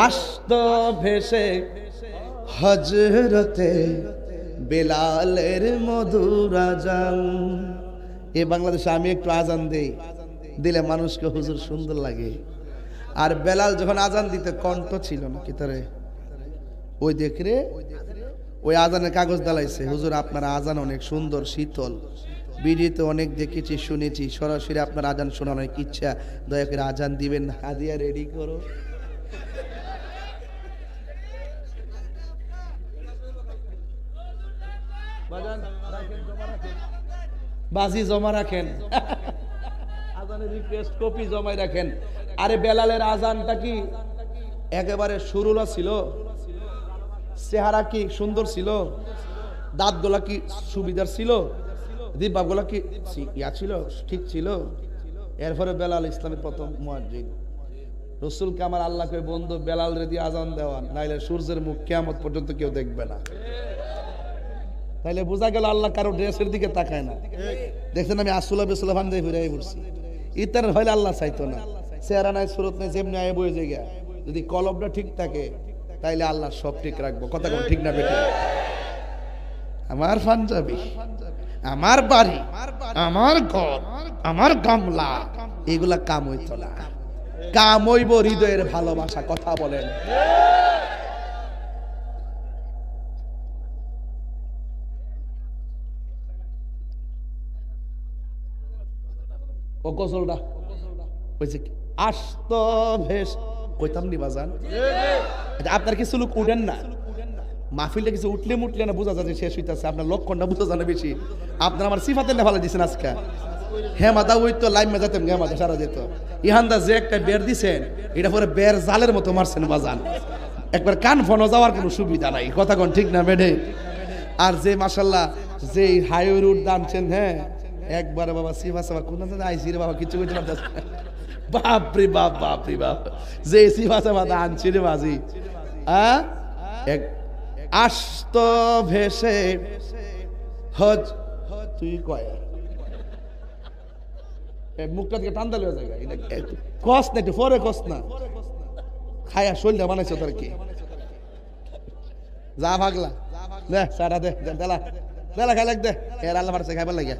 S1: আসত ভেসে হযরতে বেলালের মধুর আজান। এই বাংলাদেশে আমি একটু আজান দেই, দিলে মানুষকে হুজুর সুন্দর লাগে। আর বেলাল যখন আজান দিতে কণ্ঠ ছিল না কি তারে ওই দেখরে ওই আজানের কাগজ দালাইছে, হুজুর আপনার আজান অনেক সুন্দর শীতল, ভিডিওতে অনেক দেখেছি শুনেছি, সরাসরি আপনার আজান শোনার অনেক ইচ্ছা, দয়া করে আজান দিবেন, হাদিয়া রেডি করো। বাজি জমা রাখেন, আজানের রিকোয়েস্ট কপি জমাই রাখেন। আরে বেলালের আজানটা কি একেবারে সুরুলা ছিল? চেহারা কি সুন্দর ছিল? দাঁতগুলা কি সুবিধার ছিল? দিব্যাগুলা কি ইয়া ছিল, ঠিক ছিল? এরপরে বেলাল ইসলামের প্রথম মুয়াজ্জিন। রসুলকে আমার আল্লাহকে বন্ধু বেলাল রে দিয়ে আজান দেওয়ান, নাইলে সূর্যের মুখ কিয়ামত পর্যন্ত কেউ দেখবে না। তাইলে বোঝা গেল আল্লাহ কারো ড্রেসের দিকে তাকায় না। দেখছেন আমি আসুলা বেসুলা ভান দিয়ে ঘুরে পড়ছি, ইতার হইলে আল্লাহ চাইতো না। চেহারা নাই, সুরত নাই, যেমনি আয় বয়ে জায়গা, যদি কলবটা ঠিক থাকে তাইলে আল্লাহ সব ঠিক রাখবো। কথা কোন ঠিক না বেটা? আমার পাঞ্জাবি, আমার বাড়ি, আমার ঘর, আমার গামলা, এগুলা কাম হইতো না। কাম হইব হৃদয়ের ভালোবাসা। কথা বলেন। ও গজলটা হয়েছে আস্ত ভেস কইতাম নি বাজান। আপনার কিছু লোক উঠেন না, মাহফিলটা কিছু উঠলে মুটলে না বোঝা যাচ্ছে শেষ হইতেছে, আপনার লক্ষণটা বোঝা জানে বেশি। আপনার আমার সিফাতের নেফালা দিচ্ছেন আজকে। হ্যাঁ মাদা ওই তো লাইন মে যেতাম, হ্যাঁ মাদা সারা যেত। ইহানদা যে একটা বের দিছেন, এটা পরে বের জালের মতো মারছেন বাজান, একবার কান ফনো যাওয়ার কোনো সুবিধা নাই। কথা কোন ঠিক না বেডে? আর যে মাশাল্লাহ যে হাইওয়ে রুট দানছেন, হ্যাঁ একবারে বাবা সিফা সাবা কোন আইসি রে বাবা, কিছু কিছু বাপরে বাপ, বাপরে বাপ, যে সিফা সাবা দানছি রে বাজি। এক আস্ত ভেসে হজ, তুই কয় মুখটা থেকে টান দালে জায়গা কস না, একটু পরে কস না, খায়া শৈলটা বানাইছো তোর কি? যা ভাগলা দে সারা দে দেলা দেলা খাই লাগ দে, এর আল্লাহ পারছে খাইবার লাগে।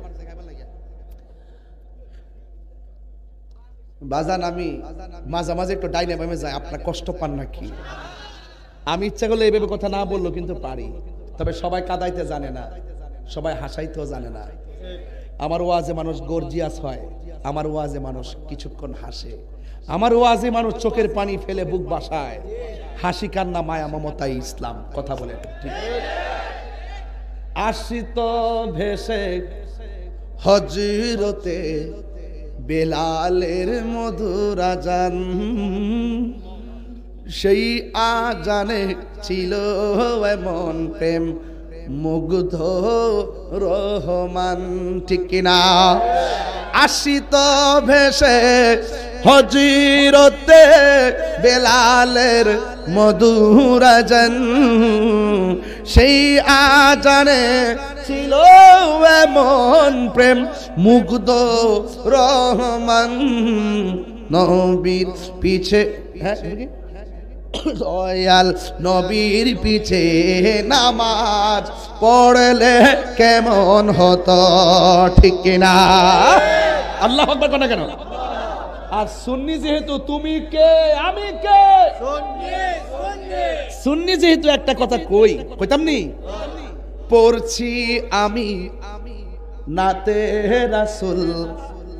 S1: বাজান আমি মাঝে মাঝে একটু ডাইনে বামে যাই, আপনার কষ্ট পান নাকি? আমি ইচ্ছা করলে এইভাবে কথা না বললো কিন্তু পারি, তবে সবাই কাদাইতে জানে না, সবাই হাসাইতেও জানে না। আমার ওয়াজে মানুষ গর্জিয়াস হয়, আমার ওয়াজে মানুষ কিছুক্ষণ হাসে, আমার ওয়াজে মানুষ চোখের পানি ফেলে বুক বাসায়, হাসি কান্না মায়া মমতাই ইসলাম। কথা বলে ঠিক। আশিত ভেসে হজরতে বেলালের মধুর আজান, সেই আজানে ছিল এমন প্রেম মুগ্ধ রহমান। ঠিক কিনা? আশিত ভেসে হজরতে বেলালের মধুর আজান, সেই আজানে ছিল এমন প্রেম মুগ্ধ রহমান। নবীর পিছে, হ্যাঁ দয়াল নবীর পিছে নামাজ পড়লে কেমন হতো, ঠিক কিনা? আল্লাহ আকবার কোন কেন? আর সুন্নি যেহেতু তুমি কে আমি কে, সুন্নি যেহেতু একটা কথা কইতাম নি, পড়ছি আমি নাতে রাসূল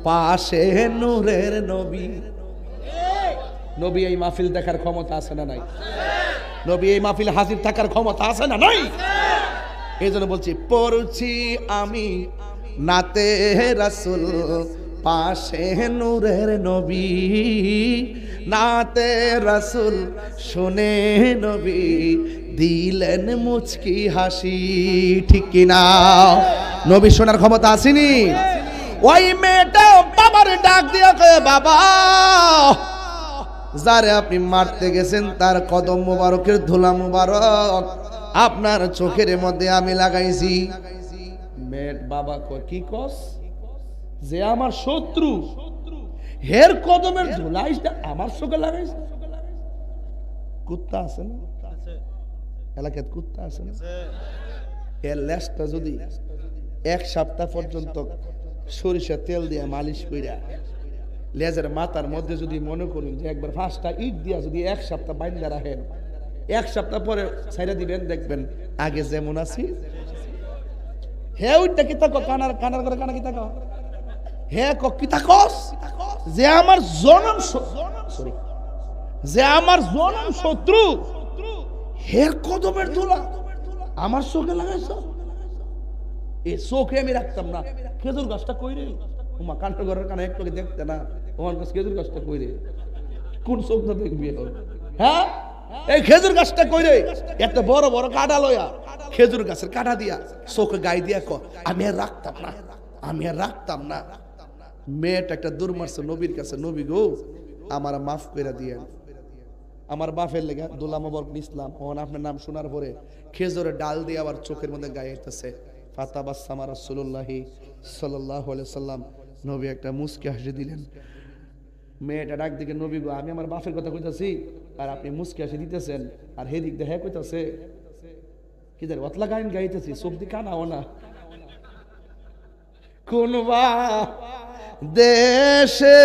S1: পাশে নূরের নবী। নবী এই মাহফিল দেখার ক্ষমতা আছে না নাই? নবী এই মাহফিল হাজির থাকার ক্ষমতা আছে না নাই? এই জন্য বলছি পড়ছি আমি নাতে রাসূল পাশে নূরের নবী, নাতে রাসূল শুনে নবী দিলেন মুচকি হাসি। ঠিক কিনা? নবী শোনার ক্ষমতা আসেনি? ওই মেয়েটা বাবার ডাক দিয়ে কয়, বাবা যারে আপনি মারতে গেছেন তার কদম মুবারকের ধুলা মুবারক আপনার চোখের মধ্যে আমি লাগাইছি। মেয়ের বাবা কয়, কি কস? যে আমার শত্রু হের কদমের ধুলাইটা আমার চোখে লাগাইছে? কুত্তা আছে না এলাকায়? কুত্তা আছে না? এর লেজটা যদি এক সপ্তাহ পর্যন্ত সরিষা তেল দিয়ে মালিশ কইরা লেজের মাথার মধ্যে যদি মনে করুন যে একবার 5টা ইট দিয়া যদি 1 সপ্তাহ বাইন্দা রাখেন, 1 সপ্তাহ পরে ছাইরা দিবেন, দেখবেন আগে যেমন আছি। হে ওইটা কি তাকো কানার কানার করে কানা কি তাকো, হে কি তাকস যে আমার জনম সরি যে আমার জনম শত্রু, হের কদমের ধুলা আমার চোখে লাগাইছ। এই চোখে আমি রাখতাম না। খেজুর গাছটা কই রে? ওমা কান্টা ঘরের কানা একটু দেখতে না, ওমান গাছ খেজুর গাছটা কই রে? কোন চোখ না দেখবি? হ্যাঁ, এই খেজুর গাছটা কই রে? এত বড় বড় কাঁটা লয়া খেজুর গাছের কাঁটা দিয়া চোখে গায়ে দিয়া ক আমি আর রাখতাম না, আমি আর রাখতাম না। মেয়েটা একটা দূর মারছে নবীর কাছে, নবী গো আমার মাফ করে দিয়েন, আমার বাপের লেগে দুলাম ইসলাম। ওন আপনার নাম শোনার পরে খেজুরের ডাল দিয়ে আবার চোখের মধ্যে গাইতেছে। ফাতাবাসসামা রাসূলুল্লাহি সাল্লাল্লাহু আলাইহি সাল্লাম, নবী একটা মুস্কি হাসি দিলেন। মেয়েটা ডাক দিকে, নবী গো আমি আমার বাপের কথা কইতাছি আর আপনি মুস্কি হাসি দিতেছেন, আর হেদিক দেখে কইতাছে কি জানি অতলা গাইন গাইতেছি, চোখ দিয়ে কানাও না। কোনবা দেশে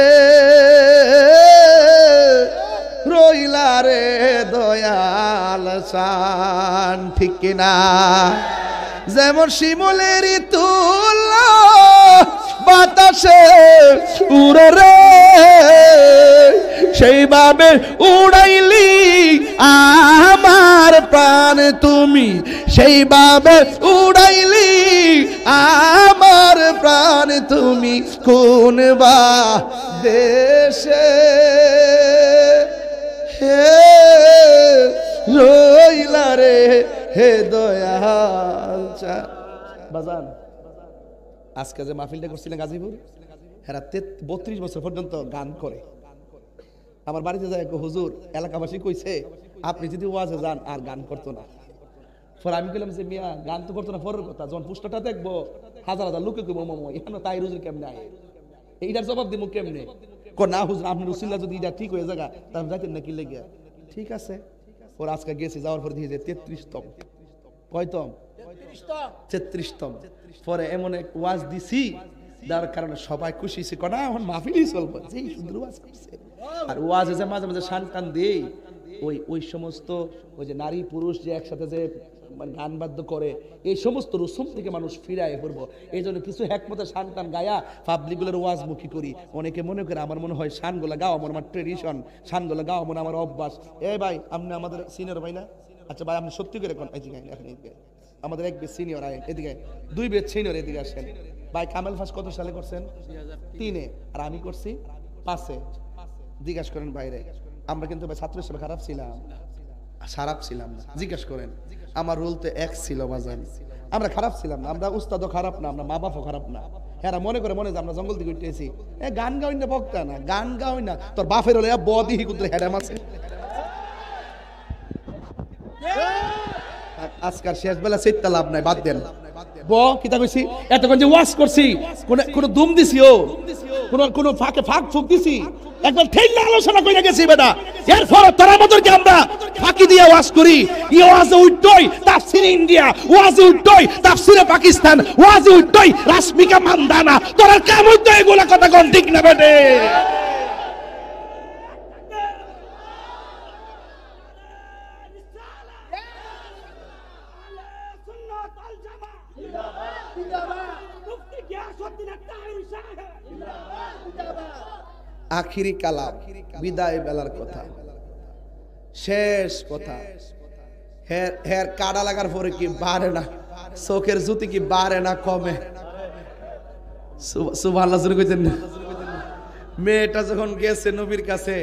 S1: রইলা রে দয়াল সান, ঠিক কিনা? যেমন শিমুলের তুল বাতাসে উড়ে রে, সেইভাবে উড়াইলি আমার প্রাণ তুমি, সেইভাবে উড়াইলি আমার প্রাণ তুমি। কোন বা দেশে হে রইলা রে হে দয়াল চাঁদ। বাজান আজকে যে মাহফিলটা করছিলেন গাজীপুর, হেরা 32 বছর পর্যন্ত গান করে। আমার বাড়িতে যায় হুজুর এলাকাবাসী কইছে আপনি যদি ওয়াজে যান আর গান করতো না। পরে আমি বললাম যে মিয়া গান তো করতো না পরের কথা, যখন পুষ্টটা দেখবো হাজার হাজার লোকে কইব মামা এখানে তাই হুজুর কেমনে আয়, এইটার জবাব দিব কেমনে? না হুজুর আপনি রসুল্লাহ যদি এটা ঠিক হয়ে যাগা তাহলে যাইতেন না কি লেগে। ঠিক আছে, ওর আজকে গেছি, যাওয়ার পরে দিয়ে 33তম, কয়তম? 33তম। পরে এমন এক ওয়াজ দিছি যার কারণে সবাই খুশি হয়েছে, কনা এখন মাহফিলই চলবে, যেই সুন্দর ওয়াজ করছে। আর ওয়াজে যে মাঝে মাঝে শান টান দেই, ওই সমস্ত ওই যে নারী পুরুষ যে একসাথে যে গান বাদ্য করে, এই সমস্ত রসুম থেকে মানুষ ফিরায় পড়বো। এই জন্য কিছু হ্যাকমতে শান টান গায়া পাবলিকগুলোর ওয়াজ মুখী করি। অনেকে মনে করে আমার মনে হয় শানগুলা গাওয়া মনে আমার ট্রেডিশন, শানগুলা গাওয়া মনে আমার অভ্যাস। ভাই আপনি আমাদের সিনিয়র ভাই না? আচ্ছা ভাই আপনি সত্যি করে কোন আমাদের এক বেশ সিনিয়র আইন, এদিকে 2 বেশ সিনিয়র, এদিকে আসেন ভাই। কামেল ফাঁস কত সালে করছেন? 3-এ, আর আমি করছি 5-এ। জিজ্ঞাসা করেন বাইরে, আমরা কিন্তু ভাই ছাত্র হিসেবে খারাপ ছিলাম না, জিজ্ঞাসা করেন। আমার রোল তো এক ছিল বাজান, আমরা খারাপ ছিলাম না, আমরা উস্তাদও খারাপ না, আমরা মা বাপও খারাপ না। হ্যাঁ মনে করে যে আমরা জঙ্গল দিকে উঠেছি, গান গাওই না বক্তা না, গান গাওই না তোর বাপের হলে বদিহি কুদ্রে হ্যাডাম আছে। আজকাল শেষ বেলা চিত্তা লাভ নাই, বাদ দেন। কিতা কইছি এতক্ষণ যে ওয়াজ করছি, কোন দুম দিছি, ও কোন ফাঁকে ফাঁক ফুক দিছি? একবার ঠেইলা আলোচনা কইরা গেছি বেটা। এরপর তোরা আমাদেরকে আমরা ফাঁকি দিয়ে ওয়াজ করি। এই ওয়াজে উঠতই তাফসিরে ইন্ডিয়া, ওয়াজে উঠতই তাফসিরে পাকিস্তান, ওয়াজে উঠতই রাশমিকা মান্দানা। তোরা কাম হইতো এগুলা কথা কোন ঠিক না বেটে? আখিরি কালাম, বিদায় বেলার কথা, শেষ কথা। হের কাটা লাগার পরে কি বাড়ে না? চোখের জ্যোতি কি বাড়ে না কমে? সুবহানাল্লাহ জোরে কইতেন না? মেয়েটা যখন গেছে নবীর কাছে,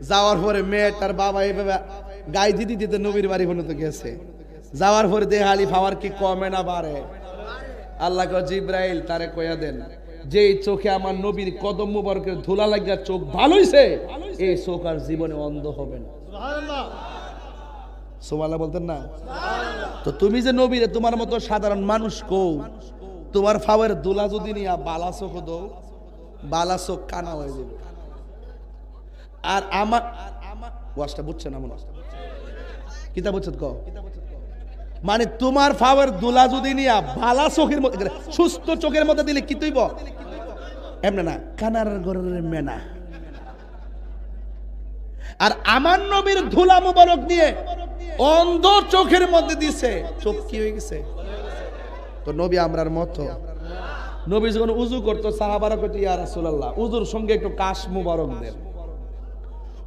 S1: যাওয়ার পরে মেয়েটার বাবা এইভাবে গাই দিতে দিতে নবীর বাড়ি পর্যন্ত গেছে। যাওয়ার পরে দেহালি পাওয়ার কি কমে না বাড়ে? আল্লাহ কয় জিব্রাইল তারে কইয়া দেন, যেই চোখে আমার নবীর কদম মুবারকের ধুলা লাগিয়া চোখ ভালো হইছে, এই চোখ আর জীবনে অন্ধ হবে না। সুবহানাল্লাহ, সুবহানাল্লাহ বলতেন না? তো তুমি যে নবীরে তোমার মতো সাধারণ মানুষ কও, তোমার ফাওয়ার ধুলা যদি নিয়া বালা চোখ দাও, বালা চোখ কানা হয়ে যাবে। আর আমার ওয়াজটা বুঝছেন? এমন কিতা বুঝছেন কও? মানে তোমার ফাওয়ার দুলা যদি নিয়া বালা চোখের মধ্যে, সুস্থ চোখের মধ্যে দিলে কি তুইব? এমন না, কানার ঘরের মেনা। আর আমার নবীর ধুলা মুবারক নিয়ে অন্ধ চোখের মধ্যে দিছে, চোখ কি হয়ে গেছে? তো নবী আমরার মতো। নবী যখন উজু করতো সাহাবারা কইতো ইয়া রাসূলুল্লাহ উজুর সঙ্গে একটু কাশ মুবারক দেন।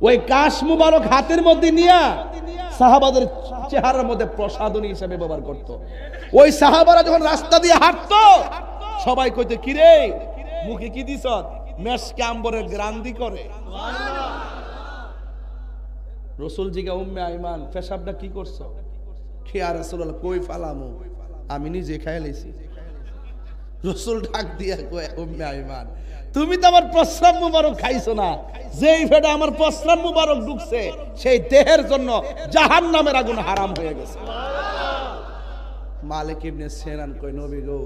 S1: ওই কাশ মুবারক হাতের মধ্যে নিয়া সাহাবাদের চেহারার মধ্যে প্রসাদনী হিসেবে ব্যবহার করত। ওই সাহাবারা যখন রাস্তা দিয়ে হাঁটতো সবাই কইতো কি রে মুখে কি দিছ? মেশকে আম্বরের গ্রান্দি করে। রাসূল জিগা উম্মে আইমান পেশাবটা কি করছো? কি আর রাসূলুল্লাহ কই ফালামু, আমি নিজে খাই লাইছি। রাসূল ডাক দিয়া কয় উম্মে আইমান তুমি তো আমার প্রস্রাব মুবারক খাইছো না, যেই ফেডা আমার প্রস্রাব মুবারক ঢুকছে সেই দেহের জন্য জাহান্নামের আগুন হারাম হয়ে গেছে। মালিক ইবনে সিনান কয় নবী গো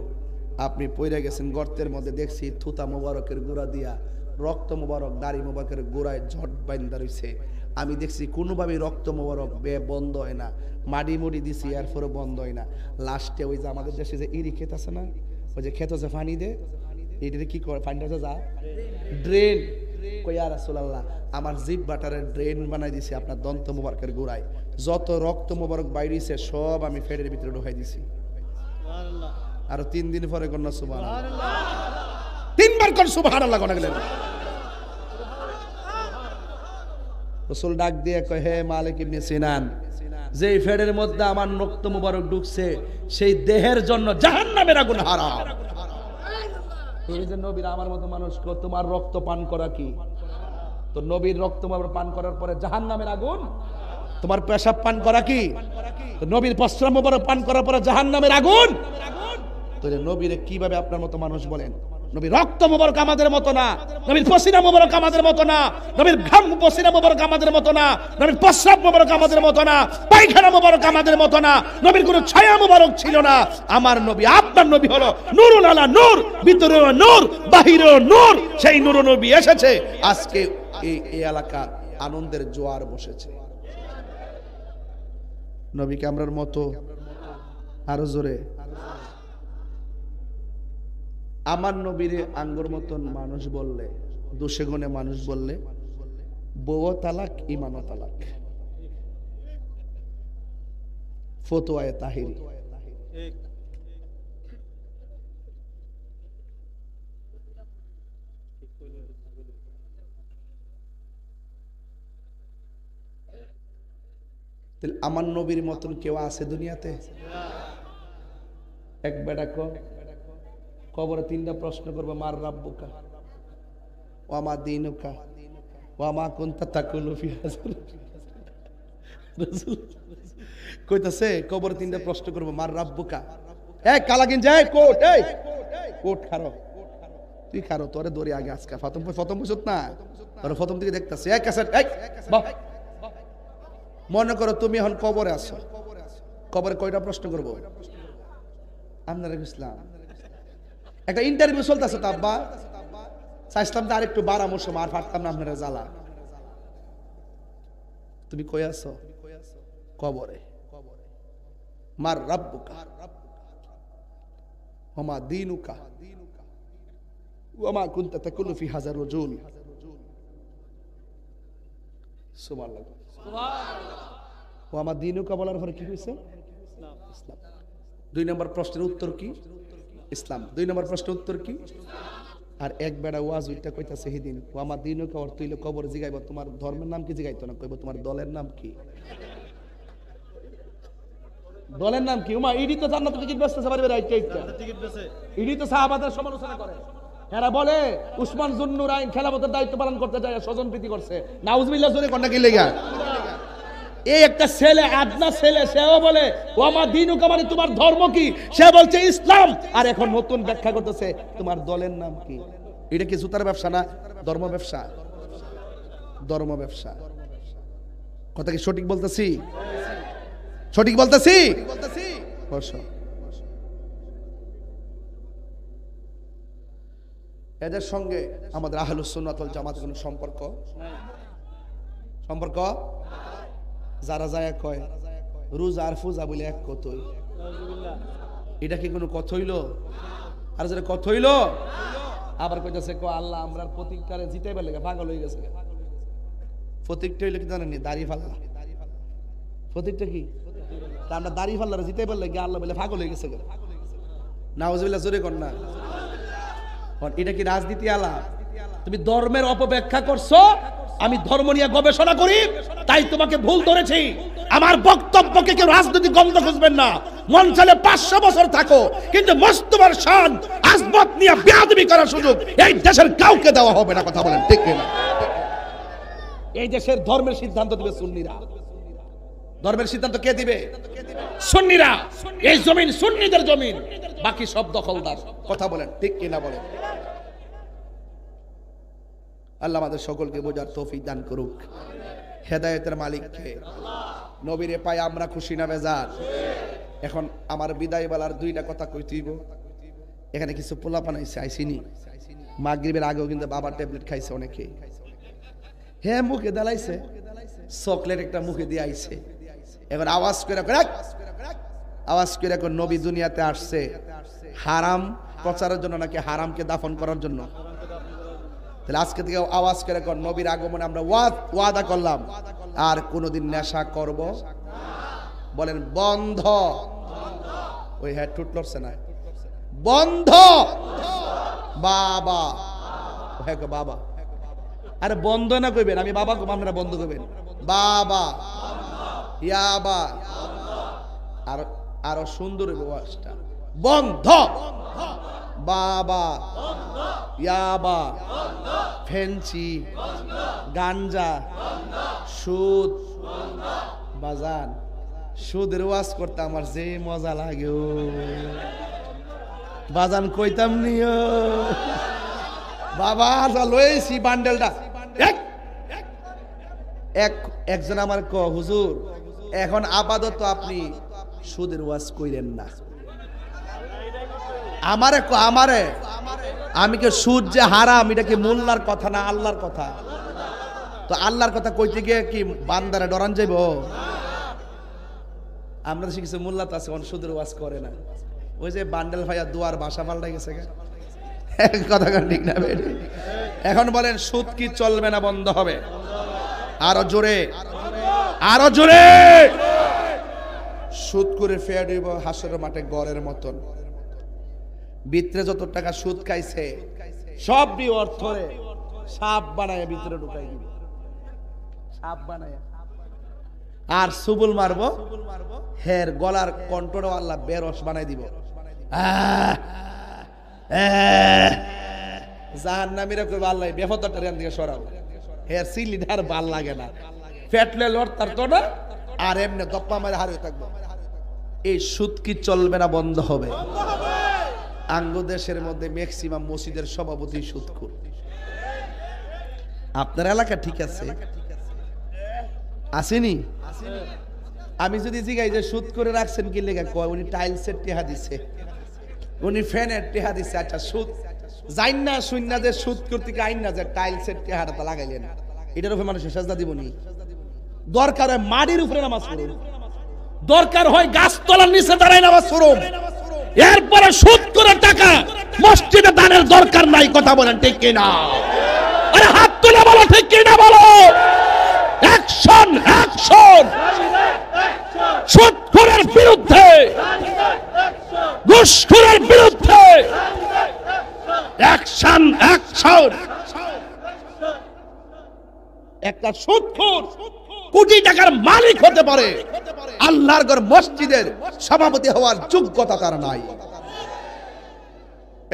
S1: আপনি পইরা গেছেন গর্তের মধ্যে, দেখছি থুতা মুবারকের গুড়া দিয়া রক্ত মুবারক দাড়ি মুবারকের গোড়ায় ঝট বাইন্দা রইছে। আমি দেখছি কোনোভাবে রক্ত মুবারক বন্ধ হয় না, মাটি মুড়ি দিছি এরপরে বন্ধ হয় না। লাস্টে ওই যে আমাদের দেশে যে ইরি ক্ষেত আছে না, ওই যে ক্ষেত আছে পানি দে, এইটাতে কি করে পানিটা যা ড্রেন। কই ইয়া রাসূলুল্লাহ আমার জিভ বাটারের ড্রেন বানাই দিছি আপনার দন্ত মুবারকের গোড়ায়, যত রক্ত মুবারক বাইরেছে সব আমি ফেডের ভিতরে ঢুকাই দিছি। আর 3 দিন পরে কন্যা সুবহানাল্লাহ, 3 বার কোন সুবহানাল্লাহ কোনা গেলেন। রাসূল ডাক দিয়ে কয় হে মালিক ইবনে সিনান যেই ফেডের মধ্যে আমার রক্ত মুবারক ঢুকছে সেই দেহের জন্য জাহান্নামের আগুন হারাম। তুমি যে নবীর আমার মতো মানুষ তোমার রক্ত পান করা কি? তো নবীর রক্ত পান করার পরে জাহান্নামের আগুন, তোমার পেশাব পান করা কি? তো নবীর প্রস্রাব মুবারক পান করার পরে জাহান্নামের আগুন। তো নবীরে কিভাবে আপনার মতো মানুষ বলেন? নবীর রক্ত মুবারক আমাদের মতো না, নবীর পসিনা মুবারক আমাদের মতো না, নবীর ঘাম পসিনা মুবারক আমাদের মতো না, নবীর প্রস্রাব মুবারক আমাদের মতো না, পায়খানা মুবারক আমাদের মতো না, নবীর কোনো ছায়া মুবারক ছিল না। আমার নবী আপনার নবী হলো নূরুল আলা নূর, ভিতরে নূর বাহিরে নূর। সেই নূর নবী এসেছে, আজকে এই এলাকার আনন্দের জোয়ার বসেছে। নবীকে আমরার মতো আরো জোরে আমার নবীরে আঙ্গুর মতন মানুষ বললে, দোষে গুণে মানুষ বললে বউ তালাক ইমানও তালাক, ফতোয়ায়ে তাহিরি। আমার নবীর মতন কেউ আছে দুনিয়াতে? এক বেটা কবরে 3টা প্রশ্ন করবে, মার রাব্বুকা ওয়া মা দীনুকা ওয়া মা কুনতা তাকুলু ফি হাযার। রাসূল কইতাছে কবরে 3টা প্রশ্ন করবে, মার রাব্বুকা, এই কালাগিন যায় কোট, এই কোট খারো, তুই খারো, তোরে দড়ি আগে আজকে প্রথম বুঝত না, তোর প্রথম থেকে দেখতাছে এক কাছে, এই বাহ। মনে করো তুমি এখন কবরে আছো, কবরে কয়টা প্রশ্ন করবো? আপনারা ইসলাম একটা ইন্টারভিউ চলতেছে তো আব্বা, চাইছিলাম তো আরেকটু বাড়ামো সময়, আর পারতাম না আপনারা জ্বালা। তুমি কই আছো? কবরে। মার রাব্বুকা ওয়া মা দীনুকা ওয়া মা কুনতা তাকুলু ফি হাযার রাজুল। সুবহানাল্লাহ। ওয়া মা দীনুকা বলার পরে কি হইছে? ইসলাম। 2 নম্বর প্রশ্নের উত্তর কি? ইসলাম। 2 নম্বর প্রশ্নের উত্তর কি? আর এক বেড়া ওয়াজ উইটা কইতাছে সেদিন ও আমার দিনকে অর্থ হইলো কবর জিগাইব তোমার ধর্মের নাম কি, জিগাইতো না, কইব তোমার দলের নাম কি? দলের নাম কি? উমা ইডি তো জান্নাতের টিকিট বেচতেছে, পারবে রাইট এইটা টিকিট বেচে ইডি তো সাহাবাদের সমালোচনা করে। এরা বলে উসমান জুন্নুরাইন খেলাফতের দায়িত্ব পালন করতে যায় স্বজন প্রীতি করছে। নাউজুবিল্লাহ জোরে কোনটা কি লাগা? এই একটা ছেলে আদনা ছেলে, সেও বলে ও আমার দিনুকা মানে তোমার ধর্ম কি? সে বলছে ইসলাম। আর এখন নতুন ব্যাখ্যা করতেছে তোমার দলের নাম কি? এটা কি জুতার ব্যবসা না ধর্ম ব্যবসা? ধর্ম ব্যবসা। কথা কি সঠিক বলতেছি? সঠিক বলতেছি? বসো। এদের সঙ্গে আমাদের আহলুস সুন্নাত ওয়াল জামাতের কোনো সম্পর্ক সম্পর্ক যারা যায় কয় রোজা আর ফুজা বলে এক কতই, এটা কি কোনো কথা হইল? আর যারা কথা হইল আবার কইতাছে কো আল্লাহ আমরা প্রতীকটারে জিতাইবার লাগে পাগল হয়ে গেছে। প্রতীকটা হইলো কি জানেন? দাড়ি ফাল্লা। প্রতীকটা কি? আমরা দাড়ি ফাল্লারে জিতাইবার লাগে আল্লাহ বলে পাগল হয়ে গেছে। নাউজুবিল্লাহ, জোরে কর না। এটা কি রাজনীতি আলাপ? তুমি ধর্মের অপব্যাখ্যা করছো, আমি ধর্ম নিয়ে গবেষণা করি তাই তোমাকে ভুল ধরেছি। আমার বক্তব্যকে কেউ রাজনৈতিক গন্ধ খুঁজবেন না। মন চাইলে 500 বছর থাকো, কিন্তু মস্তবার শান আজমত নিয়ে বেয়াদবি করার সুযোগ এই দেশের কাউকে দেওয়া হবে না। কথা বলেন ঠিক কিনা? এই দেশের ধর্মের সিদ্ধান্ত দিবে সুন্নিরা। ধর্মের সিদ্ধান্ত কে দিবে? সুন্নিরা। এই জমিন সুন্নিদের জমিন, বাকি সব দখলদার। কথা বলেন ঠিক কিনা বলেন? আল্লাহ আমাদের সকলকে বোঝার তৌফিক দান করুক। হেদায়েতের মালিক কে? নবীরে পায় আমরা খুশি না বেজার? এখন আমার বিদায় বেলার দুইটা কথা কইতেইব। এখানে কিছু পোলাপান আইছে, আইসিনি মাগরিবের আগেও কিন্তু বাবার ট্যাবলেট খাইছে অনেকে। হ্যাঁ, মুখে দালাইছে, চকলেট একটা মুখে দিয়ে আইছে। এখন আওয়াজ করে এখন নবী দুনিয়াতে আসছে হারাম প্রচারের জন্য নাকি হারামকে দাফন করার জন্য? তাহলে আজকে থেকে আওয়াজ করে কর, নবীর আগমনে আমরা ওয়াদা করলাম আর কোনোদিন নেশা করব বলেন বন্ধ। ওই হ্যাঁ ঠুট লড়ছে না, বন্ধ। বাবা, হ্যাঁ বাবা, আরে বন্ধ না কইবেন, আমি বাবা কম, আপনারা বন্ধ করবেন। বাবা ইয়াবা, আর আরো সুন্দর ওয়াজটা বন্ধ। বাবা ইয়াবা, ফেন্সি, গাঞ্জা, সুদ। বাজান, সুদের ওয়াজ করতে আমার যে মজা লাগে ও বাজান, কইতাম নিও বাবা। লয়েছি বান্ডেলটা। একজন আমার ক হুজুর, এখন আপাতত আপনি সুদের ওয়াজ কইলেন না। আমারে আমি কে সুদ যে হারাম, এটা কি মোল্লার কথা না আল্লাহর কথা? তো আল্লাহর কথা কইতে গিয়ে কি বান্দারে ডরান যাইব? আমরা দেশে কিছু মোল্লা তো আছে সুদের ওয়াজ করে না। ওই যে বান্ডেল ভাইয়া দুয়ার বাসা পাল্টা গেছে, কথা ঠিক না? এখন বলেন সুদ কি চলবে না বন্ধ হবে? আরো জোরে, আরো জোরে। সুদ করে ফেয়ার হইব হাসরের মাঠে গড়ের মতন। ভিতরে যত টাকা সুদ খাইছে সব বি অর্থরে সাপ বানায় ভিতরে ঢুকাই দিবে, সাপ বানায়। আর সুবুল মারবো, হের গলার কন্ট্রোল আল্লাহ বেরস বানাই দিব। জাহান্নামীরা কইবে আল্লাহ বেফতটা রেন দিকে সরাও। হের সিলিডার ভাল লাগে না, ফেটলে লড়তার তো না, আর এমনি দপ্পা মারে হারিয়ে থাকবো। এই সুদ কি চলবে না বন্ধ হবে? আঙ্গ দেশের মধ্যে ম্যাক্সিমাম মসজিদের সভাপতি সুদখোর। আপনার এলাকা ঠিক আছে, আসেনি? আমি যদি জিগাই যে সুদ করে রাখছেন কি লেগে, কয় উনি টাইলসের টেহা দিছে, উনি ফ্যানের টেহা দিছে। আচ্ছা, সুদ যাইন না শূন্য যে সুদ করতে আইন না যে টাইলসের টেহাটা লাগাইলেন, এটার উপরে মানুষের সাজদা দিবনি? দরকার হয় মাটির উপরে নামাজ পড়ুন, দরকার হয় গাছতলার নিচে দাঁড়ায় নামাজ পড়ুন। এরপরে সুদ করে টাকা মসজিদে দানের দরকার নাই। কথা বলেন ঠিক কিনা? আরে হাত তুলে বলো ঠিক কিনা বলো। অ্যাকশন, অ্যাকশন সুদখোরের বিরুদ্ধে, ঘুষখোরের বিরুদ্ধে অ্যাকশন, অ্যাকশন। একটা সুদখোর কোটি টাকার মালিক হতে পারে, আল্লাহর ঘর মসজিদের সভাপতি হওয়ার যোগ্যতা তার নাই।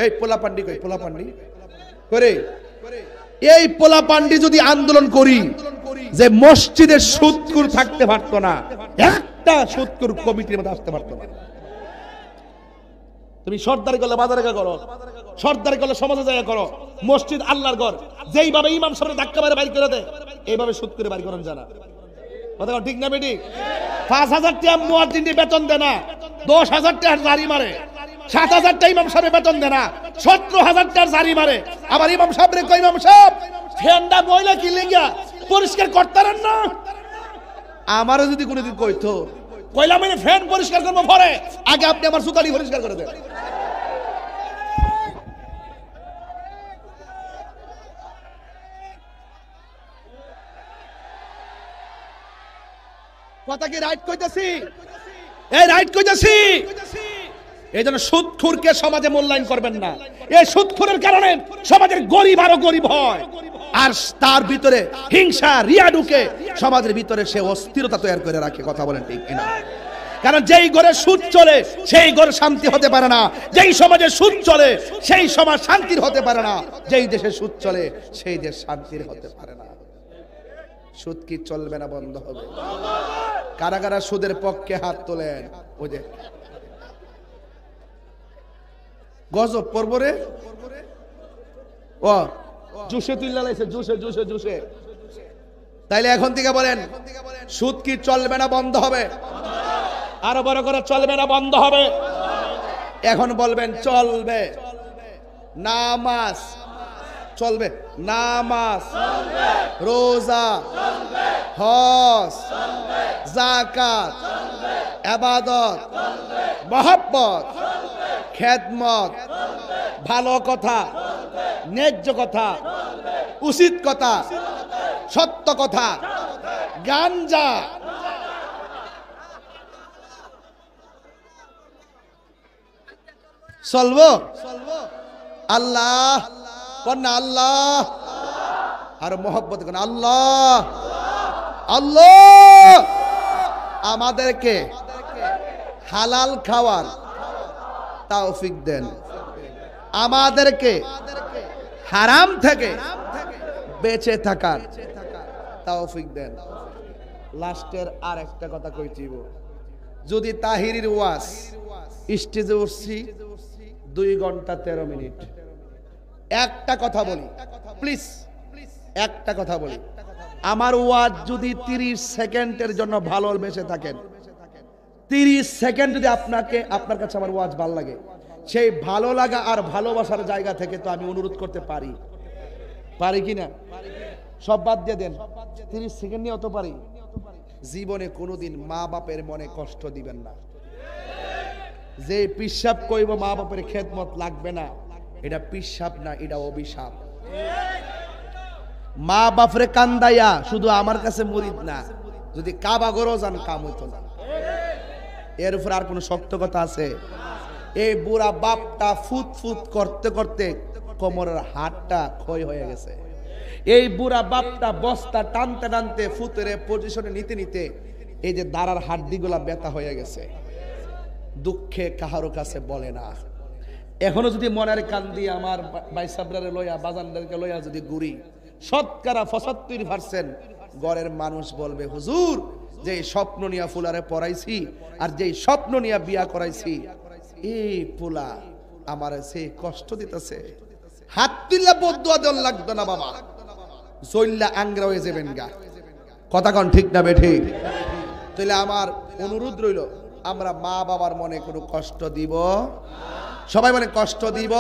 S1: এই পোলাপান্ডি কই, পোলাপান্ডি করে এই পোলাপান্ডি যদি আন্দোলন করি যে মসজিদের সুদখোর থাকতে পারতো না, একটা সুদখোর কমিটির মধ্যে আসতে পারতো না। তুমি সর্দারি করলে বাজারে করো, সর্দারি করলে সমাজে জায়গা করো, মসজিদ আল্লাহর ঘর। যেইভাবে ইমাম সাহেব ধাক্কা মারে বাইর করে দেয়, এইভাবে সুদ করে বাইর করেন যারা। কথা ঠিক না বেটি? 5,000 টাকা মুয়াজ্জিন বেতন দেয় না, 10,000 টাকা জারি মারে। 7,000 টাকা ইমাম সাহেব বেতন দেয় না, 17,000 টাকা জারি মারে। আবার ইমাম সাহেব রে কই, ইমাম সাহেব ফেন্ডা ময়লা কি লেগা পরিষ্কার করতারেন না? আমারও যদি কোনোদিন কইতো, কইলাম আমি ফ্যান পরিষ্কার করবো, পরে আগে আপনি আমার সুতালি পরিষ্কার করে দেন। কথা কি রাইট কইতাছি?
S2: এই রাইট কইতাছি। এই জন্য সুদখোরকে সমাজে মূল্যায়ন করবেন না। এই সুদখোরের কারণে সমাজের গরিব আরো গরিব হয়, আর তার ভিতরে হিংসা রিয়া ঢুকে সমাজের ভিতরে সে অস্থিরতা তৈরি করে রাখে। কথা বলেন ঠিক কিনা? কারণ যেই ঘরে সুদ চলে সেই ঘর শান্তি হতে পারে না, যেই সমাজে সুদ চলে সেই সমাজ শান্তির হতে পারে না, যেই দেশে সুদ চলে সেই দেশ শান্তির হতে পারে না। সুদ কি চলবে না, বন্ধ হবে? কারা কারা সুদের পক্ষে হাত তোলেন? ওই যে গজব পড়ব রে, ও জুসে তুইলা লাইছে, জুসে জুসে জুসে। তাইলে এখন থেকে বলেন, সুদ কি চলবে না, বন্ধ হবে? আরো বড় করে, চলবে না, বন্ধ হবে? এখন বলবেন চলবে। নামাজ চলবে, নামাজ, রোজা, হজ, যাকাত, ইবাদত, মহব্বত, খেদমত, ভালো কথা, ন্যায্য কথা, উচিত কথা, সত্য কথা, গাঞ্জা, চলবো? আল্লাহ কন্যা, আল্লাহ, আর মহব্বত কন্যা, আল্লাহ আল্লাহ আমাদেরকে হালাল খাওয়ার তৌফিক দেন, আমাদেরকে হারাম থেকে বেঁচে থাকার তৌফিক দেন। লাস্টের আর একটা কথা কইতিব, যদি তাহিরির ওয়াজ স্টেজে উঠছি 2 ঘন্টা 13 মিনিট, একটা কথা বলি প্লিজ, একটা কথা বলি, আমার ওয়াজ যদি 30 সেকেন্ডের জন্য ভালো বেঁচে থাকেন, 30 সেকেন্ড যদি আপনার কাছে আমার ওয়াজ ভালো লাগে, সেই ভালো লাগা আর ভালোবাসার জায়গা থেকে তো আমি অনুরোধ করতে পারি কি না? সব বাদ দিয়ে দেন, 30 সেকেন্ড নিয়ে অত পারি। জীবনে কোনোদিন মা বাপের মনে কষ্ট দিবেন না। যে পিশাব কইব মা বাপের খেদমত লাগবে না, এটা পিশাব না, এটা অভিশাপ। মা বাপরে কান্দাইয়া শুধু আমার কাছে মুরিদ না, যদি কাবা গরো যান কাম হইতো না। এর উপর আর কোন শক্ত কথা আছে? এই বুড়া বাপটা ফুট ফুট করতে করতে কোমরের হাড়টা ক্ষয় হয়ে গেছে। এই বুড়া বাপটা বস্তা টানতে টানতে ফুতের পজিশনে নিতে নিতে এই যে দাঁড়ার হাড্ডিগুলা ব্যথা হয়ে গেছে। দুঃখে কাহারো কাছে বলে না। এখনো যদি মনের কান দিয়ে আমার বাইসাবরারে লইয়া, বাজানদেরকে লইয়া যদি ঘুরি, শতকরা 75% ঘরের মানুষ বলবে, হুজুর যে স্বপ্ন নিয়া ফুলারে পড়াইছি আর যেই স্বপ্ন নিয়া বিয়া করাইছি, এই পোলা আমার সে কষ্ট দিতেছে। হাত তুললা বদুয়া দেন লাগতো না বাবা, জইল্লা আংরা হয়ে যাবেন গা। কথা কন ঠিক না বেঠিক? তাহলে আমার অনুরোধ রইল, আমরা মা বাবার মনে কোনো কষ্ট দিব? সবাই বলে কষ্ট দিব